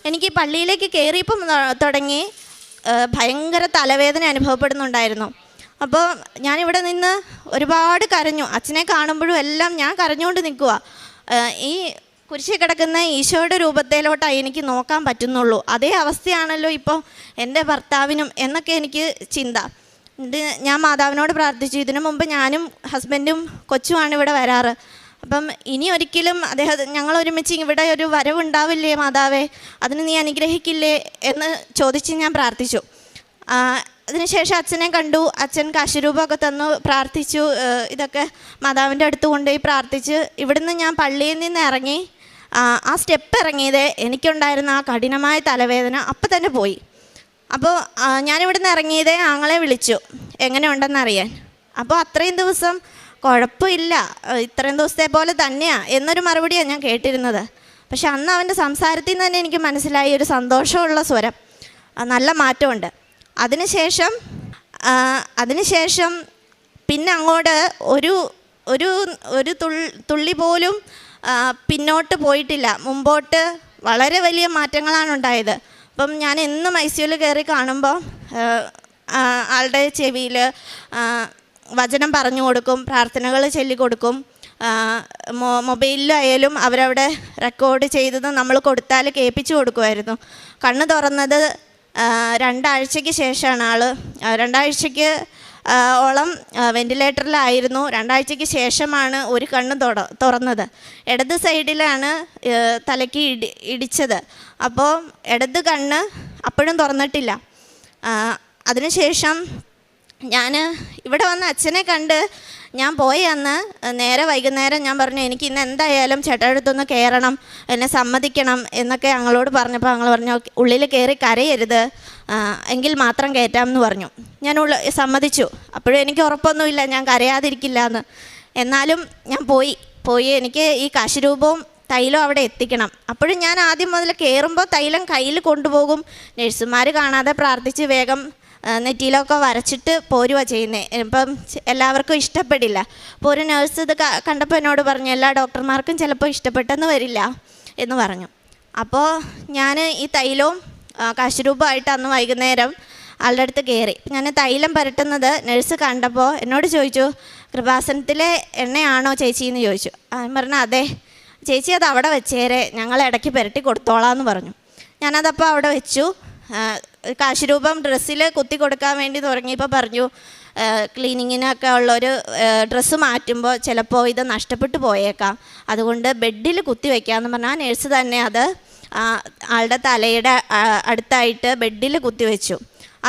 എനിക്ക് പള്ളിയിലേക്ക് കയറിയപ്പം തുടങ്ങി ഭയങ്കര തലവേദന അനുഭവപ്പെടുന്നുണ്ടായിരുന്നു. അപ്പോൾ ഞാനിവിടെ നിന്ന് ഒരുപാട് കരഞ്ഞു. അച്ഛനെ കാണുമ്പോഴും എല്ലാം ഞാൻ കരഞ്ഞുകൊണ്ട് നിൽക്കുക. ഈ കുരിശിൽ കിടക്കുന്ന ഈശോയുടെ രൂപത്തിലോട്ടാണ് എനിക്ക് നോക്കാൻ പറ്റുന്നുള്ളൂ. അതേ അവസ്ഥയാണല്ലോ ഇപ്പോൾ എൻ്റെ ഭർത്താവിനും എന്നൊക്കെ എനിക്ക് ചിന്ത. ഇത് ഞാൻ മാതാവിനോട് പ്രാർത്ഥിച്ചു. ഇതിനു മുമ്പ് ഞാനും ഹസ്ബൻഡും കൊച്ചുമാണ് ഇവിടെ വരാറ്. അപ്പം ഇനി ഒരിക്കലും ഞങ്ങൾ ഒരുമിച്ച് ഇവിടെ ഒരു വരവുണ്ടാവില്ലേ മാതാവേ, അതിന് നീ അനുഗ്രഹിക്കില്ലേ എന്ന് ചോദിച്ച് ഞാൻ പ്രാർത്ഥിച്ചു. അതിനുശേഷം അച്ഛനെ കണ്ടു. അച്ഛൻ കാശുരൂപമൊക്കെ തന്നു, പ്രാർത്ഥിച്ചു. ഇതൊക്കെ മാതാവിൻ്റെ അടുത്ത് കൊണ്ടുപോയി പ്രാർത്ഥിച്ച് ഇവിടുന്ന് ഞാൻ പള്ളിയിൽ നിന്ന് ഇറങ്ങി. ആ സ്റ്റെപ്പ് ഇറങ്ങിയത് എനിക്കുണ്ടായിരുന്ന ആ കഠിനമായ തലവേദന അപ്പം തന്നെ പോയി. അപ്പോൾ ഞാനിവിടുന്ന് ഇറങ്ങിയതേ ആങ്ങളെ വിളിച്ചു എങ്ങനെ ഉണ്ടെന്നറിയാൻ. അപ്പോൾ അത്രയും ദിവസം കുഴപ്പമില്ല, ഇത്രയും ദിവസത്തെ പോലെ തന്നെയാണ് എന്നൊരു മറുപടിയാണ് ഞാൻ കേട്ടിരുന്നത്. പക്ഷെ അന്ന് അവൻ്റെ സംസാരത്തിൽ നിന്ന് തന്നെ എനിക്ക് മനസ്സിലായി ഒരു സന്തോഷമുള്ള സ്വരം, നല്ല മാറ്റമുണ്ട്. അതിനുശേഷം പിന്നെ അങ്ങോട്ട് ഒരു തുള്ളി പോലും പിന്നോട്ട് പോയിട്ടില്ല, മുമ്പോട്ട് വളരെ വലിയ മാറ്റങ്ങളാണ് ഉണ്ടായത്. അപ്പം ഞാൻ എന്നും ICUവിൽ കയറി കാണുമ്പോൾ ആളുടെ ചെവിയിൽ വചനം പറഞ്ഞു കൊടുക്കും, പ്രാർത്ഥനകൾ ചൊല്ലിക്കൊടുക്കും. മൊബൈലിലായാലും അവരവിടെ റെക്കോർഡ് ചെയ്തത് നമ്മൾ കൊടുത്താൽ കേൾപ്പിച്ചു കൊടുക്കുമായിരുന്നു. കണ്ണ് തുറന്നത് 2 ആഴ്ചയ്ക്ക് ശേഷമാണ്. 2 ആഴ്ചയ്ക്ക് ഓളം വെൻറ്റിലേറ്ററിലായിരുന്നു. 2 ആഴ്ചയ്ക്ക് ശേഷമാണ് ഒരു കണ്ണ് തുറന്നത്. ഇടത് സൈഡിലാണ് തലയ്ക്ക് ഇടിച്ചത്. അപ്പോൾ ഇടത് കണ്ണ് അപ്പോഴും തുറന്നിട്ടില്ല. അതിനുശേഷം ഞാൻ ഇവിടെ വന്ന് അച്ഛനെ കണ്ട് ഞാൻ പോയി അന്ന് നേരെ വൈകുന്നേരം ഞാൻ പറഞ്ഞു എനിക്ക് ഇന്ന് എന്തായാലും ചേട്ടാടുത്തൊന്ന് കയറണം, എന്നെ സമ്മതിക്കണം എന്നൊക്കെ ഞങ്ങളോട് പറഞ്ഞപ്പോൾ ഞങ്ങൾ പറഞ്ഞു ഉള്ളിൽ കയറി കരയരുത്, എങ്കിൽ മാത്രം കയറ്റാമെന്ന് പറഞ്ഞു. ഞാൻ സമ്മതിച്ചു. അപ്പോഴും എനിക്ക് ഉറപ്പൊന്നുമില്ല ഞാൻ കരയാതിരിക്കില്ല എന്ന്. എന്നാലും ഞാൻ പോയി എനിക്ക് ഈ കാശുരൂപവും തൈലം അവിടെ എത്തിക്കണം. അപ്പോഴും ഞാൻ ആദ്യം മുതൽ കയറുമ്പോൾ തൈലം കയ്യിൽ കൊണ്ടുപോകും. നഴ്സുമാർ കാണാതെ പ്രാർത്ഥിച്ച് വേഗം നെറ്റിയിലൊക്കെ വരച്ചിട്ട് പോരുക ചെയ്യുന്നത്. ഇപ്പം എല്ലാവർക്കും ഇഷ്ടപ്പെടില്ല. അപ്പോൾ ഒരു നേഴ്സ് ഇത് കണ്ടപ്പോൾ എന്നോട് പറഞ്ഞു എല്ലാ ഡോക്ടർമാർക്കും ചിലപ്പോൾ ഇഷ്ടപ്പെട്ടെന്ന് വരില്ല എന്ന് പറഞ്ഞു. അപ്പോൾ ഞാൻ ഈ തൈലവും കാശുരൂപമായിട്ട് അന്ന് വൈകുന്നേരം ആളുടെ അടുത്ത് കയറി. ഞാൻ തൈലം പുരട്ടുന്നത് നഴ്സ് കണ്ടപ്പോൾ എന്നോട് ചോദിച്ചു കൃപാസനത്തിലെ എണ്ണയാണോ ചേച്ചി എന്ന് ചോദിച്ചു. ഞാൻ പറഞ്ഞു അതെ. ചേച്ചി അത് അവിടെ വെച്ചേരെ, ഞങ്ങൾ ഇടയ്ക്ക് പുരട്ടി കൊടുത്തോളാം എന്ന് പറഞ്ഞു. ഞാനതപ്പോൾ അവിടെ വെച്ചു. കാശുരൂപം ഡ്രസ്സിൽ കുത്തി കൊടുക്കാൻ വേണ്ടി തുടങ്ങിയപ്പോൾ പറഞ്ഞു ക്ലീനിങ്ങിനൊക്കെ ഉള്ളൊരു ഡ്രസ്സ് മാറ്റുമ്പോൾ ചിലപ്പോൾ ഇത് നഷ്ടപ്പെട്ടു പോയേക്കാം, അതുകൊണ്ട് ബെഡിൽ കുത്തി വയ്ക്കാമെന്ന് പറഞ്ഞാൽ ആ നേഴ്സ് തന്നെ അത് ആളുടെ തലയുടെ അടുത്തായിട്ട് ബെഡിൽ കുത്തിവെച്ചു.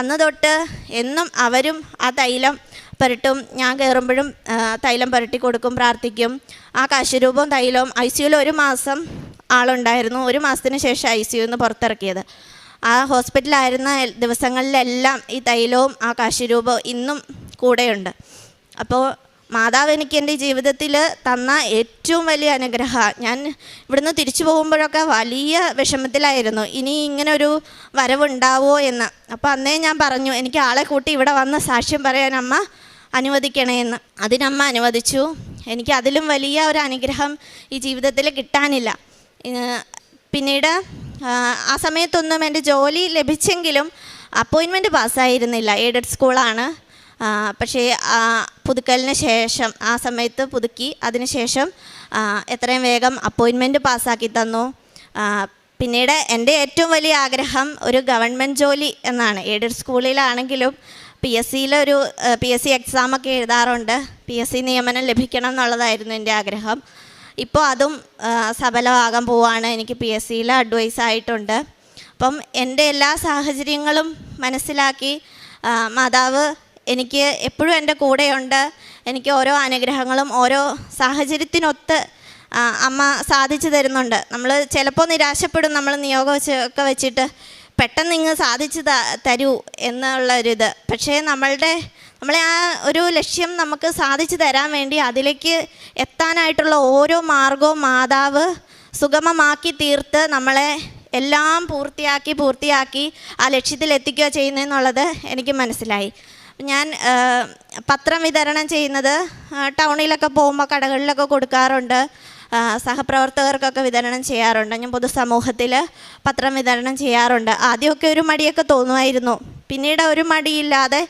അന്ന് തൊട്ട് എന്നും അവരും ആ തൈലം പുരട്ടും. ഞാൻ കയറുമ്പോഴും തൈലം പുരട്ടി കൊടുക്കും, പ്രാർത്ഥിക്കും. ആ കാശുരൂപവും തൈലവും ICUവിൽ 1 മാസം ആളുണ്ടായിരുന്നു. 1 മാസത്തിന് ശേഷം ICUവിൽ നിന്ന് പുറത്തിറക്കിയത്. ആ ഹോസ്പിറ്റലായിരുന്ന ദിവസങ്ങളിലെല്ലാം ഈ തൈലവും ആ കാശുരൂപവും ഇന്നും കൂടെയുണ്ട്. അപ്പോൾ മാതാവ് എനിക്ക് എൻ്റെ ജീവിതത്തിൽ തന്ന ഏറ്റവും വലിയ അനുഗ്രഹം. ഞാൻ ഇവിടുന്ന് തിരിച്ചു പോകുമ്പോഴൊക്കെ വലിയ വിഷമത്തിലായിരുന്നു, ഇനി ഇങ്ങനൊരു വരവുണ്ടാവോ എന്ന്. അപ്പോൾ അന്നേ ഞാൻ പറഞ്ഞു എനിക്ക് ആളെ കൂട്ടി ഇവിടെ വന്ന് സാക്ഷ്യം പറയാൻ അമ്മ അനുവദിക്കണേ എന്ന്. അതിനമ്മ അനുവദിച്ചു. എനിക്ക് അതിലും വലിയ ഒരു അനുഗ്രഹം ഈ ജീവിതത്തിൽ കിട്ടാനില്ല. പിന്നീട് ആ സമയത്തൊന്നും എൻ്റെ ജോലി ലഭിച്ചെങ്കിലും അപ്പോയിൻമെൻറ്റ് പാസ്സായിരുന്നില്ല. എയ്ഡഡ് സ്കൂളാണ്. പക്ഷേ പുതുക്കലിന് ശേഷം ആ സമയത്ത് പുതുക്കി. അതിനുശേഷം എത്രയും വേഗം അപ്പോയിൻമെൻറ്റ് പാസ്സാക്കി തന്നു. പിന്നീട് എൻ്റെ ഏറ്റവും വലിയ ആഗ്രഹം ഒരു ഗവൺമെൻറ് ജോലി എന്നാണ്. എയ്ഡഡ് സ്കൂളിലാണെങ്കിലും PSC എക്സാമൊക്കെ എഴുതാറുണ്ട്. PSC നിയമനം ലഭിക്കണം എന്നുള്ളതായിരുന്നു എൻ്റെ ആഗ്രഹം. ഇപ്പോൾ അതും സഫലമാകാൻ പോവാണ്. എനിക്ക് PSCയിൽ അഡ്വൈസ് ആയിട്ടുണ്ട്. അപ്പം എൻ്റെ എല്ലാ സാഹചര്യങ്ങളും മനസ്സിലാക്കി മാതാവ് എനിക്ക് എപ്പോഴും എൻ്റെ കൂടെയുണ്ട്. എനിക്ക് ഓരോ അനുഗ്രഹങ്ങളും ഓരോ സാഹചര്യത്തിനൊത്ത് അമ്മ സാധിച്ചു തരുന്നുണ്ട്. നമ്മൾ ചിലപ്പോൾ നിരാശപ്പെടും, നമ്മൾ നിയോഗമൊക്കെ വെച്ചിട്ട് പെട്ടെന്ന് ഇങ്ങ് സാധിച്ചു തരൂ എന്നുള്ളൊരിത്. പക്ഷേ നമ്മളെ ആ ഒരു ലക്ഷ്യം നമുക്ക് സാധിച്ചു തരാൻ വേണ്ടി അതിലേക്ക് എത്താനായിട്ടുള്ള ഓരോ മാർഗവും മാതാവ് സുഗമമാക്കി തീർത്ത് നമ്മളെ എല്ലാം പൂർത്തിയാക്കി ആ ലക്ഷ്യത്തിൽ എത്തിക്കുക ചെയ്യുന്നതെന്നുള്ളത് എനിക്ക് മനസ്സിലായി. ഞാൻ പത്രം വിതരണം ചെയ്യുന്നത് ടൗണിലൊക്കെ പോകുമ്പോൾ കടകളിലൊക്കെ കൊടുക്കാറുണ്ട്. സഹപ്രവർത്തകർക്കൊക്കെ വിതരണം ചെയ്യാറുണ്ട്. ഞാൻ പൊതുസമൂഹത്തിൽ പത്രം വിതരണം ചെയ്യാറുണ്ട്. ആദ്യമൊക്കെ ഒരു മടിയൊക്കെ തോന്നുമായിരുന്നു. പിന്നീട് ഒരു മടിയില്ലാതെ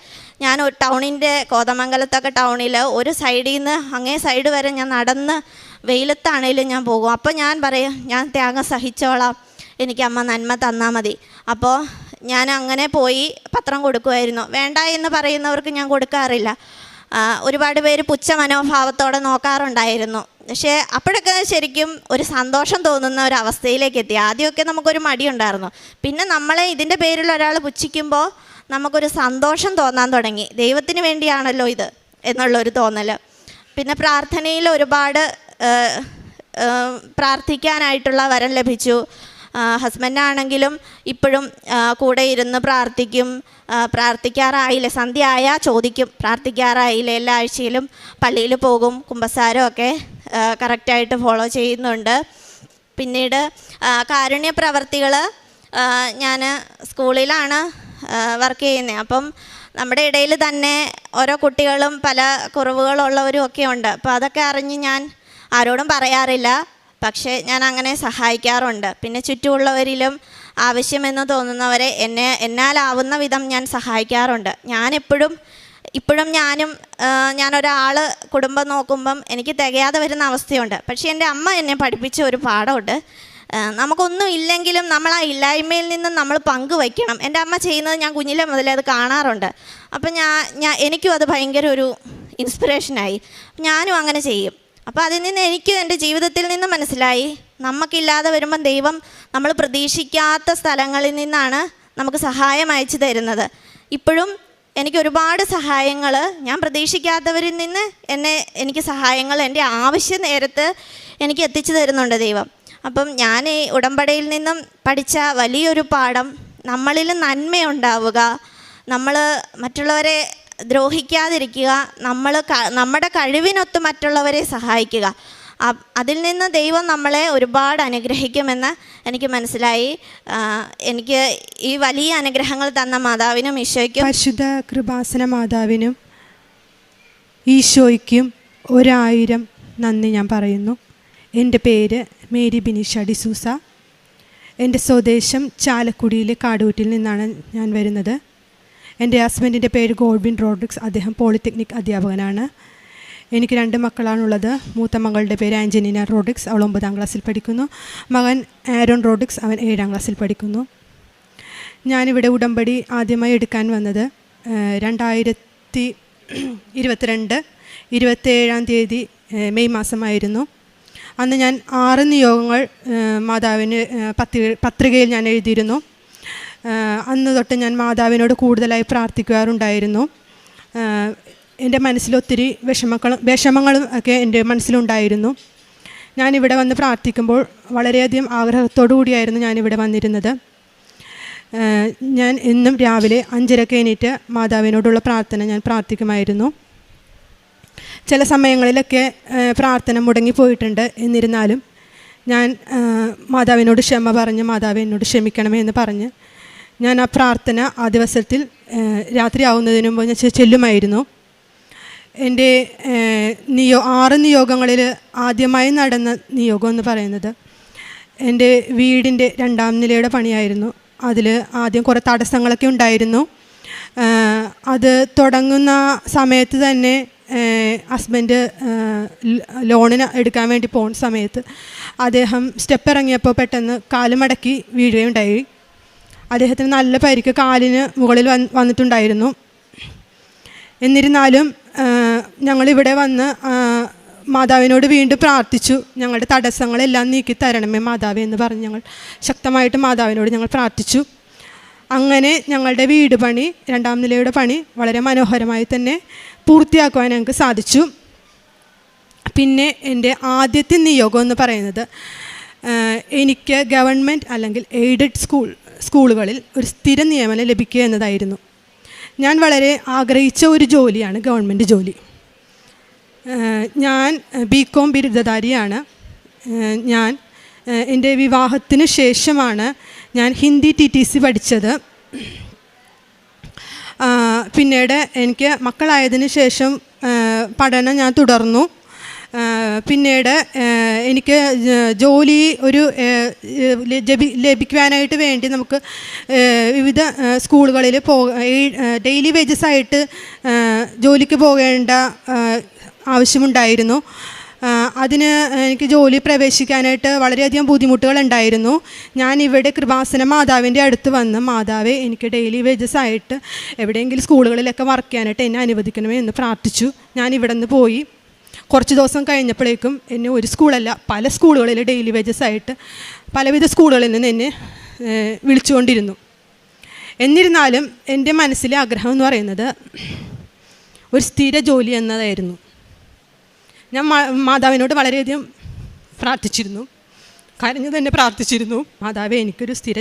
ഞാൻ ടൗണിൻ്റെ കോതമംഗലത്തൊക്കെ ടൗണിൽ ഒരു സൈഡിൽ നിന്ന് അങ്ങേ സൈഡ് വരെ ഞാൻ നടന്ന് വെയിലത്താണേലും ഞാൻ പോകും. അപ്പോൾ ഞാൻ പറയും ഞാൻ ത്യാഗം സഹിച്ചോളാം, എനിക്ക് അമ്മ നന്മ തന്നാൽ മതി. അപ്പോൾ ഞാൻ അങ്ങനെ പോയി പത്രം കൊടുക്കുമായിരുന്നു. വേണ്ട എന്ന് പറയുന്നവർക്ക് ഞാൻ കൊടുക്കാറില്ല. ഒരുപാട് പേര് പുച്ഛ മനോഭാവത്തോടെ നോക്കാറുണ്ടായിരുന്നു. പക്ഷേ അപ്പോഴൊക്കെ ശരിക്കും ഒരു സന്തോഷം തോന്നുന്ന ഒരു അവസ്ഥയിലേക്ക് എത്തി. ആദ്യമൊക്കെ നമുക്കൊരു മടിയുണ്ടായിരുന്നു. പിന്നെ നമ്മളെ ഇതിൻ്റെ പേരിൽ ഒരാൾ പുച്ഛിക്കുമ്പോൾ നമുക്കൊരു സന്തോഷം തോന്നാൻ തുടങ്ങി. ദൈവത്തിന് വേണ്ടിയാണല്ലോ ഇത് എന്നുള്ളൊരു തോന്നൽ. പിന്നെ പ്രാർത്ഥനയിൽ ഒരുപാട് പ്രാർത്ഥിക്കാനായിട്ടുള്ള വരം ലഭിച്ചു. ഹസ്ബൻഡാണെങ്കിലും ഇപ്പോഴും കൂടെ ഇരുന്ന് പ്രാർത്ഥിക്കും. പ്രാർത്ഥിക്കാറായില്ലേ, സന്ധ്യ ആയാൽ ചോദിക്കും പ്രാർത്ഥിക്കാറായില്ലേ. എല്ലാ ആഴ്ചയിലും പള്ളിയിൽ പോകും. കുമ്പസാരമൊക്കെ കറക്റ്റായിട്ട് ഫോളോ ചെയ്യുന്നുണ്ട്. പിന്നീട് കാരുണ്യ പ്രവർത്തികൾ, ഞാൻ സ്കൂളിലാണ് വർക്ക് ചെയ്യുന്നത്. അപ്പം നമ്മുടെ ഇടയിൽ തന്നെ ഓരോ കുട്ടികളും പല കുറവുകളുള്ളവരും ഒക്കെ ഉണ്ട്. അപ്പോൾ അതൊക്കെ അറിഞ്ഞ് ഞാൻ ആരോടും പറയാറില്ല, പക്ഷേ ഞാൻ അങ്ങനെ സഹായിക്കാറുണ്ട്. പിന്നെ ചുറ്റുമുള്ളവരിലും ആവശ്യമെന്ന് തോന്നുന്നവരെ എന്നാലാവുന്ന വിധം ഞാൻ സഹായിക്കാറുണ്ട്. ഇപ്പോഴും ഞാനൊരാൾ കുടുംബം നോക്കുമ്പം എനിക്ക് തികയാതെ വരുന്ന അവസ്ഥയുണ്ട്. പക്ഷേ എൻ്റെ അമ്മ എന്നെ പഠിപ്പിച്ച ഒരു പാഠമുണ്ട്. നമുക്കൊന്നും ഇല്ലെങ്കിലും നമ്മൾ ആ ഇല്ലായ്മയിൽ നിന്ന് നമ്മൾ പങ്കുവയ്ക്കണം. എൻ്റെ അമ്മ ചെയ്യുന്നത് ഞാൻ കുഞ്ഞിലെ മുതലേ അത് കാണാറുണ്ട്. അപ്പം എനിക്കും അത് ഭയങ്കര ഒരു ഇൻസ്പിറേഷനായി. ഞാനും അങ്ങനെ ചെയ്യും. അപ്പോൾ അതിൽ നിന്ന് എനിക്ക് എൻ്റെ ജീവിതത്തിൽ നിന്ന് മനസ്സിലായി, നമുക്കില്ലാതെ വരുമ്പം ദൈവം നമ്മൾ പ്രതീക്ഷിക്കാത്ത സ്ഥലങ്ങളിൽ നിന്നാണ് നമുക്ക് സഹായം അയച്ചു തരുന്നത്. ഇപ്പോഴും എനിക്ക് ഒരുപാട് സഹായങ്ങൾ ഞാൻ പ്രതീക്ഷിക്കാത്തവരിൽ നിന്ന് എനിക്ക് സഹായങ്ങൾ എൻ്റെ ആവശ്യ നേരത്ത് എനിക്ക് എത്തിച്ചു തരുന്നുണ്ട് ദൈവം. അപ്പം ഞാൻ ഈ ഉടമ്പടിയിൽ നിന്നും പഠിച്ച വലിയൊരു പാഠം, നമ്മളിൽ നന്മയുണ്ടാവുക, നമ്മൾ മറ്റുള്ളവരെ ദ്രോഹിക്കാതിരിക്കുക, നമ്മുടെ കഴിവിനൊത്ത് മറ്റുള്ളവരെ സഹായിക്കുക. അതിൽ നിന്ന് ദൈവം നമ്മളെ ഒരുപാട് അനുഗ്രഹിക്കുമെന്ന് എനിക്ക് മനസ്സിലായി. എനിക്ക് ഈ വലിയ അനുഗ്രഹങ്ങൾ തന്ന മാതാവിനും ഈശോയ്ക്കും, പരിശുദ്ധ കൃപാസന മാതാവിനും ഈശോയ്ക്കും 1000 നന്ദി ഞാൻ പറയുന്നു. എൻ്റെ പേര് മേരി ബിനീഷ ഡിസൂസ. എൻ്റെ സ്വദേശം ചാലക്കുടിയിലെ കാടുകുറ്റിയിൽ നിന്നാണ് ഞാൻ വരുന്നത്. എൻ്റെ ഹസ്ബൻഡിൻ്റെ പേര് ഗോഡ്വിൻ റോഡ്രിക്സ്. അദ്ദേഹം പോളിടെക്നിക് അധ്യാപകനാണ്. എനിക്ക് 2 മക്കളാണുള്ളത്. മൂത്ത മകളുടെ പേര് ആഞ്ചനീന റോഡ്രിക്സ്, അവൾ 9ാം ക്ലാസ്സിൽ പഠിക്കുന്നു. മകൻ ആരോൺ റോഡ്രിക്സ്, അവൻ 7ാം ക്ലാസ്സിൽ പഠിക്കുന്നു. ഞാനിവിടെ ഉടമ്പടി ആദ്യമായി എടുക്കാൻ വന്നത് 2022 27-ാം തീയതി മെയ് മാസമായിരുന്നു. അന്ന് ഞാൻ 6 നിയോഗങ്ങൾ മാതാവിന് പത്രികയിൽ ഞാൻ എഴുതിയിരുന്നു. അന്ന് തൊട്ട് ഞാൻ മാതാവിനോട് കൂടുതലായി പ്രാർത്ഥിക്കാറുണ്ടായിരുന്നു. എൻ്റെ മനസ്സിലൊത്തിരി വിഷമങ്ങളും ഒക്കെ എൻ്റെ മനസ്സിലുണ്ടായിരുന്നു. ഞാനിവിടെ വന്ന് പ്രാർത്ഥിക്കുമ്പോൾ വളരെയധികം ആഗ്രഹത്തോടു കൂടിയായിരുന്നു ഞാനിവിടെ വന്നിരുന്നത്. ഞാൻ എന്നും രാവിലെ 5:30 എണീറ്റ് മാതാവിനോടുള്ള പ്രാർത്ഥന ഞാൻ പ്രാർത്ഥിക്കുമായിരുന്നു. ചില സമയങ്ങളിലൊക്കെ പ്രാർത്ഥന മുടങ്ങിപ്പോയിട്ടുണ്ട്. എന്നിരുന്നാലും ഞാൻ മാതാവിനോട് ക്ഷമ പറഞ്ഞ്, മാതാവ് എന്നോട് ക്ഷമിക്കണമേ എന്ന് പറഞ്ഞ് ഞാൻ ആ പ്രാർത്ഥന ആ ദിവസത്തിൽ രാത്രി ആവുന്നതിന് മുമ്പ് ഞാൻ ചെല്ലുമായിരുന്നു. എൻ്റെ 6 നിയോഗങ്ങളിൽ ആദ്യമായി നടന്ന നിയോഗം എന്ന് പറയുന്നത് എൻ്റെ വീടിൻ്റെ 2ാം നിലയുടെ പണിയായിരുന്നു. അതിൽ ആദ്യം കുറേ തടസ്സങ്ങളൊക്കെ ഉണ്ടായിരുന്നു. അത് തുടങ്ങുന്ന സമയത്ത് തന്നെ ഹസ്ബൻഡ് ലോണിന് എടുക്കാൻ വേണ്ടി പോകുന്ന സമയത്ത് അദ്ദേഹം സ്റ്റെപ്പ് ഇറങ്ങിയപ്പോൾ പെട്ടെന്ന് കാല് മടക്കി വീഴുകയുണ്ടായി. അദ്ദേഹത്തിന് നല്ല പരിക്ക് കാലിന് മുകളിൽ വന്നിട്ടുണ്ടായിരുന്നു. എന്നിരുന്നാലും ഞങ്ങളിവിടെ വന്ന് മാതാവിനോട് വീണ്ടും പ്രാർത്ഥിച്ചു. ഞങ്ങളുടെ തടസ്സങ്ങളെല്ലാം നീക്കി തരണമേ മാതാവേ എന്ന് പറഞ്ഞ് ഞങ്ങൾ ശക്തമായിട്ട് മാതാവിനോട് ഞങ്ങൾ പ്രാർത്ഥിച്ചു. അങ്ങനെ ഞങ്ങളുടെ വീട് പണി, 2ാം നിലയുടെ പണി വളരെ മനോഹരമായി തന്നെ പൂർത്തിയാക്കുവാൻ ഞങ്ങൾക്ക് സാധിച്ചു. പിന്നെ എൻ്റെ ആദ്യത്തെ നിയോഗം എന്ന് പറയുന്നത് എനിക്ക് ഗവൺമെൻറ് അല്ലെങ്കിൽ എയ്ഡഡ് സ്കൂളുകളിൽ ഒരു സ്ഥിര നിയമനം ലഭിക്കുക എന്നതായിരുന്നു. ഞാൻ വളരെ ആഗ്രഹിച്ച ഒരു ജോലിയാണ് ഗവൺമെൻറ് ജോലി. ഞാൻ BCom ബിരുദധാരിയാണ്. ഞാൻ എൻ്റെ വിവാഹത്തിന് ശേഷമാണ് ഞാൻ ഹിന്ദി TTC പഠിച്ചത്. പിന്നീട് എനിക്ക് മക്കളായതിനു ശേഷം പഠനം ഞാൻ തുടർന്നു. പിന്നീട് എനിക്ക് ജോലി ലഭിക്കുവാനായിട്ട് വേണ്ടി നമുക്ക് വിവിധ സ്കൂളുകളിൽ ഡെയിലി വേജസായിട്ട് ജോലിക്ക് പോകേണ്ട ആവശ്യമുണ്ടായിരുന്നു. അതിന് എനിക്ക് ജോലി പ്രവേശിക്കാനായിട്ട് വളരെയധികം ബുദ്ധിമുട്ടുകളുണ്ടായിരുന്നു. ഞാനിവിടെ കൃപാസന മാതാവിൻ്റെ അടുത്ത് വന്ന്, മാതാവേ എനിക്ക് ഡെയിലി വേജസായിട്ട് എവിടെയെങ്കിലും സ്കൂളുകളിലൊക്കെ വർക്ക് ചെയ്യാനായിട്ട് എന്നെ അനുവദിക്കണമേ എന്ന് പ്രാർത്ഥിച്ചു. ഞാനിവിടെ നിന്ന് പോയി കുറച്ച് ദിവസം കഴിഞ്ഞപ്പോഴേക്കും എന്നെ ഒരു സ്കൂളല്ല പല സ്കൂളുകളിൽ ഡെയിലി വേജസായിട്ട് പലവിധ സ്കൂളുകളിൽ നിന്ന് എന്നെ വിളിച്ചുകൊണ്ടിരുന്നു. എന്നിരുന്നാലും എൻ്റെ മനസ്സിലെ ആഗ്രഹം എന്ന് പറയുന്നത് ഒരു സ്ഥിര ജോലി എന്നതായിരുന്നു. ഞാൻ മാതാവിനോട് വളരെയധികം പ്രാർത്ഥിച്ചിരുന്നു, കരഞ്ഞു തന്നെ പ്രാർത്ഥിച്ചിരുന്നു. മാതാവേ, എനിക്കൊരു സ്ഥിര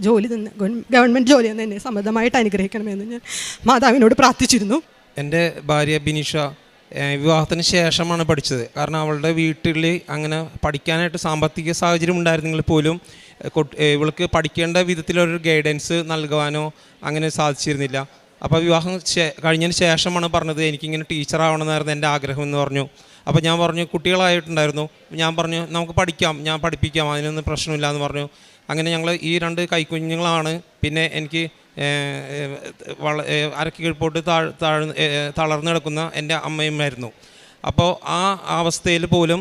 ജോലി തന്നെ, ഗവൺമെൻറ് ജോലി തന്നെ എന്നെ സമൃദ്ധമായിട്ട് അനുഗ്രഹിക്കണമെന്ന് ഞാൻ മാതാവിനോട് പ്രാർത്ഥിച്ചിരുന്നു. എൻ്റെ ഭാര്യ ബിനിഷ വിവാഹത്തിന് ശേഷമാണ് പഠിച്ചത്. കാരണം അവളുടെ വീട്ടിൽ അങ്ങനെ പഠിക്കാനായിട്ട് സാമ്പത്തിക സാഹചര്യം ഉണ്ടായിരുന്നെങ്കിൽ പോലും ഇവൾക്ക് പഠിക്കേണ്ട വിധത്തിലൊരു ഗൈഡൻസ് നൽകുവാനോ അങ്ങനെ സാധിച്ചിരുന്നില്ല. അപ്പോൾ വിവാഹം കഴിഞ്ഞതിന് ശേഷമാണ് പറഞ്ഞത് എനിക്കിങ്ങനെ ടീച്ചറാവണമെന്നായിരുന്നു എൻ്റെ ആഗ്രഹം എന്ന് പറഞ്ഞു. അപ്പോൾ ഞാൻ പറഞ്ഞു, കുട്ടികളായിട്ടുണ്ടായിരുന്നു. ഞാൻ പറഞ്ഞു നമുക്ക് പഠിക്കാം, ഞാൻ പഠിപ്പിക്കാം, അതിനൊന്നും പ്രശ്നമില്ല എന്ന് പറഞ്ഞു. അങ്ങനെ ഞങ്ങൾ ഈ 2 കൈക്കുഞ്ഞുങ്ങളാണ്. പിന്നെ എനിക്ക് അരക്ക് കീഴ്പോട്ട് തളർന്നു കിടക്കുന്ന എൻ്റെ അമ്മയുമായിരുന്നു. അപ്പോൾ ആ അവസ്ഥയിൽ പോലും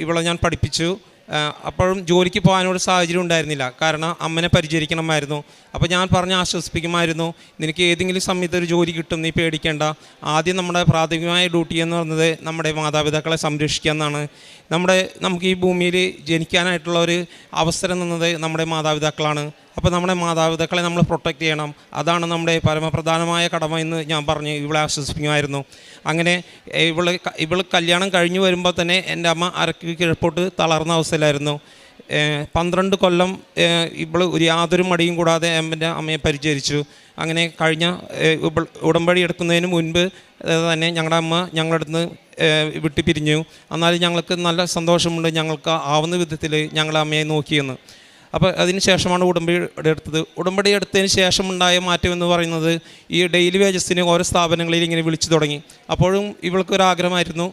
ഇവളെ ഞാൻ പഠിപ്പിച്ചു. അപ്പോഴും ജോലിക്ക് പോകാനൊരു സാഹചര്യം ഉണ്ടായിരുന്നില്ല, കാരണം അമ്മനെ പരിചരിക്കണമായിരുന്നു. അപ്പോൾ ഞാൻ പറഞ്ഞ് ആശ്വസിപ്പിക്കുമായിരുന്നു, നിനക്ക് ഏതെങ്കിലും സമയത്ത് ഒരു ജോലി കിട്ടും, നീ പേടിക്കേണ്ട. ആദ്യം നമ്മുടെ പ്രാഥമികമായ ഡ്യൂട്ടി എന്ന് പറയുന്നത് നമ്മുടെ മാതാപിതാക്കളെ സംരക്ഷിക്കുക എന്നാണ്. നമുക്ക് ഈ ഭൂമിയിൽ ജനിക്കാനായിട്ടുള്ള ഒരു അവസരം എന്നത് നമ്മുടെ മാതാപിതാക്കളാണ്. അപ്പോൾ നമ്മുടെ മാതാപിതാക്കളെ നമ്മൾ പ്രൊട്ടക്റ്റ് ചെയ്യണം, അതാണ് നമ്മുടെ പരമപ്രധാനമായ കടമ എന്ന് ഞാൻ പറഞ്ഞ് ഇവളെ ആശ്വസിപ്പിക്കുമായിരുന്നു. അങ്ങനെ ഇവൾ കല്യാണം കഴിഞ്ഞ് വരുമ്പോൾ തന്നെ എൻ്റെ അമ്മ അരക്ക് കിഴപ്പോട്ട് തളർന്ന അവസ്ഥയിലായിരുന്നു. 12 കൊല്ലം ഇവൾ യാതൊരു മടിയും കൂടാതെ എൻ്റെ അമ്മയെ പരിചരിച്ചു. അങ്ങനെ കഴിഞ്ഞ ഉടമ്പടി എടുക്കുന്നതിന് മുൻപ് തന്നെ ഞങ്ങളുടെ അമ്മ ഞങ്ങളുടെ അടുത്ത് വിട്ടു പിരിഞ്ഞു. എന്നാലും ഞങ്ങൾക്ക് നല്ല സന്തോഷമുണ്ട്, ഞങ്ങൾക്ക് ആവുന്ന വിധത്തിൽ ഞങ്ങളുടെ അമ്മയെ നോക്കിയെന്ന്. അപ്പോൾ അതിന് ശേഷമാണ് ഉടമ്പടി എടുത്തത്. ഉടമ്പടി എടുത്തതിന് ശേഷമുണ്ടായ മാറ്റം എന്ന് പറയുന്നത് ഈ ഡെയിലി വേജസിന് ഓരോ സ്ഥാപനങ്ങളിൽ ഇങ്ങനെ വിളിച്ചു തുടങ്ങി. അപ്പോഴും ഇവൾക്കൊരാഗ്രഹമായിരുന്നു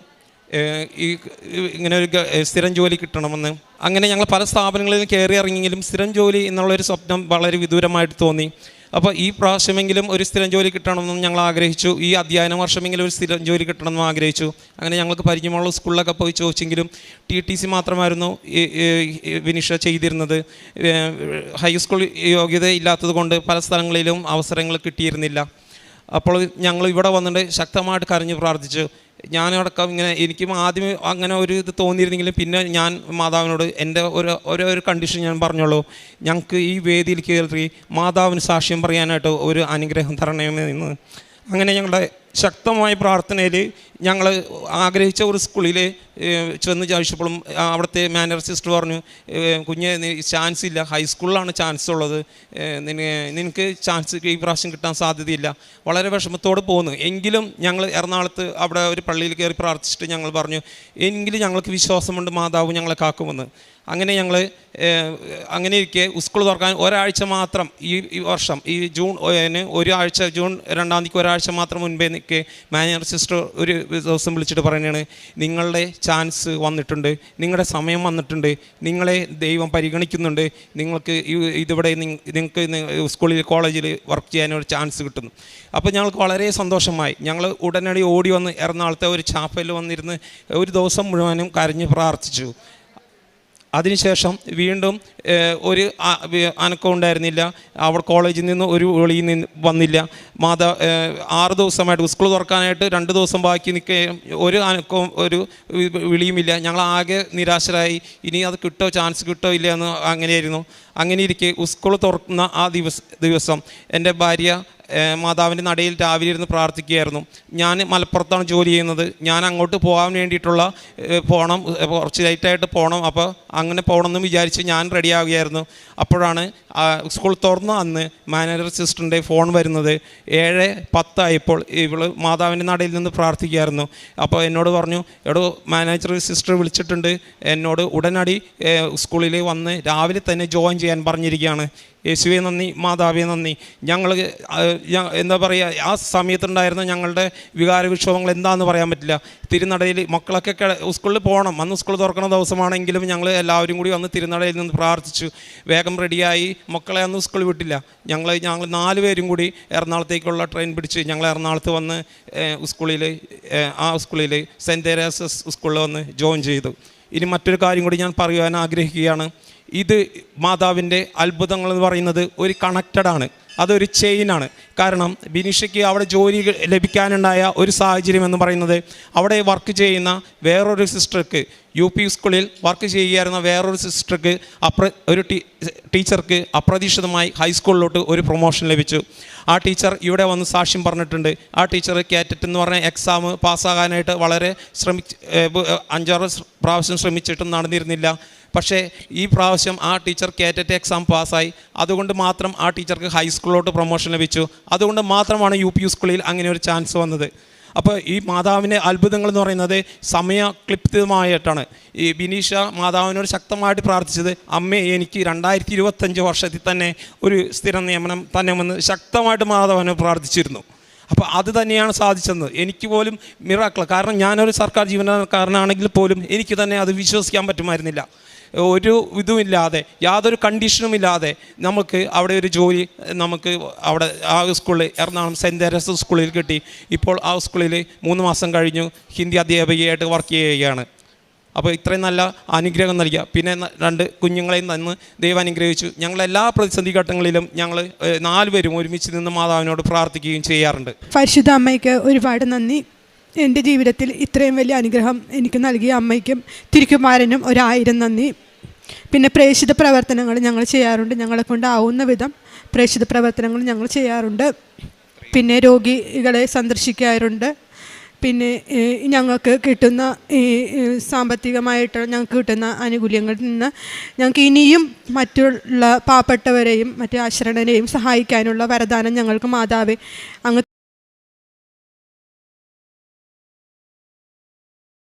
ഇങ്ങനെ ഒരു സ്ഥിരം ജോലി കിട്ടണമെന്ന്. അങ്ങനെ ഞങ്ങൾ പല സ്ഥാപനങ്ങളിലും കയറി ഇറങ്ങിയെങ്കിലും സ്ഥിരം ജോലി എന്നുള്ളൊരു സ്വപ്നം വളരെ വിദൂരമായിട്ട് തോന്നി. അപ്പോൾ ഈ പ്രാവശ്യമെങ്കിലും ഒരു സ്ഥിരം ജോലി കിട്ടണമെന്നും ഞങ്ങൾ ആഗ്രഹിച്ചു. ഈ അധ്യയന വർഷമെങ്കിലും ഒരു സ്ഥിരം ജോലി കിട്ടണമെന്നും ആഗ്രഹിച്ചു. അങ്ങനെ ഞങ്ങൾക്ക് പരിചയമുള്ള സ്കൂളിലൊക്കെ പോയി ചോദിച്ചെങ്കിലും TTC മാത്രമായിരുന്നു വിനിഷ ചെയ്തിരുന്നത്. ഹൈസ്കൂൾ യോഗ്യത ഇല്ലാത്തത് കൊണ്ട് പല സ്ഥലങ്ങളിലും അവസരങ്ങൾ കിട്ടിയിരുന്നില്ല. അപ്പോൾ ഞങ്ങൾ ഇവിടെ വന്നിട്ട് ശക്തമായിട്ട് കരഞ്ഞ് പ്രാർത്ഥിച്ചു. ഞാനടക്കം ഇങ്ങനെ എനിക്കും ആദ്യം അങ്ങനെ ഒരു ഇത് തോന്നിയിരുന്നെങ്കിലും പിന്നെ ഞാൻ മാതാവിനോട് എൻ്റെ ഒരു കണ്ടീഷൻ ഞാൻ പറഞ്ഞോളൂ, ഞങ്ങൾക്ക് ഈ വേദിയിൽ കയറി മാതാവിന് സാക്ഷ്യം പറയാനായിട്ട് ഒരു അനുഗ്രഹം തരണമെന്ന്. അങ്ങനെ ഞങ്ങളുടെ ശക്തമായ പ്രാർത്ഥനയിൽ ഞങ്ങൾ ആഗ്രഹിച്ച ഒരു സ്കൂളിൽ ചെന്ന് ചോദിച്ചപ്പോഴും അവിടുത്തെ മാനേജർ സിസ്റ്റർ പറഞ്ഞു, കുഞ്ഞ് ചാൻസ് ഇല്ല, ഹൈസ്കൂളിലാണ് ചാൻസ് ഉള്ളത്, നിനക്ക് ചാൻസ് ഈ പ്രാവശ്യം കിട്ടാൻ സാധ്യതയില്ല. വളരെ വിഷമത്തോടെ പോന്നു. എങ്കിലും ഞങ്ങൾ എറണാകുളത്ത് അവിടെ ഒരു പള്ളിയിൽ കയറി പ്രാർത്ഥിച്ചിട്ട് ഞങ്ങൾ പറഞ്ഞു, എങ്കിലും ഞങ്ങൾക്ക് വിശ്വാസമുണ്ട് മാതാവ് ഞങ്ങളെ കാക്കുമെന്ന്. അങ്ങനെ ഞങ്ങൾ അങ്ങനെ ഇരിക്കെ സ്കൂൾ തുറക്കാൻ ഒരാഴ്ച മാത്രം ഈ വർഷം ഈ ജൂൺ ഒരാഴ്ച ജൂൺ 2-ാം തീയതിക്ക് ഒരാഴ്ച മാത്രം മുൻപേ നിൽക്കെ മാനേജർ സിസ്റ്റർ ഒരു ദിവസം വിളിച്ചിട്ട് പറയുകയാണ്, നിങ്ങളുടെ ചാൻസ് വന്നിട്ടുണ്ട്, നിങ്ങളുടെ സമയം വന്നിട്ടുണ്ട്, നിങ്ങളെ ദൈവം പരിഗണിക്കുന്നുണ്ട്, നിങ്ങൾക്ക് ഇതിവിടെ നിങ്ങൾക്ക് സ്കൂളിൽ കോളേജിൽ വർക്ക് ചെയ്യാനൊരു ചാൻസ് കിട്ടുന്നു. അപ്പോൾ ഞങ്ങൾക്ക് വളരെ സന്തോഷമായി. ഞങ്ങൾ ഉടനടി ഓടി വന്ന് എറണാകുളത്തെ ഒരു ചാപ്പലിൽ വന്നിരുന്ന് ഒരു ദിവസം മുഴുവനും കരഞ്ഞ് പ്രാർത്ഥിച്ചു. അതിനുശേഷം വീണ്ടും ഒരു അനക്കം ഉണ്ടായിരുന്നില്ല. അവിടെ കോളേജിൽ നിന്ന് ഒരു വിളിയിൽ നിന്ന് വന്നില്ല. 6 ദിവസമായിട്ട് സ്കൂൾ തുറക്കാനായിട്ട് 2 ദിവസം ബാക്കി നിൽക്കുകയും ഒരു അനക്കവും ഒരു വിളിയുമില്ല. ഞങ്ങളാകെ നിരാശരായി. ഇനി അത് കിട്ടോ ചാൻസ് കിട്ടോ ഇല്ല എന്ന് അങ്ങനെയായിരുന്നു. അങ്ങനെ ഇരിക്കെ സ്കൂൾ തുറക്കുന്ന ആ ദിവസം എൻ്റെ ഭാര്യ മാതാവിൻ്റെ നടയിൽ രാവിലെ ഇരുന്ന് പ്രാർത്ഥിക്കുകയായിരുന്നു. ഞാൻ മലപ്പുറത്താണ് ജോലി ചെയ്യുന്നത്. ഞാൻ അങ്ങോട്ട് പോകാൻ വേണ്ടിയിട്ടുള്ള പോകണം, കുറച്ച് ലൈറ്റായിട്ട് പോകണം. അപ്പോൾ അങ്ങനെ പോകണമെന്ന് വിചാരിച്ച് ഞാൻ റെഡിയാവുകയായിരുന്നു. അപ്പോഴാണ് സ്കൂൾ തുറന്ന അന്ന് മാനേജർ സിസ്റ്ററിൻ്റെ ഫോൺ വരുന്നത്. 7:10 ആയപ്പോൾ ഇവൾ മാതാവിൻ്റെ നടയിൽ നിന്ന് പ്രാർത്ഥിക്കുകയായിരുന്നു. അപ്പോൾ എന്നോട് പറഞ്ഞു, എടോ മാനേജർ സിസ്റ്റർ വിളിച്ചിട്ടുണ്ട്, എന്നോട് ഉടനടി സ്കൂളിൽ വന്ന് രാവിലെ തന്നെ ജോയിൻ ചെയ്യാൻ പറഞ്ഞിരിക്കുകയാണ്. യേശുവേ നന്ദി, മാതാവേ നന്ദി. ഞങ്ങൾ എന്താ പറയുക, ആ സമയത്തുണ്ടായിരുന്ന ഞങ്ങളുടെ വികാര വിക്ഷോഭങ്ങൾ എന്താണെന്ന് പറയാൻ പറ്റില്ല. തിരുനടയിൽ മക്കളൊക്കെ സ്കൂളിൽ പോകണം, അന്ന് സ്കൂൾ തുറക്കുന്ന ദിവസമാണെങ്കിലും ഞങ്ങൾ എല്ലാവരും കൂടി വന്ന് തിരുനടയിൽ നിന്ന് പ്രാർത്ഥിച്ചു. വേഗം റെഡിയായി. മക്കളെ അന്ന് സ്കൂളിൽ വിട്ടില്ല. ഞങ്ങൾ 4 പേരും കൂടി എറണാകുളത്തേക്കുള്ള ട്രെയിൻ പിടിച്ച് ഞങ്ങൾ എറണാകുളത്ത് വന്ന് ആ സ്കൂളിൽ സെൻറ്റ് തെരേസസ് സ്കൂളിൽ വന്ന് ജോയിൻ ചെയ്തു. ഇനി മറ്റൊരു കാര്യം കൂടി ഞാൻ പറയുവാൻ ആഗ്രഹിക്കുകയാണ്. ഇത് മാതാവിൻ്റെ അത്ഭുതങ്ങൾ എന്ന് പറയുന്നത് ഒരു കണക്റ്റഡാണ്, അതൊരു ചെയിനാണ്. കാരണം ബിനീഷയ്ക്ക് അവിടെ ജോലി ലഭിക്കാനുണ്ടായ ഒരു സാഹചര്യം എന്ന് പറയുന്നത് അവിടെ വർക്ക് ചെയ്യുന്ന വേറൊരു സിസ്റ്റർക്ക്, UP സ്കൂളിൽ വർക്ക് ചെയ്യുകയായിരുന്ന വേറൊരു സിസ്റ്റർക്ക് ഒരു ടീച്ചർക്ക് അപ്രതീക്ഷിതമായി ഹൈസ്കൂളിലോട്ട് ഒരു പ്രൊമോഷൻ ലഭിച്ചു. ആ ടീച്ചർ ഇവിടെ വന്ന് സാക്ഷ്യം പറഞ്ഞിട്ടുണ്ട്. ആ ടീച്ചർ കാറ്ററ്റ് എന്ന് പറഞ്ഞ എക്സാം പാസ്സാകാനായിട്ട് വളരെ 5-6 പ്രാവശ്യം ശ്രമിച്ചിട്ടും നടന്നിരുന്നില്ല. പക്ഷേ ഈ പ്രാവശ്യം ആ ടീച്ചർ കാറ്ററ്റ് എക്സാം പാസ്സായി. അതുകൊണ്ട് മാത്രം ആ ടീച്ചർക്ക് ഹൈസ്കൂളിലോട്ട് പ്രൊമോഷൻ ലഭിച്ചു. അതുകൊണ്ട് മാത്രമാണ് UP സ്കൂളിൽ അങ്ങനെ ഒരു ചാൻസ് വന്നത്. അപ്പോൾ ഈ മാതാവിൻ്റെ അത്ഭുതങ്ങൾ എന്ന് പറയുന്നത് സമയക്ലിപ്തമായിട്ടാണ്. ഈ ബിനീഷ മാതാവിനോട് ശക്തമായിട്ട് പ്രാർത്ഥിച്ചത്, അമ്മേ എനിക്ക് 2025 വർഷത്തിൽ തന്നെ ഒരു സ്ഥിരം നിയമനം തന്നെ വന്ന് ശക്തമായിട്ട് മാതാവിനെ പ്രാർത്ഥിച്ചിരുന്നു. അപ്പോൾ അത് തന്നെയാണ് സാധിച്ചത്. എനിക്ക് പോലും മിറാക്കിൾ, കാരണം ഞാനൊരു സർക്കാർ ജീവനക്കാരനാണെങ്കിൽ പോലും എനിക്ക് തന്നെ അത് വിശ്വസിക്കാൻ പറ്റുമായിരുന്നില്ല. ഒരു ഇതുമില്ലാതെ, യാതൊരു കണ്ടീഷനും ഇല്ലാതെ നമുക്ക് അവിടെ ഒരു ജോലി നമുക്ക് അവിടെ ആ സ്കൂളിൽ എറണാകുളം സെൻറ്റ് തെരേസ സ്കൂളിൽ കിട്ടി. ഇപ്പോൾ ആ സ്കൂളിൽ 3 മാസം കഴിഞ്ഞു ഹിന്ദി അധ്യാപികയായിട്ട് വർക്ക് ചെയ്യുകയാണ്. അപ്പോൾ ഇത്രയും നല്ല അനുഗ്രഹം നൽകിയ, പിന്നെ 2 കുഞ്ഞുങ്ങളെയും തന്ന് ദൈവം അനുഗ്രഹിച്ചു. ഞങ്ങളെല്ലാ പ്രതിസന്ധി ഘട്ടങ്ങളിലും ഞങ്ങൾ 4 പേരും ഒരുമിച്ച് നിന്ന് മാതാവിനോട് പ്രാർത്ഥിക്കുകയും ചെയ്യാറുണ്ട്. പരിശുദ്ധ അമ്മയ്ക്ക് ഒരുപാട് നന്ദി. എൻ്റെ ജീവിതത്തിൽ ഇത്രയും വലിയ അനുഗ്രഹം എനിക്ക് നൽകിയ അമ്മയ്ക്കും തിരുക്കുമാരനും 1000 നന്ദി. പിന്നെ പ്രേക്ഷിത പ്രവർത്തനങ്ങൾ ഞങ്ങൾ ചെയ്യാറുണ്ട്. ഞങ്ങളെ കൊണ്ടാവുന്ന വിധം പ്രേക്ഷിത പ്രവർത്തനങ്ങൾ ഞങ്ങൾ ചെയ്യാറുണ്ട്. പിന്നെ രോഗികളെ സന്ദർശിക്കാറുണ്ട്. പിന്നെ ഞങ്ങൾക്ക് കിട്ടുന്ന ഈ സാമ്പത്തികമായിട്ട് ഞങ്ങൾക്ക് കിട്ടുന്ന ആനുകൂല്യങ്ങളിൽ നിന്ന് ഞങ്ങൾക്ക് ഇനിയും മറ്റുള്ള പാവപ്പെട്ടവരെയും മറ്റു ആശ്രണരെയും സഹായിക്കാനുള്ള വരദാനം ഞങ്ങൾക്ക് മാതാവേ അങ്ങ്